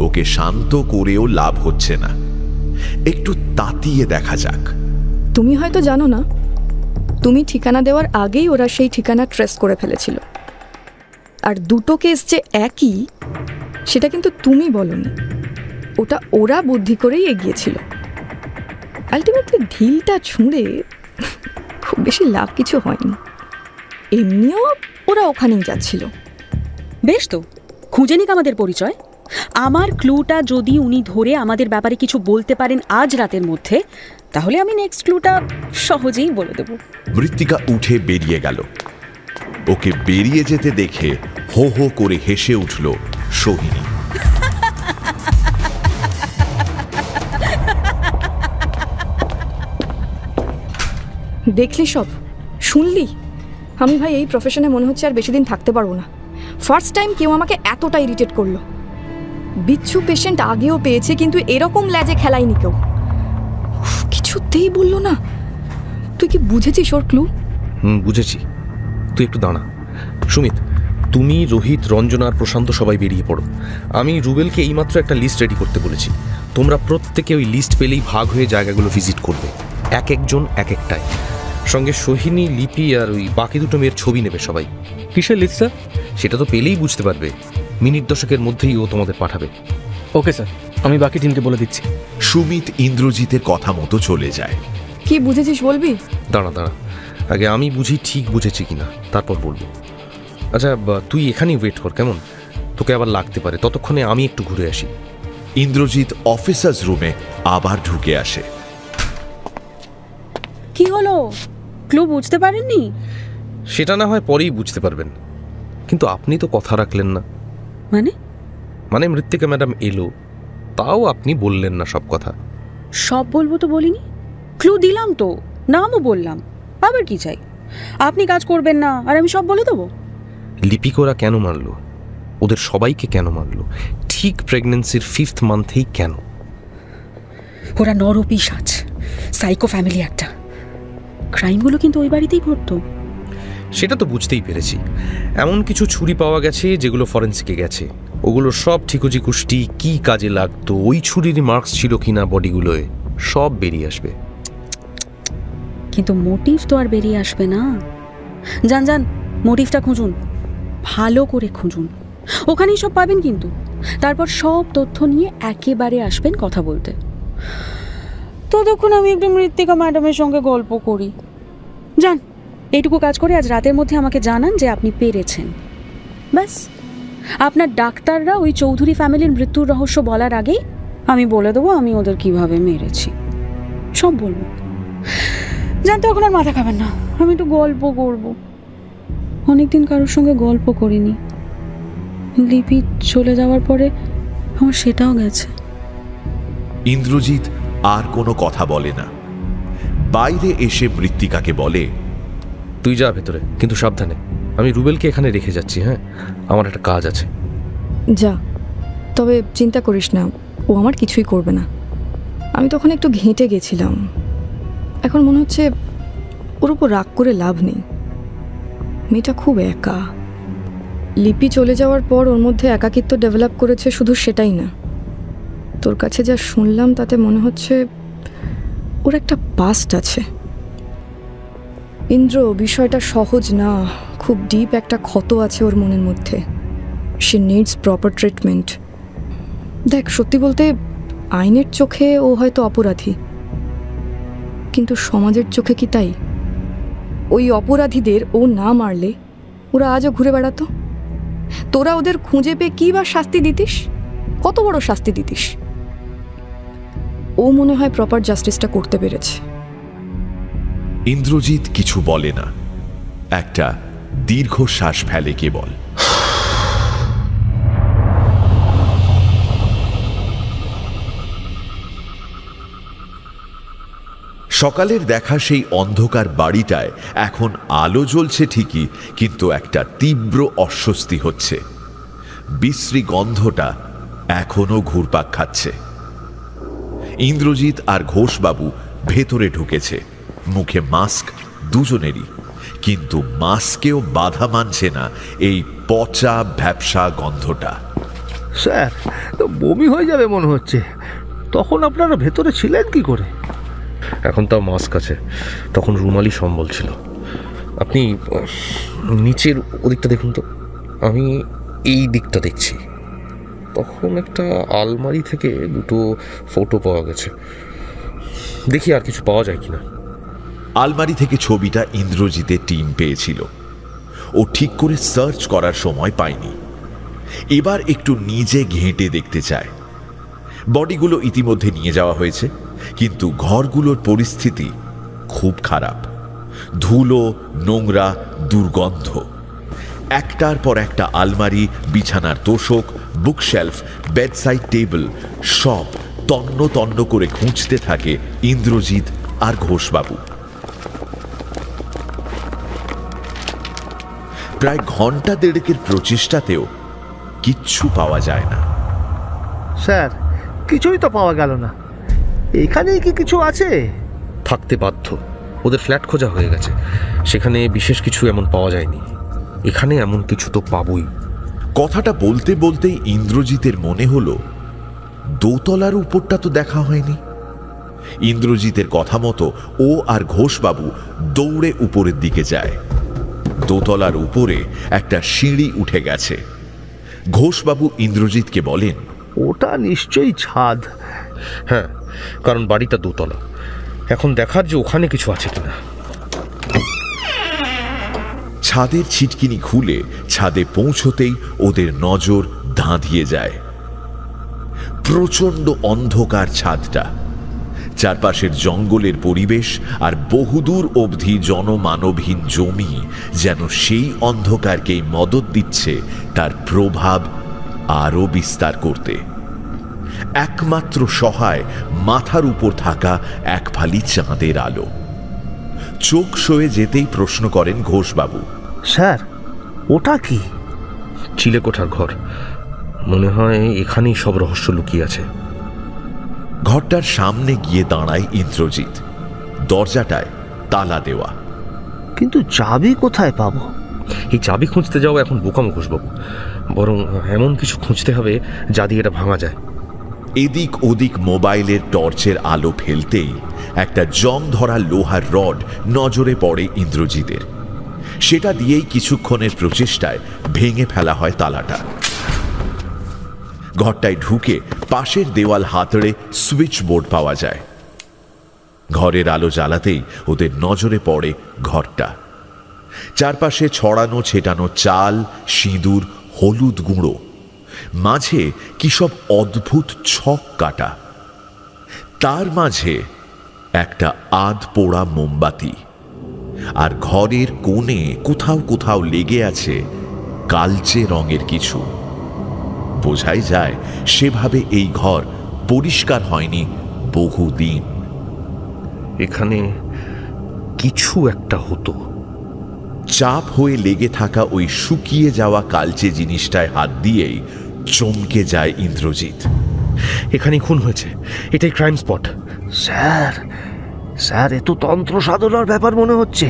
ওকে শান্ত করেও লাভ হচ্ছে না। একটু তাতিয়ে দেখা যাক। তুমি হয়তো জানো না, তুমি ঠিকানা দেওয়ার আগেই ওরা সেই ঠিকানা ট্রেস করে ফেলেছিল। আর দুটো কেস যে একই সেটা কিন্তু তুমি বলনি, ওটা ওরা বুদ্ধি করেই এগিয়েছিল। আলটিমেটলি ঢিলটা ছুঁড়ে খুব বেশি লাভ কিছু হয়নি। এমনিও ওরা ওখানেই যাচ্ছিল। বেশ তো, খুঁজে নিক আমাদের পরিচয়। আমার ক্লুটা যদি উনি ধরে আমাদের ব্যাপারে কিছু বলতে পারেন আজ রাতের মধ্যে, তাহলে আমি নেক্সট ক্লুটা সহজেই বলে দেব। মৃত্তিকা উঠে বেরিয়ে গেল। ওকে বেরিয়ে যেতে দেখে হো হো করে হেসে উঠল সোহিনী। দেখলি সব, শুনলি? আমি ভাই এই প্রফেশনে মনে হচ্ছে আর বেশি দিন থাকতে পারবো না। ফার্স্ট টাইম কেউ আমাকে এতটা ইরিটেট করলো। বিচ্ছু পেশেন্ট আগেও পেয়েছে, কিন্তু এরকম ল্যাজে খেলায়নি কেউ। কিছুতেই বললো না। তুই কি বুঝেছিস ওর ক্লু? বুঝেছি। তুই একটু দাঁড়া। সুমিত, তুমি, রোহিত, রঞ্জনা আর প্রশান্ত সবাই বেরিয়ে পড়ো। আমি রুবেলকে এইমাত্র একটা লিস্ট রেডি করতে বলেছি। তোমরা প্রত্যেকে ওই লিস্ট পেলেই ভাগ হয়ে জায়গাগুলো ভিজিট করবে, এক একজন এক একটায়। সঙ্গে সোহিনী, লিপি আর ওই বাকি দুটো মেয়ের ছবি নেবে সবাই। কিসের লিস্ট স্যার? সেটা তো পেলেই বুঝতে পারবে। মিনিট 10 মধ্যেই ও তোমাদের পাঠাবে। ওকে স্যার, আমি বাকি টিমকে বলে দিচ্ছি। সুমিত ইন্দ্রজিতের কথা মতো চলে যায়। কি বুঝেছিস বলবি? দাঁড়া দাঁড়া, আগে আমি বুঝি ঠিক বুঝেছি কিনা, তারপর বলবো। আচ্ছা তুই এখানেই ওয়েট কর, কেমন? তোকে আবার লাগতে পারে, ততক্ষণে আমি একটু ঘুরে আসি। ইন্দ্রজিৎ অফিসার্স রুমে আবার ঢুকে আসে। কি হলো? ক্লু বুঝতে পারেননি? সেটা না হয় পরেই বুঝতে পারবেন, কিন্তু আপনি তো কথা রাখলেন না। মানে মৃত্তিকা ম্যাডাম এলো, তাও আপনি বললেন না সব কথা। সব বলবো তো বলিনি। ক্লু দিলাম তো, নামও বললাম। আবার কি চাই? আপনি কাজ করবেন না আর আমি সব বলে দেবো? লিপিকোরা কেন মারলো? ওদের সবাইকে কেন মারলো? ঠিক প্রেগন্যান্সির 5th মান্থেই কেন? ওরা নরপিশাচ, সাইকো ফ্যামিলি একটা। ক্রাইমগুলো কিন্তু ওই বাড়িতেই ঘটতো। সেটা তো বুঝতেই পেরেছি। এমন কিছু ছুরি পাওয়া গেছে যেগুলো ফরেন্সিকে গেছে। ওগুলো সব ঠিকুজি কুষ্টি, কি কাজে লাগতো, ওই ছুরির মার্কস ছিল কিনা বডিগুলোয়, সব বেরিয়ে আসবে। কিন্তু মোটিভ তো আর বেরিয়ে আসবে না। যান যান, মোটিভটা খুঁজুন, ভালো করে খুঁজুন। ওখানেই সব পাবেন কিন্তু। তারপর সব তথ্য নিয়ে একেবারে আসবেন কথা বলতে। ততক্ষণ আমি একটু মৃত্তিকা ম্যাডামের সঙ্গে গল্প করি। যান, এইটুকু কাজ করে আজ রাতের মধ্যে আমাকে জানান যে আপনি পেরেছেন। ব্যাস, আপনার ডাক্তাররা ওই চৌধুরী ফ্যামিলির মৃত্যুর রহস্য বলার আগেই আমি বলে দেবো আমি ওদের কিভাবে মেরেছি, সব বলবো। জানতো এখন আর মাথা খাবেন না, আমি একটু গল্প করব। অনেকদিন কারোর সঙ্গে গল্প করিনি। লিপি চলে যাওয়ার পরে আমার সেটাও গেছে। ইন্দ্রজিৎ আর কোনো কথা বলে না। বাইরে এসে মৃত্তিকাকে বলে, তুই যা ভেতরে, কিন্তু সাবধানে। আমি রুবেলকে এখানে রেখে যাচ্ছি। হ্যাঁ, আমার একটা কাজ আছে। যা, তবে চিন্তা করিস না, ও আমার কিছুই করবে না। আমি তখন একটু ঘেঁটে গেছিলাম, এখন মনে হচ্ছে ওর উপর রাগ করে লাভ নেই। মেয়েটা খুব একা। লিপি চলে যাওয়ার পর ওর মধ্যে একাকিত্ব ডেভেলপ করেছে, শুধু সেটাই না, তোর কাছে যা শুনলাম তাতে মনে হচ্ছে ওর একটা পাস্ট আছে। ইন্দ্র, বিষয়টা সহজ না, খুব ডিপ একটা ক্ষত আছে ওর মনের মধ্যে। She needs proper treatment. দেখ, সত্যি বলতে আইনের চোখে ও হয়তো অপরাধী, কিন্তু সমাজের চোখে কি তাই? ওই অপরাধীদের ও না মারলে ওরা আজও ঘুরে বেড়াতো। তোরা ওদের খুঁজে পেয়ে কী বা শাস্তি দিতিস? কত বড় শাস্তি দিতিস? ও মনে হয় প্রপার জাস্টিসটা করতে পেরেছে। ইন্দ্রজিৎ কিছু বলে না, একটা দীর্ঘশ্বাস ফেলে কেবল। সকালের দেখা সেই অন্ধকার বাড়িটায় এখন আলো জ্বলছে ঠিকই, কিন্তু একটা তীব্র অস্বস্তি হচ্ছে। বিশ্রী গন্ধটা এখনো ঘুরপাক খাচ্ছে। ইন্দ্রজিৎ আর ঘোষবাবু ভেতরে ঢুকেছে, মুখে মাস্ক দুজনেরই, কিন্তু মাস্কেও বাধা মানছে না এই পচা ভ্যাপসা গন্ধটা। স্যার, তো বমি হয়ে যাবে মনে হচ্ছে। তখন আপনারা ভেতরে ছিলেন কি করে? এখন তাও মাস্ক আছে, তখন রুমালি সম্বল ছিল। আপনি নিচের ওদিকটা দেখুন তো, আমি এই দিকটা দেখছি। তখন একটা আলমারি থেকে দুটো ফটো পাওয়া গেছে, দেখি আর কিছু পাওয়া যায় কিনা। আলমারি থেকে ছবিটা ইন্দ্রজিতের টিম পেয়েছিল। ও ঠিক করে সার্চ করার সময় পায়নি, এবার একটু নিজে ঘেঁটে দেখতে চায়। বডিগুলো ইতিমধ্যে নিয়ে যাওয়া হয়েছে, কিন্তু ঘরগুলোর পরিস্থিতি খুব খারাপ। ধুলো, নোংরা, দুর্গন্ধ। একটার পর একটা আলমারি, বিছানার তোষক, বুকশেলফ, বেডসাইড টেবিল সব তন্ন তন্ন করে খুঁজতে থাকে ইন্দ্রজিৎ আর ঘোষবাবু। প্রায় ঘন্টা দেড়েকের প্রচেষ্টাতেও কিচ্ছু পাওয়া যায় না। স্যার, কিছুই তো পাওয়া গেল না। এখানেই কি কিছু আছে? থাকতে বাধ্য, ওদের ফ্ল্যাট খোঁজা হয়ে গেছে, সেখানে বিশেষ কিছু এমন পাওয়া যায়নি। এখানে এমন কিছু তো পাবই। কথাটা বলতে বলতেই ইন্দ্রজিতের মনে হলো দোতলার উপরটা তো দেখা হয়নি। ইন্দ্রজিতের কথা মতো ও আর ঘোষবাবু দৌড়ে উপরের দিকে যায়। দোতলার উপরে একটা সিঁড়ি উঠে গেছে। ঘোষবাবু ইন্দ্রজিৎকে বলেন, ওটা নিশ্চয়ই ছাদ। হ্যাঁ, কারণ বাড়িটা দোতলা। এখন দেখার যে ওখানে কিছু আছে কিনা। ছাদের ছিটকিনি খুলে ছাদে পৌঁছতেই ওদের নজর ধাঁধিয়ে যায়। প্রচণ্ড অন্ধকার ছাদটা, চারপাশের জঙ্গলের পরিবেশ আর বহুদূর অবধি জনমানবহীন জমি যেন সেই অন্ধকারকেই মদত দিচ্ছে তার প্রভাব আরও বিস্তার করতে। একমাত্র সহায় মাথার উপর থাকা এক ফালি চাঁদের আলো। চোখ সয়ে যেতেই প্রশ্ন করেন ঘোষবাবু, স্যার, ওটা কি? চিলেকোঠার ঘর, মনে হয় এখানেই সব রহস্য লুকিয়ে আছে। ঘরটার সামনে গিয়ে দাঁড়ায় ইন্দ্রজিৎ। দরজাটায় তালা দেওয়া, কিন্তু চাবি কোথায় পাবো? এই চাবি খুঁজতে যাও এখন বোকামো ঘোষবাবু, বরং এমন কিছু খুঁজতে হবে যা দিয়ে এটা ভাঙা যায়। এদিক ওদিক মোবাইলের টর্চের আলো ফেলতেই একটা জং ধরা লোহার রড নজরে পড়ে ইন্দ্রজিতের। সেটা দিয়েই কিছুক্ষণের প্রচেষ্টায় ভেঙে ফেলা হয় তালাটা। ঘরটায় ঢুকে পাশের দেওয়াল হাতড়ে সুইচ বোর্ড পাওয়া যায়। ঘরের আলো জ্বালাতেই ওদের নজরে পড়ে ঘরটা। চারপাশে ছড়ানো ছেটানো চাল, সিঁদুর, হলুদ গুঁড়ো, মাঝে কি সব অদ্ভুত ছক কাটা, তার মাঝে একটা আধ পোড়া মোমবাতি, আর ঘরের কোণে কোথাও কোথাও লেগে আছে কালচে রঙের কিছু। বোঝাই যায় সেভাবে এই ঘর পরিষ্কার হয়নি বহুদিন। এখানে কিছু একটা হতো। চাপ হয়ে লেগে থাকা ওই শুকিয়ে যাওয়া কালচে জিনিসটায় হাত দিয়েই চমকে যায় ইন্দ্রজিৎ। এখানেই খুন হয়েছে, এটাই ক্রাইম স্পট। স্যার স্যার, এ তো তন্ত্র সাধনার ব্যাপার মনে হচ্ছে।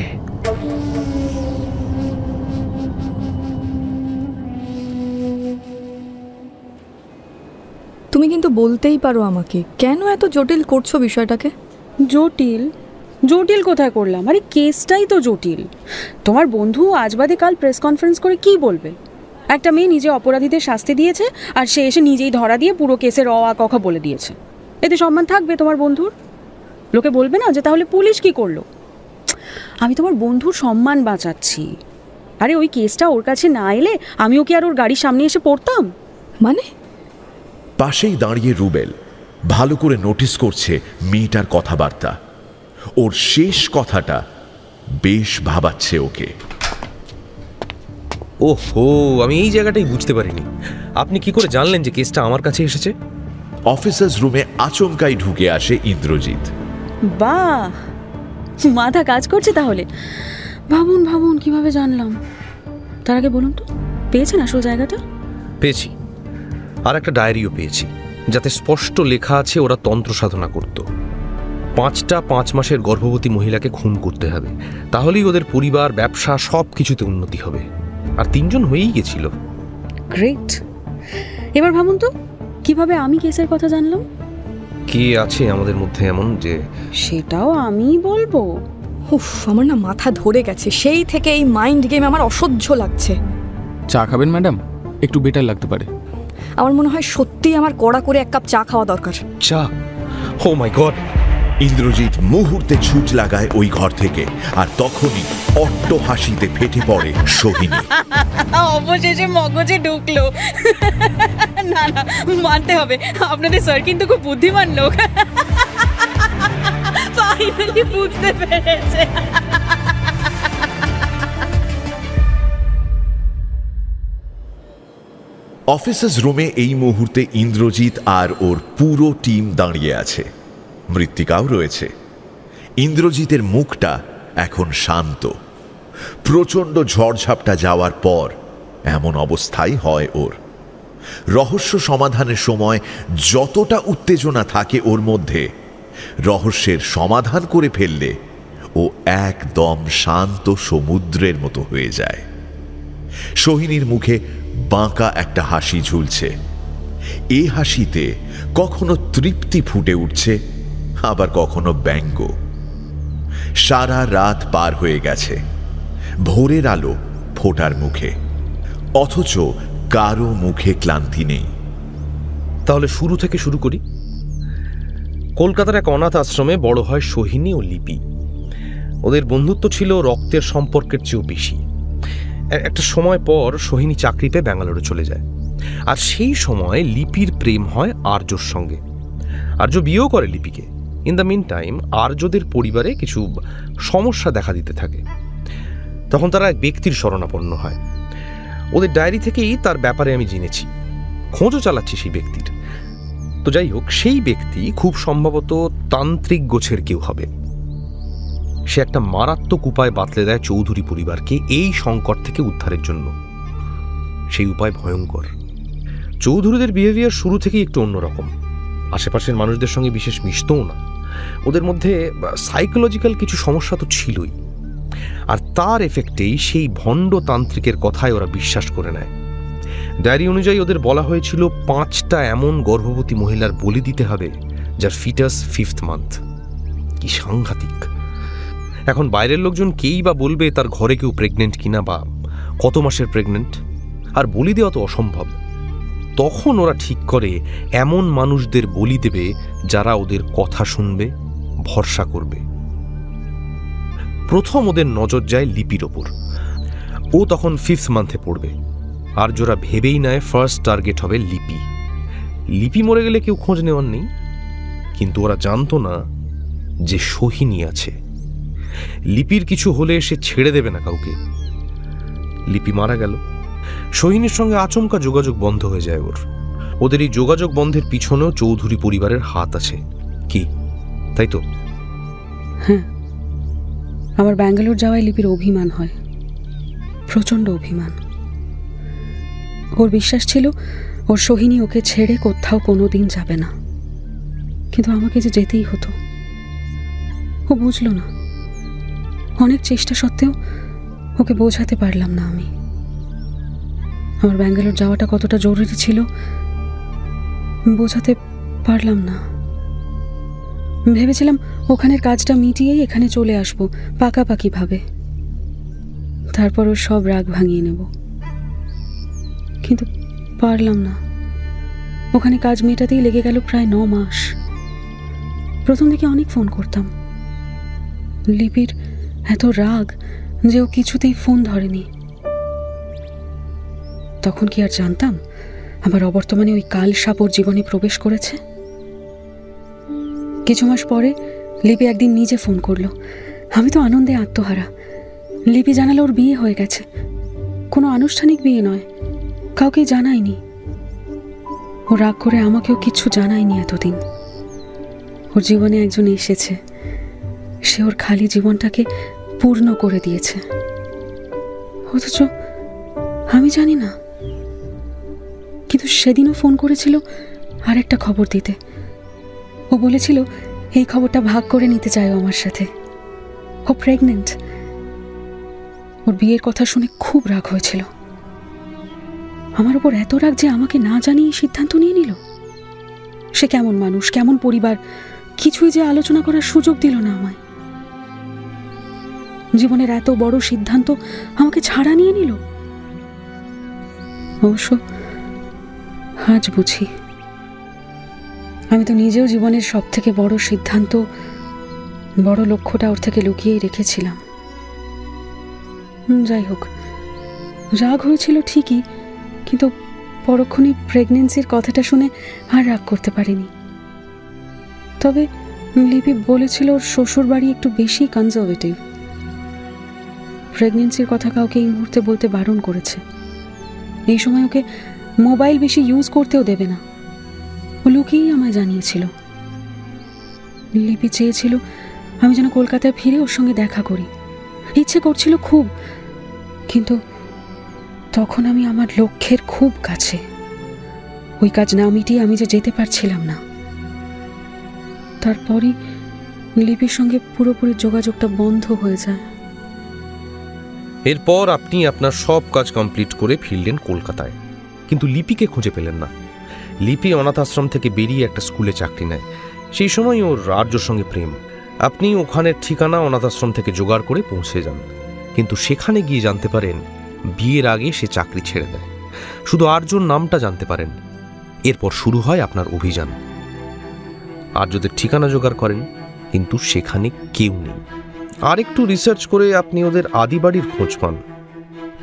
তুমি কিন্তু বলতেই পারো আমাকে, কেন এত জটিল করছো বিষয়টাকে? জটিল জটিল কোথায় করলাম? আরে কেসটাই তো জটিল। তোমার বন্ধু আজ বাদে কাল প্রেস কনফারেন্স করে কি বলবে? একটা মেয়ে নিজে অপরাধীদের শাস্তি দিয়েছে, আর সে এসে নিজেই ধরা দিয়ে পুরো কেসের কথা বলে দিয়েছে। এতে সম্মান থাকবে তোমার বন্ধুর? লোকে বলবে না যে তাহলে পুলিশ কি করলো? আমি তোমার বন্ধুর সম্মান বাঁচাচ্ছি। আরে ওই কেসটা ওর কাছে না এলে আমিও কি আর ওর গাড়ির সামনে এসে পড়তাম? মানে? পাশেই দাঁড়িয়ে রুবেল ভালো করে নোটিস করছে মেয়েটার কথাবার্তা। ওর শেষ কথাটা বেশ ভাবাচ্ছে ওকে। ওহো, আমি এই জায়গাটাই বুঝতে পারিনি। আপনি কি করে জানলেন যে কেসটা আমার কাছে এসেছে? অফিসার্স রুমে আচমকাই ঢুকে আসে ইন্দ্রজিৎ। বাহ, মাথা কাজ করছে তাহলে। ভাবুন ভাবুন কিভাবে জানলাম। তার আগে বলুন তো, পেয়েছেন আসল জায়গাটা? পেয়েছি, আর একটা ডায়েরিও পেয়েছি, যাতে স্পষ্ট লেখা আছে ওরা তন্ত্র সাধনা করত। 5টা 5 মাসের গর্ভবতী মহিলাকে খুন করতে হবে, তাহলেই ওদের পরিবার, ব্যবসা সব কিছুতে উন্নতি হবে। আর 3 জন হয়েই গেছিল। গ্রেট। এবার ভাবুন তো, কিভাবে আমি কেসের কথা জানলাম? কে আছে আমাদের মধ্যে এমন যে? সেটাও আমিই বলবো। উফ, আমার না মাথা ধরে গেছে। সেই থেকে এই মাইন্ড গেম আমার অসহ্য লাগছে। চা খাবেন ম্যাডাম? একটু বেটার লাগতে পারে। আমার মনে হয় সত্যি আমার কড়া করে 1 কাপ চা খাওয়া দরকার। চা? ও মাই গড! ইন্দ্রজিৎ মুহূর্তে ছুট লাগায় ওই ঘর থেকে, আর তখনই অট্ট হাসিতে ফেটে পড়ে সোহিনী। অবশেষে মগজে ঢুকলো। না না, মানতে হবে, আপনাদের স্যার কিন্তু খুব বুদ্ধিমান লোক। ফাইনালি বুঝতে পেরেছে। অফিসার্স রুমে এই মুহূর্তে ইন্দ্রজিৎ আর ওর পুরো টিম দাঁড়িয়ে আছে। মৃত্তিকাও রয়েছে। ইন্দ্রজিতের মুখটা এখন শান্ত। প্রচণ্ড ঝড়ঝাপটা যাওয়ার পর এমন অবস্থাই হয় ওর। রহস্য সমাধানের সময় যতটা উত্তেজনা থাকে ওর মধ্যে, রহস্যের সমাধান করে ফেললে ও একদম শান্ত সমুদ্রের মতো হয়ে যায়। সোহিনীর মুখে বাঁকা একটা হাসি ঝুলছে। এ হাসিতে কখনো তৃপ্তি ফুটে উঠছে, আবার কখনো ব্যঙ্গ। সারা রাত পার হয়ে গেছে, ভোরের আলো ফোটার মুখে, অথচ কারো মুখে ক্লান্তি নেই। তাহলে শুরু থেকে শুরু করি। কলকাতার এক অনাথ আশ্রমে বড় হয় সোহিনী ও লিপি। ওদের বন্ধুত্ব ছিল রক্তের সম্পর্কের চেয়েও বেশি। একটা সময় পর সোহিনী চাকরি পেয়ে ব্যাঙ্গালোরে চলে যায়, আর সেই সময় লিপির প্রেম হয় আর্যর সঙ্গে। আর্য বিয়েও করে লিপিকে। ইন দ্য মিন টাইম আর্যদের পরিবারে কিছু সমস্যা দেখা দিতে থাকে। তখন তারা এক ব্যক্তির শরণাপন্ন হয়। ওদের ডায়েরি থেকেই তার ব্যাপারে আমি জেনেছি, খোঁজও চালাচ্ছি সেই ব্যক্তির। তো যাই হোক, সেই ব্যক্তি খুব সম্ভবত তান্ত্রিক গোছের কেউ হবে। সে একটা মারাত্মক উপায় বাতলে দেয় চৌধুরী পরিবারকে এই সংকট থেকে উদ্ধারের জন্য। সেই উপায় ভয়ঙ্কর। চৌধুরীদের বিহেভিয়ার শুরু থেকেই একটু অন্যরকম। আশেপাশের মানুষদের সঙ্গে বিশেষ মিশতও না। ওদের মধ্যে সাইকোলজিক্যাল কিছু সমস্যা তো ছিলই, আর তার এফেক্টেই সেই ভণ্ড তান্ত্রিকের কথায় ওরা বিশ্বাস করে নেয়। ডায়েরি অনুযায়ী ওদের বলা হয়েছিল 5টা এমন গর্ভবতী মহিলার বলি দিতে হবে যার ফিটাস 5th মান্থ। কি সাংঘাতিক! এখন বাইরের লোকজন কেই বা বলবে তার ঘরে কেউ প্রেগনেন্ট কিনা, বা কত মাসের প্রেগনেন্ট, আর বলি দেওয়া তো অসম্ভব। তখন ওরা ঠিক করে এমন মানুষদের বলি দেবে যারা ওদের কথা শুনবে, ভরসা করবে। প্রথম ওদের নজর যায় লিপির ওপর। ও তখন 5th মান্থে পড়বে। আর্যরা ভেবেই নেয় ফার্স্ট টার্গেট হবে লিপি। লিপি মরে গেলে কেউ খোঁজ নেওয়ার নেই, কিন্তু ওরা জানতো না যে সোহিনী আছে। লিপির কিছু হলে সে ছেড়ে দেবে না কাউকে। লিপি মারা গেল, সোহিনীর সঙ্গে আচমকা যোগাযোগ বন্ধ হয়ে যায় ওর। ওদের এই যোগাযোগ বন্ধের পিছনেও চৌধুরী পরিবারের হাত আছে, কি তাই তো? হ্যাঁ, আমার ব্যাঙ্গালোর যাওয়ায় লিপির অভিমান হয়, প্রচণ্ড অভিমান। ওর বিশ্বাস ছিল ওর সোহিনী ওকে ছেড়ে কোথাও কোনো দিন যাবে না, কিন্তু আমাকে যে যেতেই হতো। ও বুঝলো না। অনেক চেষ্টা সত্ত্বেও ওকে বোঝাতে পারলাম না আমি। আমার ব্যাঙ্গালোর যাওয়াটা কতটা জরুরি ছিল বোঝাতে পারলাম না। ভেবেছিলাম ওখানের কাজটা মিটিয়েই এখানে চলে আসবো পাকাপাকিভাবে, তারপর ওর সব রাগ ভাঙিয়ে নেব, কিন্তু পারলাম না। ওখানে কাজ মেটাতেই লেগে গেল প্রায় 9 মাস। প্রথম দিকে অনেক ফোন করতাম। লিপির এত রাগ যে ও কিছুতেই ফোন ধরেনি। তখন কি আর জানতাম আবার অবর্তমানে ওই কাল সাপ ওর জীবনে প্রবেশ করেছে? কিছু মাস পরে লিপি একদিন নিজে ফোন করলো। আমি তো আনন্দে আত্মহারা। লিপি জানালো ওর বিয়ে হয়ে গেছে। কোনো আনুষ্ঠানিক বিয়ে নয়, কাউকে জানায়নি। ও রাগ করে আমাকেও কিচ্ছু জানায়নি এতদিন। ওর জীবনে একজন এসেছে, সে ওর খালি জীবনটাকে পূর্ণ করে দিয়েছে, অথচ আমি জানি না। কিন্তু সেদিনও ফোন করেছিল আর একটা খবর দিতে। ও বলেছিল এই খবরটা ভাগ করে নিতে চায় আমার সাথে। ও প্রেগনেন্ট। ওর বিয়ের কথা শুনে খুব রাগ হয়েছিল। আমার উপর এত রাগ যে আমাকে না জানিয়ে সিদ্ধান্ত নিয়ে নিল। সে কেমন মানুষ, কেমন পরিবার, কিছুই যে আলোচনা করার সুযোগ দিল না আমায়। জীবনের এত বড় সিদ্ধান্ত আমাকে ছাড়া নিয়ে নিল। অবশ্য আজ বুঝি আমি তো নিজেও জীবনের সব থেকে বড় সিদ্ধান্ত, বড় লক্ষ্যটা ওর থেকে লুকিয়েই রেখেছিলাম। যাই হোক, রাগ হয়েছিল ঠিকই, কিন্তু পরক্ষণই প্রেগনেন্সির কথাটা শুনে আর রাগ করতে পারিনি। তবে লিপি বলেছিল ওর শ্বশুর বাড়ি একটু বেশি কনজারভেটিভ। প্রেগনেন্সির কথা কাউকে এই মুহূর্তে বলতে বারণ করেছে। এই সময় ওকে মোবাইল বেশি ইউজ করতেও দেবে না, ও লুকিয়েই আমায় জানিয়েছিল। লিপি চেয়েছিল আমি যেন কলকাতায় ফিরে ওর সঙ্গে দেখা করি, ইচ্ছে করছিল খুব, কিন্তু তখন আমি আমার লক্ষ্যের খুব কাছে। ওই কাজ না মিটিয়ে আমি যে যেতে পারছিলাম না। তারপরই লিপির সঙ্গে পুরোপুরি যোগাযোগটা বন্ধ হয়ে যায়। এরপর আপনি আপনার সব কাজ কমপ্লিট করে ফিরলেন কলকাতায়, কিন্তু লিপিকে খুঁজে পেলেন না। লিপি অনাথ আশ্রম থেকে বেরিয়ে একটা স্কুলে চাকরি নেয়। সেই সময় ওর আর্যর সঙ্গে প্রেম। আপনি ওখানের ঠিকানা অনাথ আশ্রম থেকে জোগাড় করে পৌঁছে যান, কিন্তু সেখানে গিয়ে জানতে পারেন বিয়ের আগে সে চাকরি ছেড়ে দেয়। শুধু আর্যর নামটা জানতে পারেন। এরপর শুরু হয় আপনার অভিযান। আর্যদের ঠিকানা জোগাড় করেন, কিন্তু সেখানে কেউ নেই। আর একটু রিসার্চ করে আপনি ওদের আদি বাড়ির খোঁজ পান,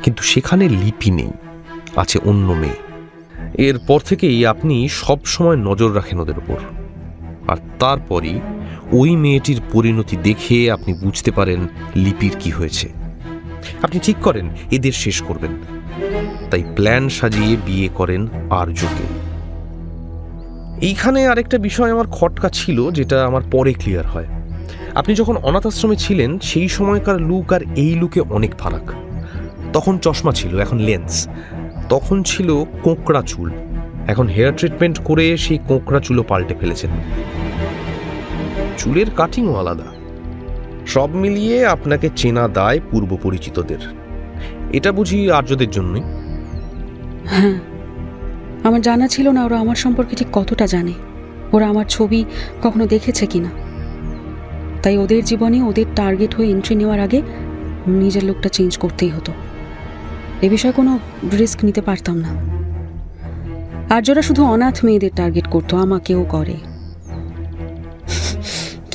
কিন্তু সেখানে লিপি নেই, আছে অন্য মেয়ে। এরপর থেকেই আপনি সব সময় নজর রাখেন ওদের উপর। আর তারপরই ওই মেয়েটির পরিণতি দেখে আপনি বুঝতে পারেন লিপির কি হয়েছে। আপনি ঠিক করেন এদের শেষ করবেন, তাই প্ল্যান সাজিয়ে বিয়ে করেন আর্যকে। এইখানে আরেকটা বিষয় আমার খটকা ছিল, যেটা আমার পরে ক্লিয়ার হয়। আপনি যখন অনাথ আশ্রমে ছিলেন সেই সময়কার লুক আর এই লুকে অনেক ফারাক। তখন চশমা ছিল, এখন লেন্স। তখন ছিল কোঁকড়া চুল, এখন হেয়ার ট্রিটমেন্ট করে সেই কোঁকড়া চুলও পাল্টে ফেলেছেন। চুলের কাটিংও আলাদা। সব মিলিয়ে আপনাকে চেনা দায় পূর্ব পরিচিতদের। এটা বুঝি আর্যদের জন্যই? হ্যাঁ, আমার জানা ছিল না ওরা আমার সম্পর্কে ঠিক কতটা জানে, ওরা আমার ছবি কখনো দেখেছে কিনা। তাই ওদের জীবনে ওদের টার্গেট হয়ে এন্ট্রি নেওয়ার আগে নিজের লুকটা চেঞ্জ করতেই হতো। এ বিষয়ে কোনো রিস্ক নিতে পারতাম না। আর্যরা শুধু অনাথ মেয়েদের টার্গেট করতো, আমাকেও করে।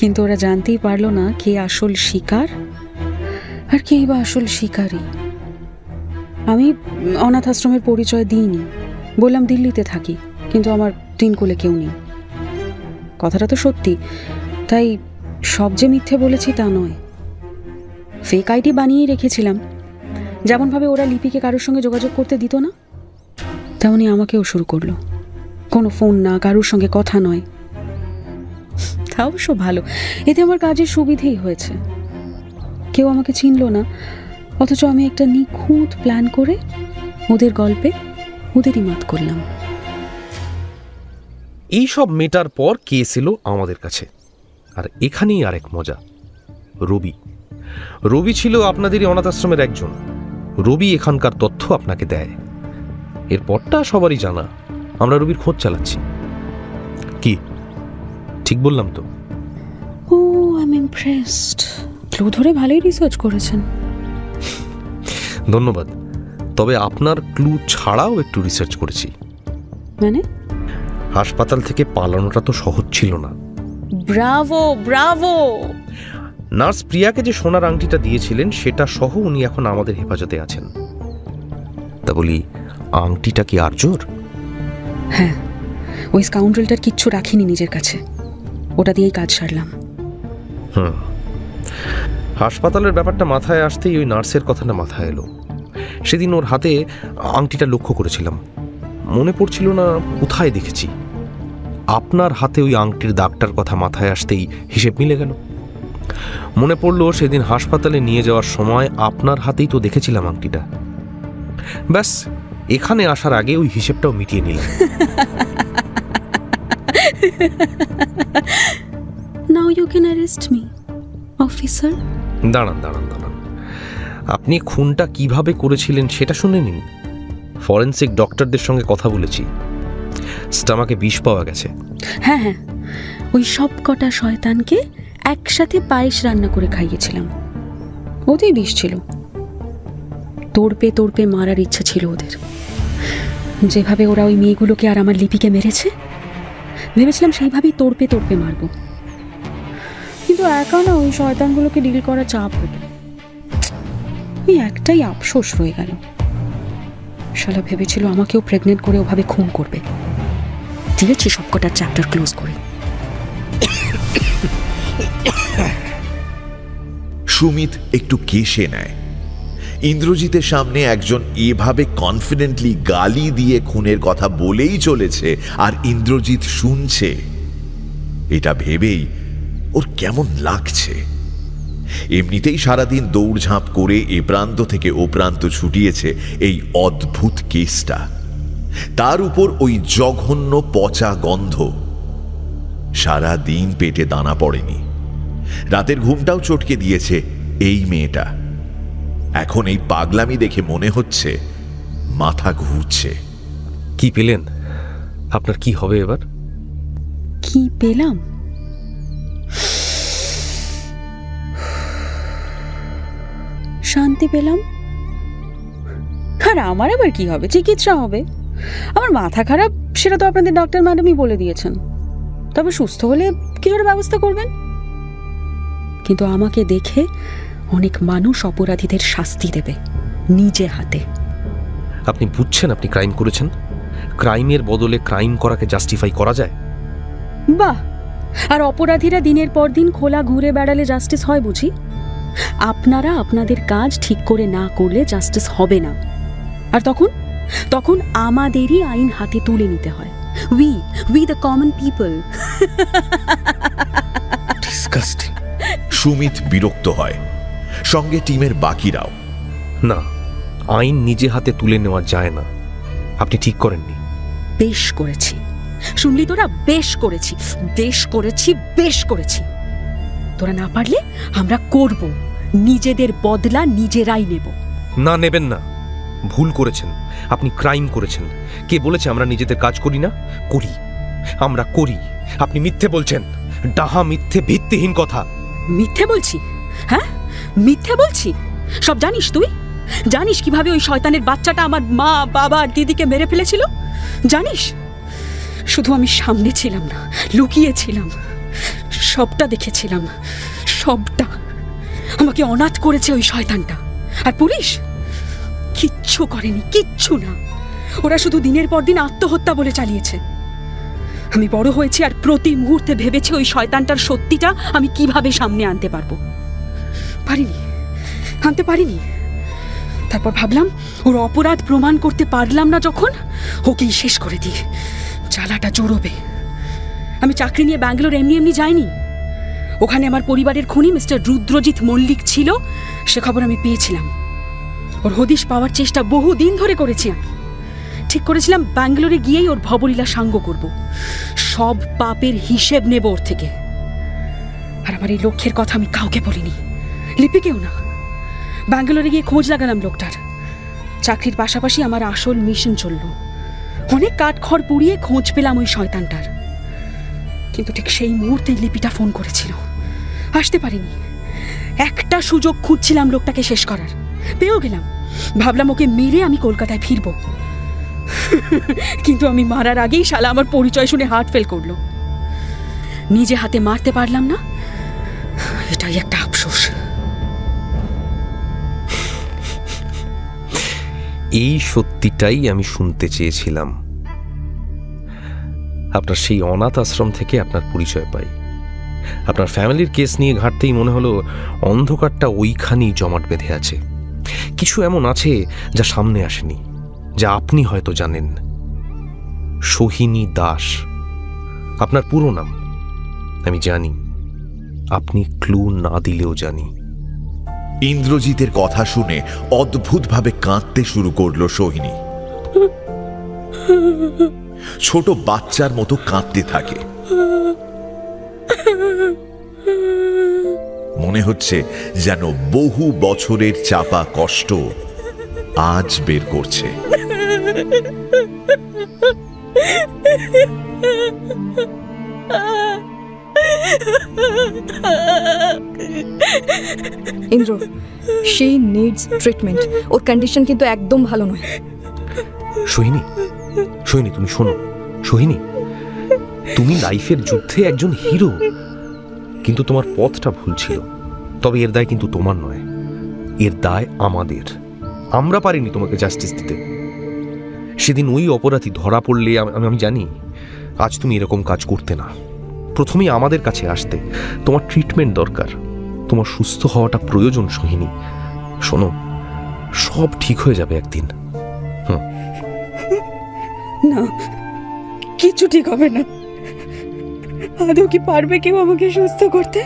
কিন্তু ওরা জানতেই পারলো না কে আসল শিকার আর কেই বা আসল শিকারী। আমি অনাথ আশ্রমের পরিচয় দিইনি, বললাম দিল্লিতে থাকি, কিন্তু আমার তিন কোলে কেউ নেই। কথাটা তো সত্যি, তাই সব যে মিথ্যে বলেছি তা নয়। ফেক আইডি বানিয়েই রেখেছিলাম। যেমনভাবে ওরা লিপিকে কারোর সঙ্গে যোগাযোগ করতে দিত না, তেমনি আমাকেও শুরু করলো। কোনো ফোন না, কারোর সঙ্গে কথা নয়। তা অবশ্য ভালো, এতে আমার কাজের সুবিধেই হয়েছে। কেউ আমাকে চিনল না, অথচ আমি একটা নিখুঁত প্ল্যান করে ওদের গল্পে ওদেরই মাত করলাম। এই সব মেটার পর কেস এলো আমাদের কাছে। আর এখানেই আরেক মজা। রবি ছিল আপনাদেরই অনাথ আশ্রমের একজন। রবি এখানকার তথ্য আপনাকে দেয়। এরপরটা সবারই জানা, আমরা রবির খোঁজ চালাচ্ছি। কি ঠিক বললাম তো? ও, আই এম ইমপ্রেসড। ক্লু ধরে ভালোই রিসার্চ করেছেন। ধন্যবাদ। তবে আপনার ক্লু ছাড়াও একটু রিসার্চ করেছি। মানে? হাসপাতাল থেকে পালানোটা তো সহজ ছিল না। Bravo Bravo. নার্স প্রিয়াকে যে সোনার আংটিটা দিয়েছিলেন সেটা সহ উনি এখন আমাদের হেফাজতে আছেন। তা বলি, আংটিটা কি আর্যর? হ্যাঁ, ওই স্কাউন্ড্রেলটার কিচ্ছু রাখিনি নিজের কাছে, ওটা দিয়েই কাজ সারলাম। হাসপাতালের ব্যাপারটা মাথায় আসতেই ওই নার্সের কথাটা মাথায় এলো। সেদিন ওর হাতে আংটিটা লক্ষ্য করেছিলাম, মনে পড়ছিল না কোথায় দেখেছি। আপনার হাতে ওই আংটির দাগটার কথা মাথায় আসতেই হিসেব মিলে গেল। মনে পড়লো সেদিন হাসপাতালে নিয়ে যাওয়ার সময় আপনার হাতেই তো দেখেছিলাম আংটিটা। ব্যাস, এখানে আসার আগে ওই হিসেবটাও মিটিয়ে নিলাম। Now you can arrest me, officer. দাঁড়ান। আপনি খুনটা কিভাবে করেছিলেন সেটা শুনে নিন। ফরেন্সিক ডক্টরদের সঙ্গে কথা বলেছি, স্টামাকে বিষ পাওয়া গেছে। হ্যাঁ, ওই সব কটা শয়তানকে একসাথে পায়েস রান্না করে খাইয়েছিলাম। ওতেই বিষ ছিল। তোড়পে মারার ইচ্ছা ছিল ওদের। যেভাবে ওরা ওই মেয়েগুলোকে আর আমার লিপিকে মেরেছে, ভেবেছিলাম সেইভাবেই তোড়পে মারব। কিন্তু একা না, ওই শয়তানগুলোকে ডিল করা চাপ হতো। ওই একটাই আফসোস রয়ে গেল, শালা ভেবেছিল আমাকেও প্রেগনেন্ট করে ওভাবে খুন করবে। দিয়েছি সবকটা চ্যাপ্টার ক্লোজ করে। সুমিত একটু কেশে নেয়। ইন্দ্রজিতের সামনে একজন এভাবে কনফিডেন্টলি গালি দিয়ে খুনের কথা বলেই চলেছে, আর ইন্দ্রজিৎ শুনছে। এটা ভেবেই ওর কেমন লাগছে। এমনিতেই সারাদিন দৌড়ঝাঁপ করে এ প্রান্ত থেকে ও প্রান্ত ছুটিয়েছে এই অদ্ভুত কেসটা। তার উপর ওই জঘন্য পচা গন্ধ। সারা দিন পেটে দানা পড়েনি, রাতের ঘুমটাও চটকে দিয়েছে এই মেয়েটা। এখন এই পাগলামি দেখে মনে হচ্ছে মাথা ঘুরছে। কি পেলেন? আপনার কি হবে এবার? কি পেলাম? শান্তি পেলাম। আর আমার আবার কি হবে? চিকিৎসা হবে। আমার মাথা খারাপ, সেটা তো আপনাদের ডক্টর ম্যাডামই বলে দিয়েছেন। তবে সুস্থ হলে কিছুটা ব্যবস্থা করবেন। কিন্তু আমাকে দেখে অনেক মানুষ অপরাধীদের শাস্তি দেবে নিজে হাতে। আপনি বুঝছেন আপনি ক্রাইম করেছেন? ক্রাইমের বদলে ক্রাইম করাকে জাস্টিফাই করা যায়? বাহ! আর অপরাধীরা দিনের পর দিন খোলা ঘুরে বেড়ালে জাস্টিস হয় বুঝি? আপনারা আপনাদের কাজ ঠিক করে না করলে জাস্টিস হবে না। আর তখন আমাদেরই আইন হাতে তুলে নিতে হয়। We the common people. Disgusting. Sumit বিরক্ত হয়, সঙ্গে টিমের বাকিরাও। না, আইন নিজে হাতে তুলে নেওয়া যায় না। আপনি ঠিক করেননি। বেশ করেছি, শুনলি তোরা? বেশ করেছি। তোরা না পারলে আমরা করব। নিজেদের বদলা নিজেরাই নেব। না, নেবেন না। ভুল করেছেন, আপনি ক্রাইম করেছেন। কে বলেছে আমরা নিজেদের কাজ করি না? করি, আমরা করি। আপনি মিথ্যে বলছেন, ডাহা মিথ্যে, ভিত্তিহীন কথা। মিথ্যে বলছি? হ্যাঁ, মিথ্যে বলছি? সব জানিস তুই? জানিস কিভাবে ওই শয়তানের বাচ্চাটা আমার মা, বাবা আর দিদিকে মেরে ফেলেছিল? জানিস? শুধু আমি সামনে ছিলাম না, লুকিয়েছিলাম। সবটা দেখেছিলাম, সবটা। আমাকে অনাথ করেছে ওই শয়তানটা। আর পুলিশ কিচ্ছু করেনি, কিচ্ছু না। ওরা শুধু দিনের পর দিন আত্মহত্যা বলে চালিয়েছে। আমি বড় হয়েছি আর প্রতি মুহূর্তে ভেবেছি ওই শয়তানটার সত্যিটা আমি কিভাবে সামনে আনতে পারবো। আনতে পারিনি। তারপর ভাবলাম ওর অপরাধ প্রমাণ করতে পারলাম না যখন, ওকেই শেষ করে দিই, জ্বালাটা জোরবে। আমি চাকরি নিয়ে ব্যাঙ্গালোর এমনি যাইনি। ওখানে আমার পরিবারের খুনি মিস্টার রুদ্রজিৎ মল্লিক ছিল, সে খবর আমি পেয়েছিলাম। ওর হদিশ পাওয়ার চেষ্টা বহুদিন ধরে করেছি আমি। ঠিক করেছিলাম ব্যাঙ্গালোরে গিয়েই ওর ভবলীলা সাঙ্গ করব, সব পাপের হিসেব নেব ওর থেকে। আর আমার এই লক্ষ্যের কথা আমি কাউকে বলিনি, লিপিকেও না। ব্যাঙ্গালোরে গিয়ে খোঁজ লাগালাম লোকটার। চাকরির পাশাপাশি আমার আসল মিশন চলল। অনেক কাঠখড় পুড়িয়ে খোঁজ পেলাম ওই শয়তানটার। কিন্তু ঠিক সেই মুহূর্তেই লিপিটা ফোন করেছিল। আসতে পারিনি। একটা সুযোগ খুঁজছিলাম লোকটাকে শেষ করার, পেয়েও গেলাম। ভাবলাম ওকে মেরে আমি কলকাতায় ফিরব। কিন্তু আমি মারার আগেই শালা আমার পরিচয় শুনে হার্ট ফেল করলো। নিজে হাতে মারতে পারলাম না, এটাই একটা আফসোস। এই সত্যিটাই আমি শুনতে চেয়েছিলাম। আপনার সেই অনাথ আশ্রম থেকে আপনার পরিচয় পাই। আপনার ফ্যামিলির কেস নিয়ে ঘাঁটতেই মনে হলো অন্ধকারটা ওইখানেই জমাট বেঁধে আছে। কিছু এমন আছে যা সামনে আসেনি, যা আপনি হয়তো জানেন। সোহিনী দাস আপনার পুরো নাম। আমি জানি, আপনি ক্লু না দিলেও জানি। ইন্দ্রজিতের কথা শুনে অদ্ভুতভাবে কাঁদতে শুরু করলো সোহিনী। ছোট বাচ্চার মতো কাঁদতে থাকে। মনে হচ্ছে যেন বহু বছরের চাপা কষ্ট আজ বের করছে। Indra, she needs treatment. Or condition কিন্তু একদম ভালো নয়। সোহিনী, তুমি শোনো। সোহিনী, তুমি লাইফের যুদ্ধে একজন হিরো, কিন্তু তোমার পথটা ভুল ছিল। তবে এর দায় কিন্তু তোমার নয়, এর দায় আমাদের। আমরা পারিনি তোমাকে জাস্টিস দিতে। সেদিন ওই অপরাধী ধরা পড়লে আমি জানি আজ তুমি এরকম কাজ করতে না। প্রথমেই আমাদের কাছে আসতে। তোমার ট্রিটমেন্ট দরকার, তোমার সুস্থ হওয়াটা প্রয়োজন। সোহিনী শোনো, সব ঠিক হয়ে যাবে একদিন। না, কিছু ঠিক হবে না। আদৌ কি পারবে কেউ আমাকে সুস্থ করতে?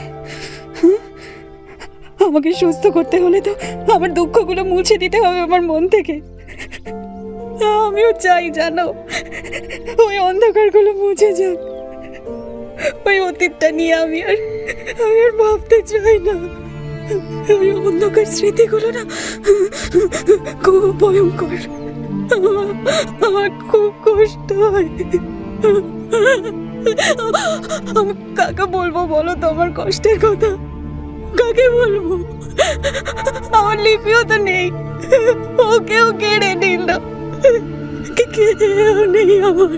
আমাকে সুস্থ করতে হলে তো আমার দুঃখগুলো মুছে দিতে হবে আমার মন থেকে। আমিও চাই জানো, ওই অন্ধকারগুলো মুছে যাক। ওই অতীতটা নিয়ে আমি আর ভাবতে চাই না। ওই অন্ধকার স্মৃতিগুলো না খুব ভয়ঙ্কর। আমার খুব কষ্ট হয়। আমি কাকে বলবো বলো তো আমার কষ্টের কথা? কাকে বলবো? আমার লিপিও তো নেই, ওকেও কেড়ে নিল। কেউ নেই আমার,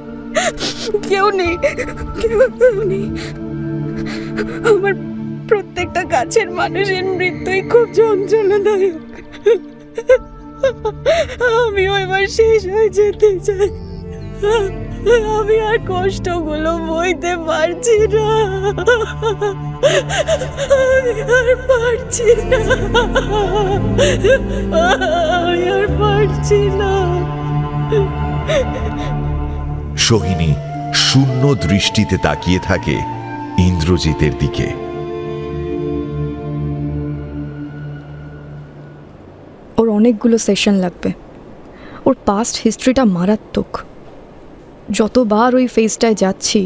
কেউ নেই। আমার প্রত্যেকটা কাছের মানুষের মৃত্যুই খুব যন্ত্রণাদায়ক। আমিও এবার শেষ হয়ে যেতে চাই। আমি আর কষ্টগুলো বইতে পারছি না। আমি আর পারছি না। সোহিনী শূন্য দৃষ্টিতে তাকিয়ে থাকে ইন্দ্রজিতের দিকে। ওর অনেকগুলো সেশন লাগবে। ওর পাস্ট হিস্ট্রিটা মারাত্মক। যতবার ওই ফেজটায় যাচ্ছি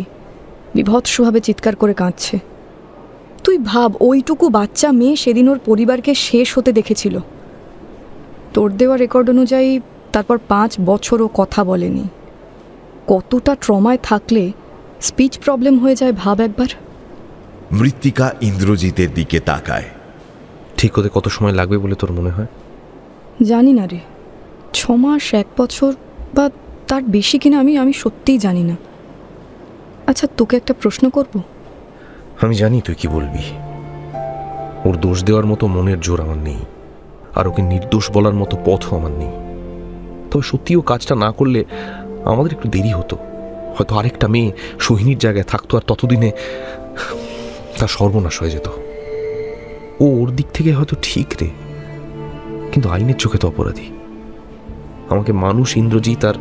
বিভৎসভাবে চিৎকার করে কাঁদছে। তুই ভাব, ওইটুকু বাচ্চা মেয়ে সেদিন ওর পরিবারকে শেষ হতে দেখেছিল। তোর দেওয়া রেকর্ড অনুযায়ী তারপর 5 বছর ও কথা বলেনি। কতটা ট্রমায় থাকলে স্পিচ প্রবলেম হয়ে যায় ভাব একবার। মৃত্তিকা ইন্দ্রজিতের দিকে তাকায়। ঠিক হতে কত সময় লাগবে বলে তোর মনে হয়? জানি না রে, 6 মাস, 1 বছর বা তার বেশি কিনা আমি সত্যিই জানি না। আচ্ছা, তোকে একটা প্রশ্ন করব। আমি জানি তুই কি বলবি। ওর দোষ দেওয়ার মতো মনের জোর আমার নেই, আর ওকে নির্দোষ বলার মতো পথও আমার নেই। তবে সত্যি ও কাজটা না করলে আমাদের একটু দেরি হতো, হয়তো আরেকটা মেয়ে সোহিনীর জায়গায় থাকতো, আর ততদিনে তার সর্বনাশ হয়ে যেত। ও ওর দিক থেকে হয়তো ঠিক রে, কিন্তু আইনের চোখে তো অপরাধী। আমাকে মানুষ ইন্দ্রজিৎ আর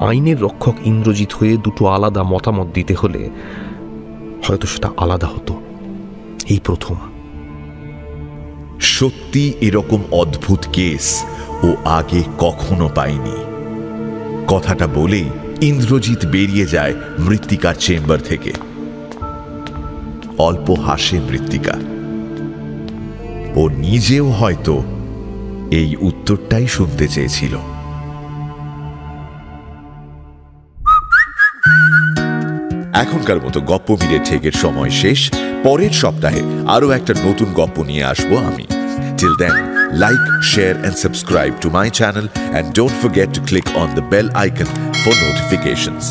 আইনের রক্ষক ইন্দ্রজিৎ হয়ে দুটো আলাদা মতামত দিতে হলে হয়তো সেটা আলাদা হতো। এই প্রথম। সত্যি এরকম অদ্ভুত কেস ও আগে কখনো পায়নি। কথাটা বলেই ইন্দ্রজিৎ বেরিয়ে যায় মৃত্তিকার চেম্বার থেকে। অল্প হাসে মৃত্তিকা। ও নিজেও হয়তো এই উত্তরটাই শুনতে চেয়েছিল। এখনকার মতো গপ্প মিলে ঠেকের সময় শেষ। পরের সপ্তাহে আরো একটা নতুন গপ্প নিয়ে আসবো আমি। Till then, like, share and subscribe to my channel and don't forget to click on the bell icon for notifications.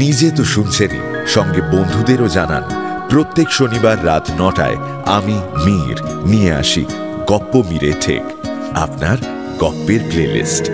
নিজে তো শুনছেনই, সঙ্গে বন্ধুদেরও জানান। প্রত্যেক শনিবার রাত 9টায় আমি মীর নিয়ে আসি গপ্প মিলে ঠেক, আপনার গপ্পের প্লেলিস্ট।